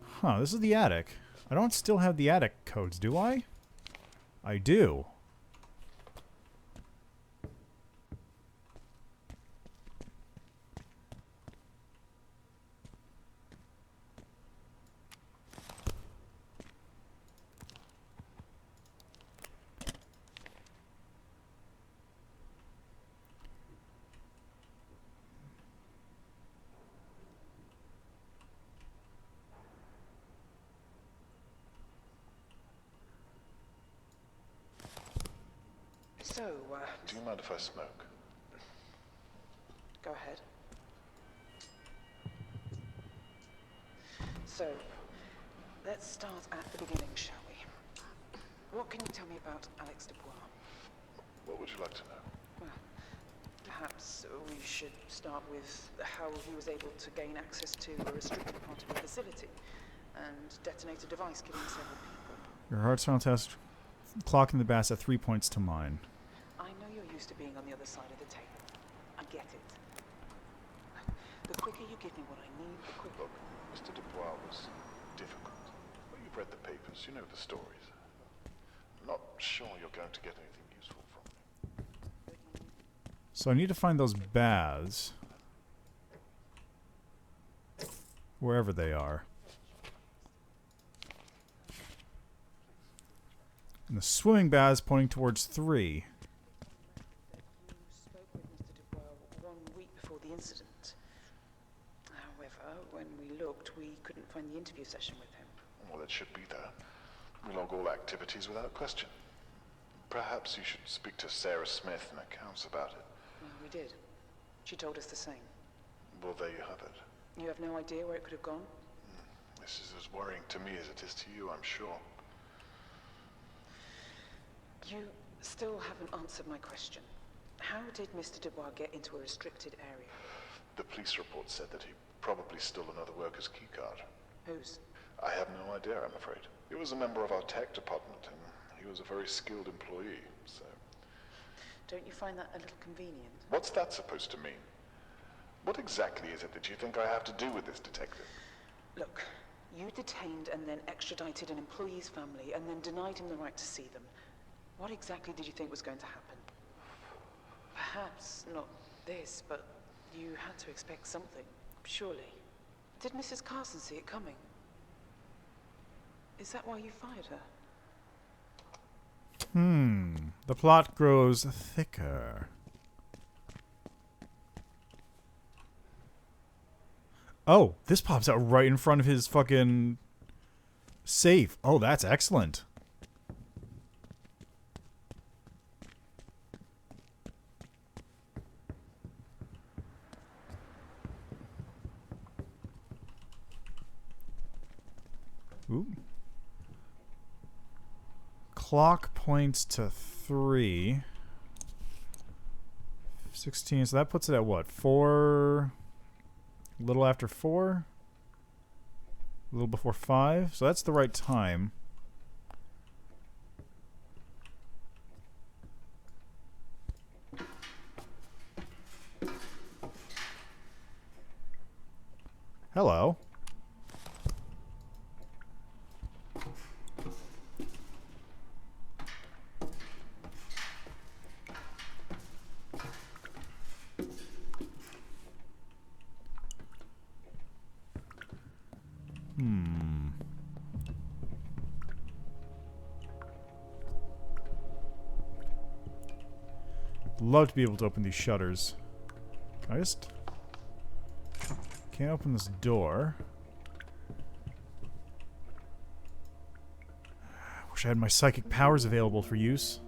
Huh, this is the attic. I don't still have the attic codes, do I? I do. So, do you mind if I smoke? Go ahead. So, let's start at the beginning, shall we? What can you tell me about Alex Dubois? What would you like to know? Well, perhaps we should start with how he was able to gain access to a restricted part of the facility and detonate a device killing several people. Your heart sound test. Clocking the bass at 3 points to mine. I know you're used to being on the other side of the table. I get it. The quicker you give me what I need, the quicker. Look, Mr. Dubois was difficult. Well, you've read the papers, you know the stories. I'm not sure you're going to get anything useful from me. So I need to find those baths. Wherever they are. And the swimming baths pointing towards 3. You spoke with Mr. Dubois 1 week before the incident. However, when we looked, we couldn't find the interview session with him. Well, it should be there. We log all activities without question. Perhaps you should speak to Sarah Smith in accounts about it. Well, we did. She told us the same. Well, there you have it. You have no idea where it could have gone? This is as worrying to me as it is to you, I'm sure. You still haven't answered my question. How did Mr. Dubois get into a restricted area? The police report said that he probably stole another worker's keycard. Whose? I have no idea, I'm afraid. He was a member of our tech department, and he was a very skilled employee, so... Don't you find that a little convenient? What's that supposed to mean? What exactly is it that you think I have to do with this detective? Look, you detained and then extradited an employee's family and then denied him the right to see them. What exactly did you think was going to happen? Perhaps not this, but you had to expect something, surely. Did Mrs. Carson see it coming? Is that why you fired her? The plot grows thicker. Oh, this pops out right in front of his fucking safe. Oh, that's excellent. Ooh. Clock points to 3. 16, so that puts it at what? 4... A little after 4? A little before 5? So that's the right time. Hello. Love to be able to open these shutters. Can I just... Can't open this door. Wish I had my psychic powers available for use.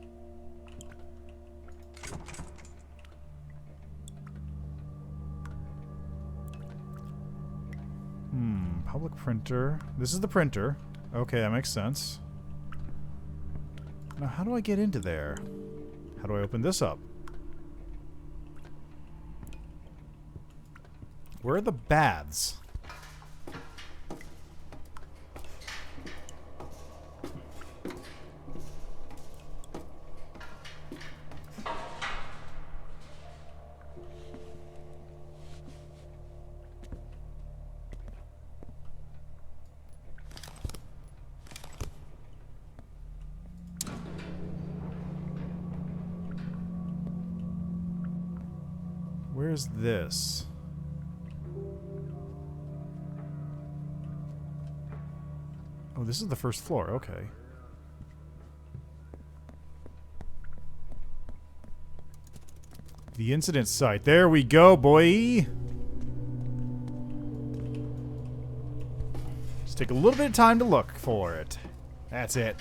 Public printer. This is the printer. Okay, that makes sense. Now, how do I get into there? How do I open this up? Where are the baths? Where's this? Oh, this is the first floor. Okay. The incident site. There we go, boy. Just take a little bit of time to look for it. That's it.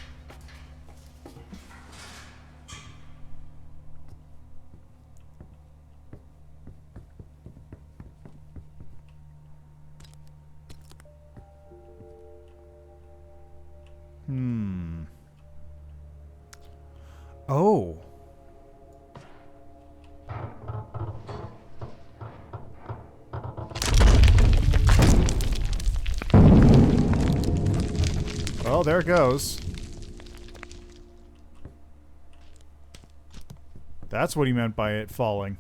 Oh. Well, there it goes. That's what he meant by it falling.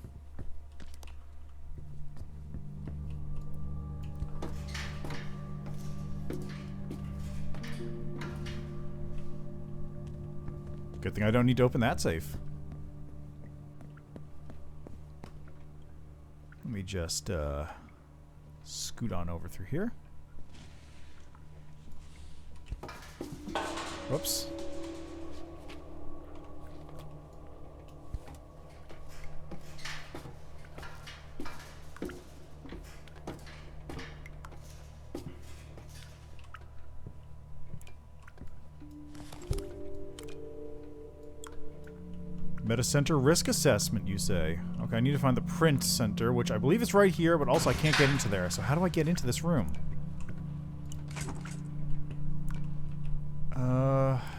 Good thing I don't need to open that safe. Let me just scoot on over through here. Whoops. Metacenter risk assessment, you say. Okay, I need to find the print center, which I believe is right here, but also I can't get into there. So how do I get into this room?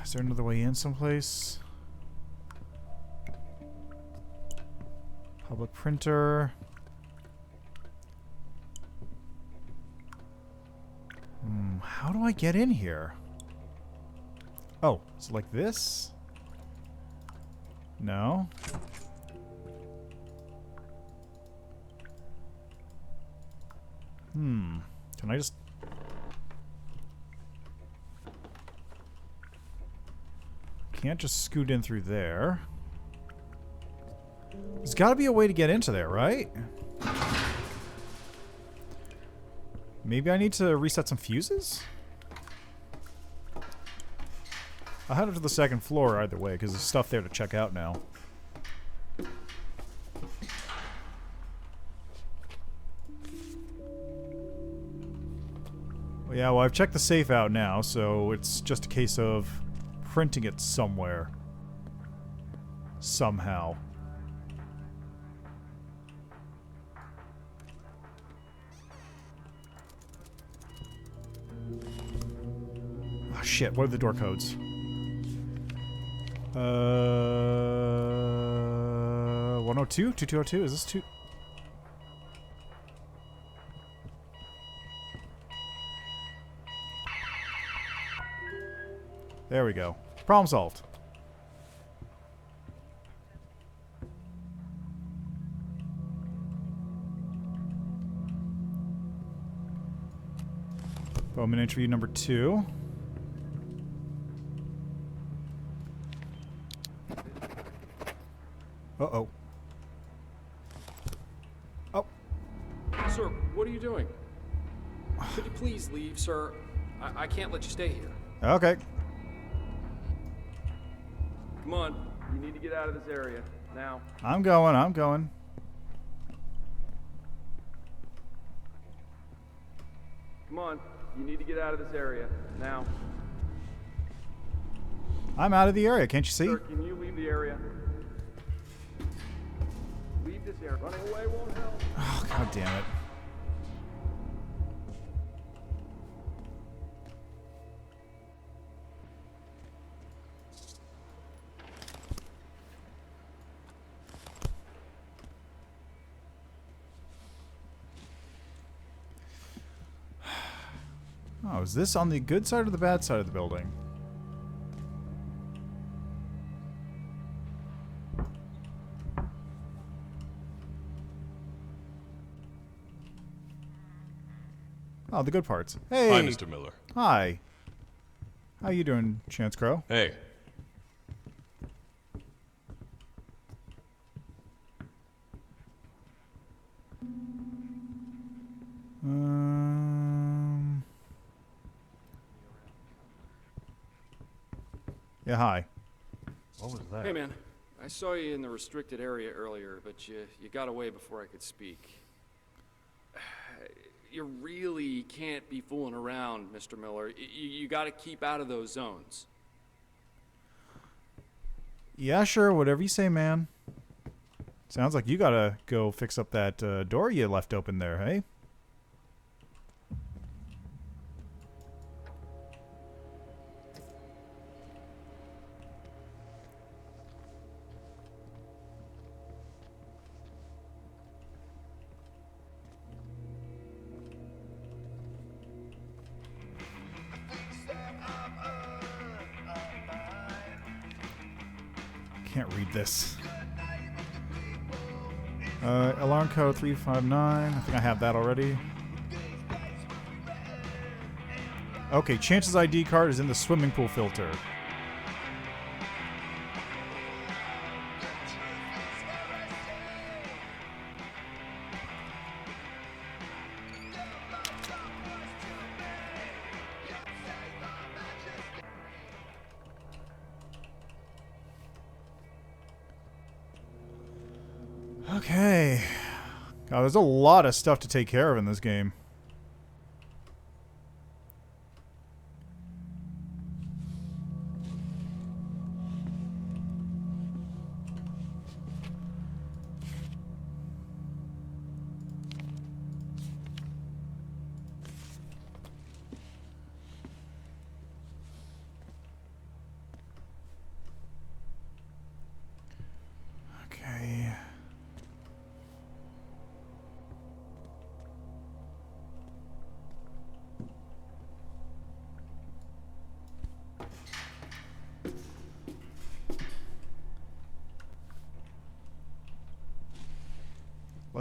Is there another way in someplace? Public printer. How do I get in here? Oh, is it like this? No. Can I just... Can't just scoot in through there. There's got to be a way to get into there, right? Maybe I need to reset some fuses? I'll head up to the second floor either way, because there's stuff there to check out now. Well, yeah, well, I've checked the safe out now, so it's just a case of printing it somewhere. Somehow. Oh, shit, what are the door codes? 102? 2202? Is this 2? There we go. Problem solved. Bowman interview number 2. Uh-oh. Oh. Sir, what are you doing? Could you please leave, sir? I can't let you stay here. Okay. Come on. You need to get out of this area. Now. I'm going, I'm going. Come on. You need to get out of this area. Now. I'm out of the area, can't you see? Sir, can you leave the area? Leave this area. Running away won't help. Oh, god damn it. Oh, is this on the good side or the bad side of the building? Oh, the good parts. Hey! Hi, Mr. Miller. Hi. How you doing, Chance Crow? Hey. Yeah, hi. What was that? Hey, man. I saw you in the restricted area earlier, but you got away before I could speak. You really can't be fooling around, Mr. Miller. You got to keep out of those zones. Yeah, sure. Whatever you say, man. Sounds like you gotta go fix up that door you left open there, hey? Can't read this. Alarm code 359. I think I have that already. Okay, Chance's ID card is in the swimming pool filter. Okay. God, there's a lot of stuff to take care of in this game.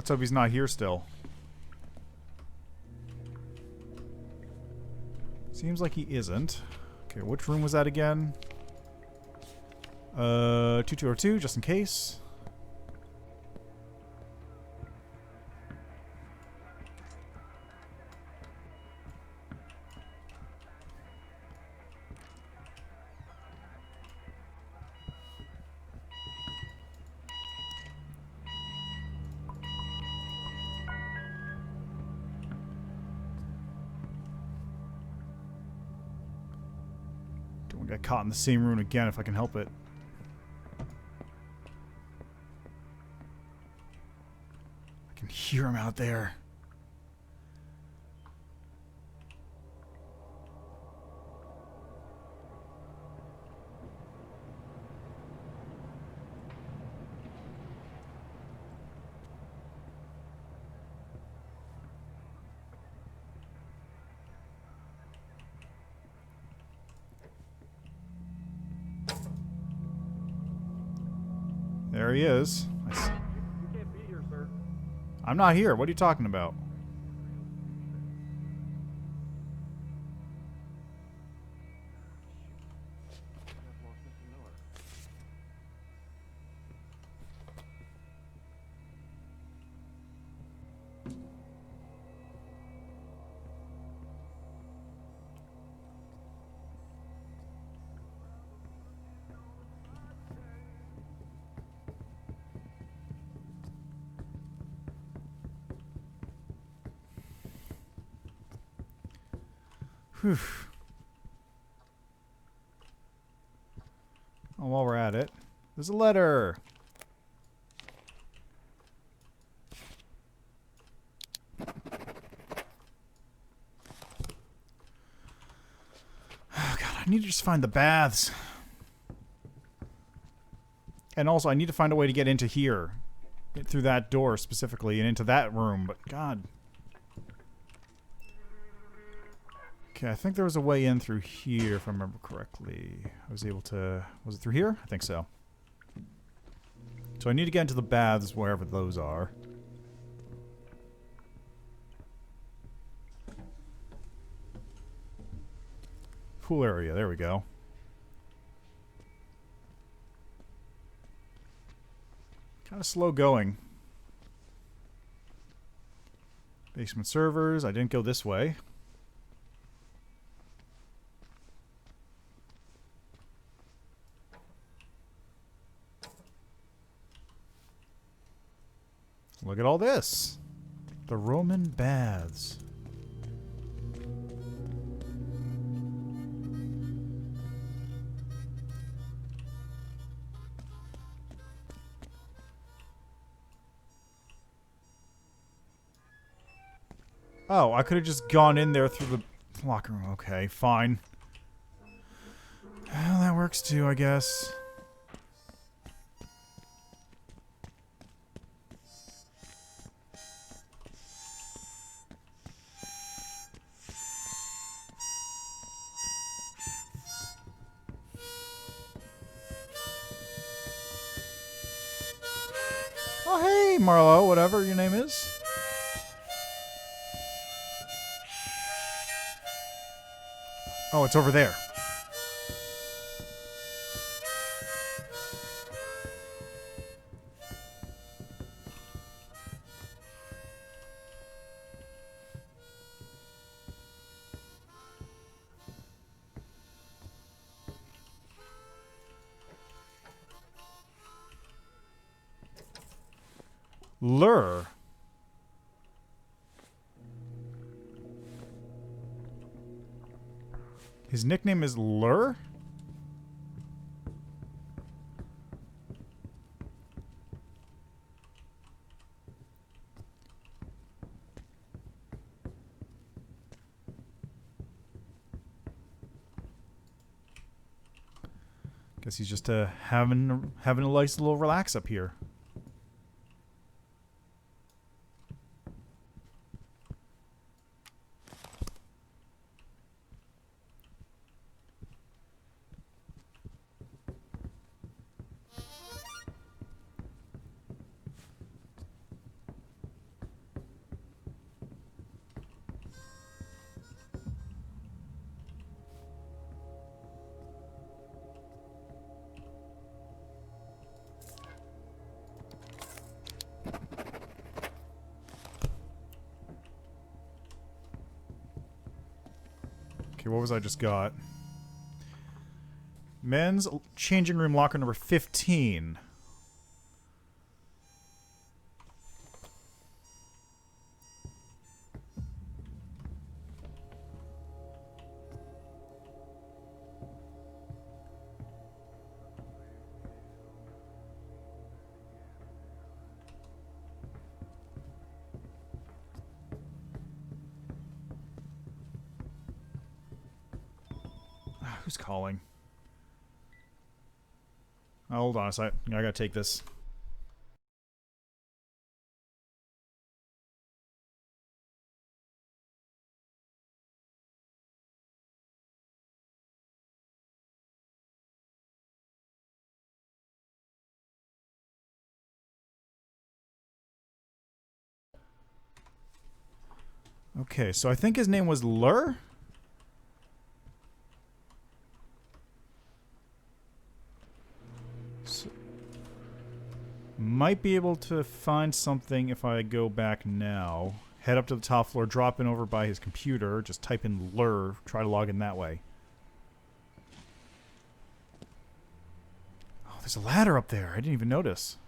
Let's hope he's not here still. Seems like he isn't. Okay, which room was that again? 2202, just in case. Don't want to get caught in the same room again if I can help it. I can hear him out there. There he is. You can't be here, sir. I'm not here. What are you talking about? I've lost Mr. Miller. Whew. Oh, while we're at it, there's a letter. Oh, God, I need to just find the baths. And also, I need to find a way to get into here. Get through that door specifically and into that room, but God. Okay, I think there was a way in through here, if I remember correctly. I was able to... Was it through here? I think so. So I need to get into the baths, wherever those are. Pool area, there we go. Kind of slow going. Basement servers, I didn't go this way. Look at all this. The Roman baths. Oh, I could have just gone in there through the locker room. Okay, fine. Well, that works too, I guess. Oh, hey, Marlo, whatever your name is. Oh, it's over there. Lure. His nickname is Lure? Guess he's just having a nice little relax up here. Okay, what was I just got? Men's changing room locker number 15. Who's calling? Oh, hold on a sec. I gotta take this. Okay, so I think his name was Lur? So, might be able to find something if I go back now. Head up to the top floor, drop in over by his computer, just type in Lur, try to log in that way. Oh, there's a ladder up there. I didn't even notice.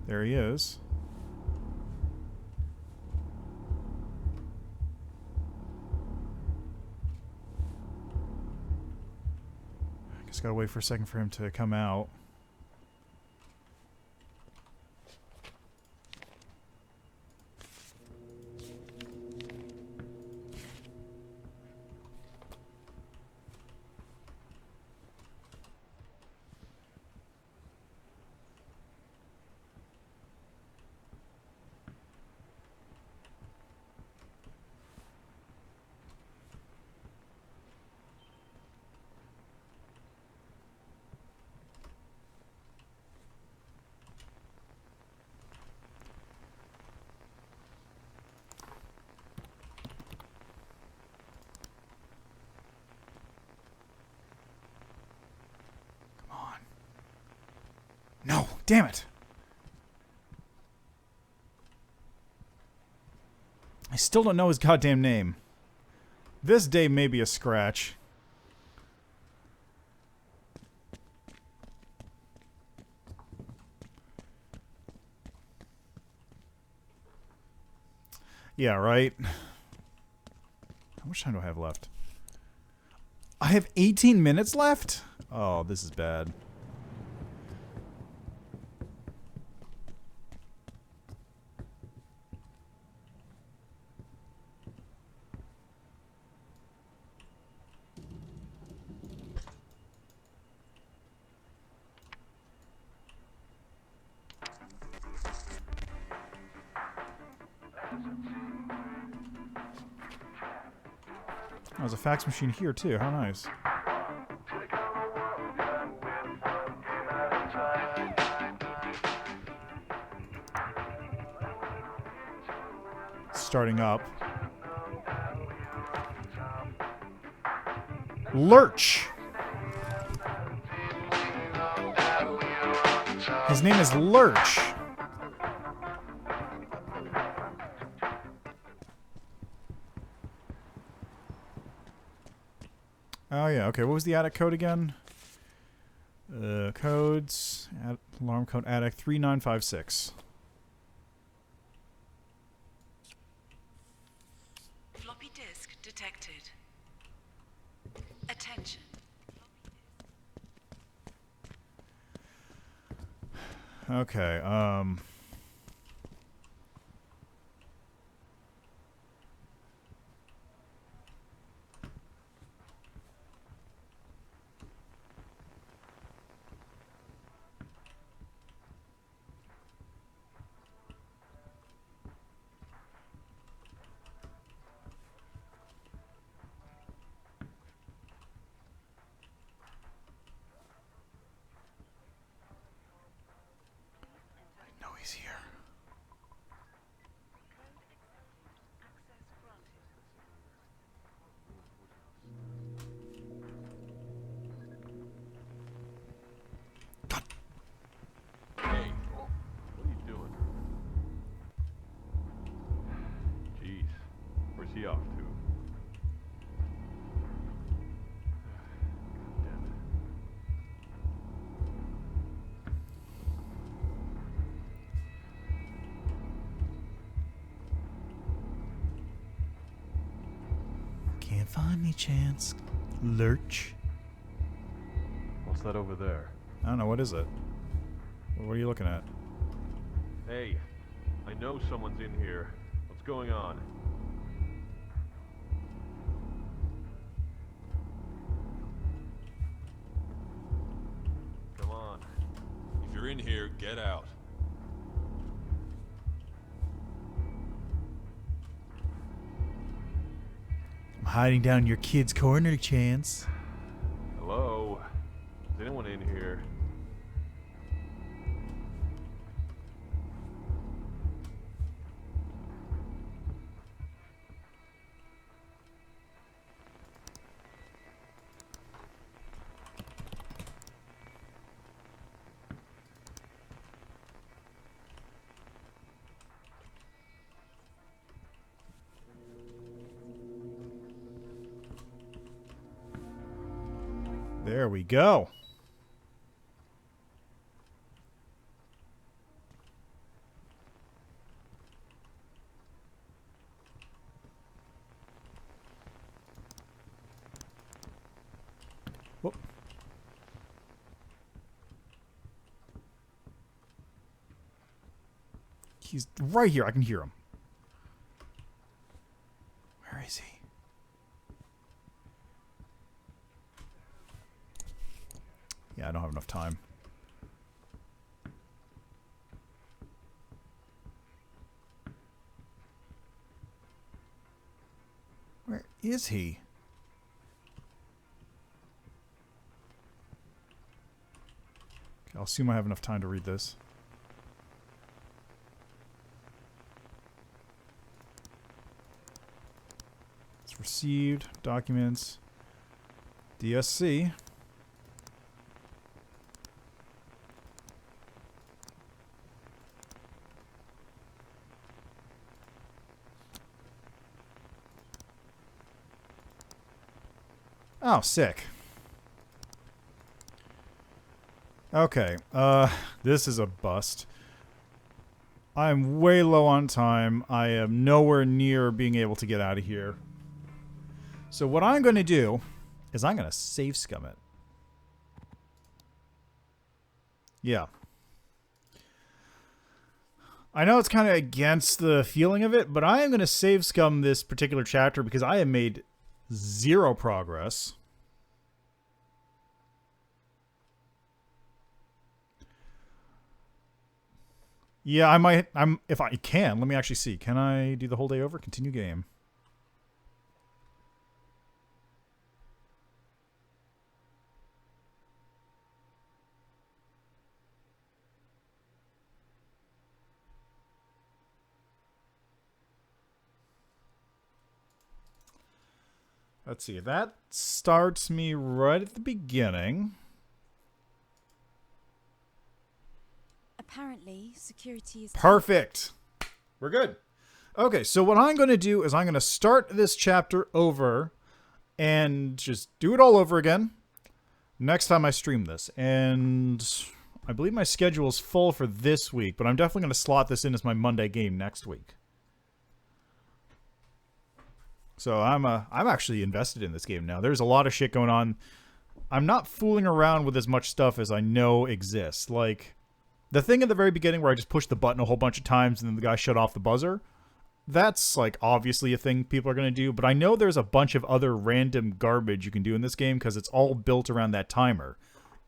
There he is. I guess gotta wait for a second for him to come out. No, damn it. I still don't know his goddamn name. This day may be a scratch. Yeah, right. How much time do I have left? I have 18 minutes left? Oh, this is bad. Oh, there's a fax machine here too. How nice. Starting up. Lurch. His name is Lurch. Oh yeah, okay. What was the attic code again? Codes. Alarm code attic 3956. Floppy disk detected. Attention. Okay, he's find me, Chance. Lurch. What's that over there? I don't know. What is it? What are you looking at? Hey, I know someone's in here. What's going on? Come on. If you're in here, get out. I'm hiding down in your kid's corner, Chance. Hello? Is anyone in here? There we go. Whoop. He's right here. I can hear him. Where is he? Yeah, I don't have enough time. Where is he? Okay, I'll assume I have enough time to read this. It's received, documents, DSC. Oh, sick. Okay, this is a bust. I'm way low on time. I am nowhere near being able to get out of here. So what I'm going to do is I'm going to save scum it. Yeah. I know it's kind of against the feeling of it, but I am going to save scum this particular chapter because I have made zero progress. Yeah, I might. If I can, let me actually see. Can I do the whole day over? Continue game. Let's see. That starts me right at the beginning. Apparently, security is... Perfect. We're good. Okay, so what I'm going to do is I'm going to start this chapter over and just do it all over again next time I stream this. And I believe my schedule is full for this week, but I'm definitely going to slot this in as my Monday game next week. So I'm actually invested in this game now. There's a lot of shit going on. I'm not fooling around with as much stuff as I know exists. Like, the thing at the very beginning where I just pushed the button a whole bunch of times and then the guy shut off the buzzer, that's, like, obviously a thing people are going to do. But I know there's a bunch of other random garbage you can do in this game because it's all built around that timer.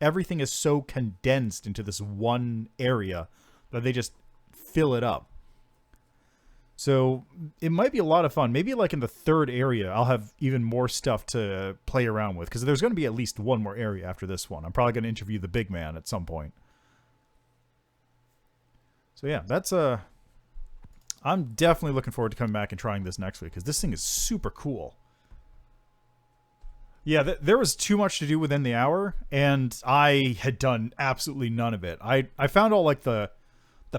Everything is so condensed into this one area that they just fill it up. So it might be a lot of fun. Maybe like in the third area, I'll have even more stuff to play around with. Because there's going to be at least one more area after this one. I'm probably going to interview the big man at some point. So yeah, that's I'm definitely looking forward to coming back and trying this next week. Because this thing is super cool. Yeah, there was too much to do within the hour. And I had done absolutely none of it. I found all like the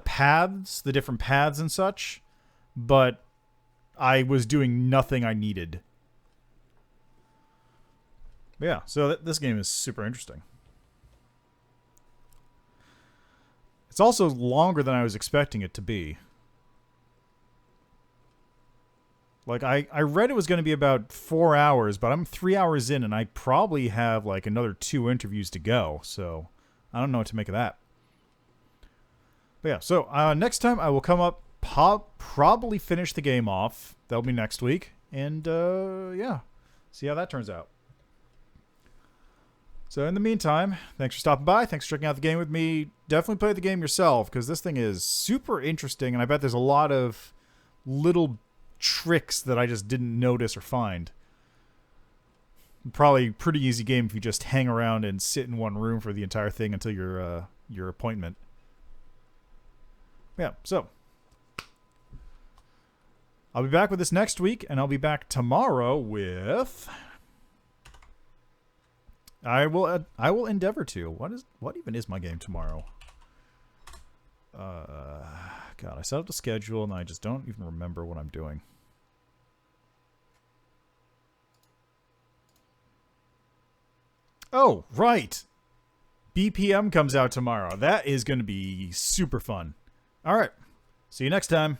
paths, the different paths and such. But I was doing nothing I needed. But yeah, so this game is super interesting. It's also longer than I was expecting it to be. Like, I read it was going to be about 4 hours, but I'm 3 hours in, and I probably have, like, another 2 interviews to go. So, I don't know what to make of that. But yeah, so next time I will come up, probably finish the game off. That'll be next week. And, yeah, see how that turns out. So in the meantime, thanks for stopping by. Thanks for checking out the game with me. Definitely play the game yourself, because this thing is super interesting, and I bet there's a lot of little tricks that I just didn't notice or find. Probably a pretty easy game if you just hang around and sit in one room for the entire thing until your appointment. Yeah, so I'll be back with this next week, and I'll be back tomorrow with... I will endeavor to. What even is my game tomorrow? God, I set up the schedule and I just don't even remember what I'm doing. Oh, right. BPM comes out tomorrow. That is going to be super fun. All right. See you next time.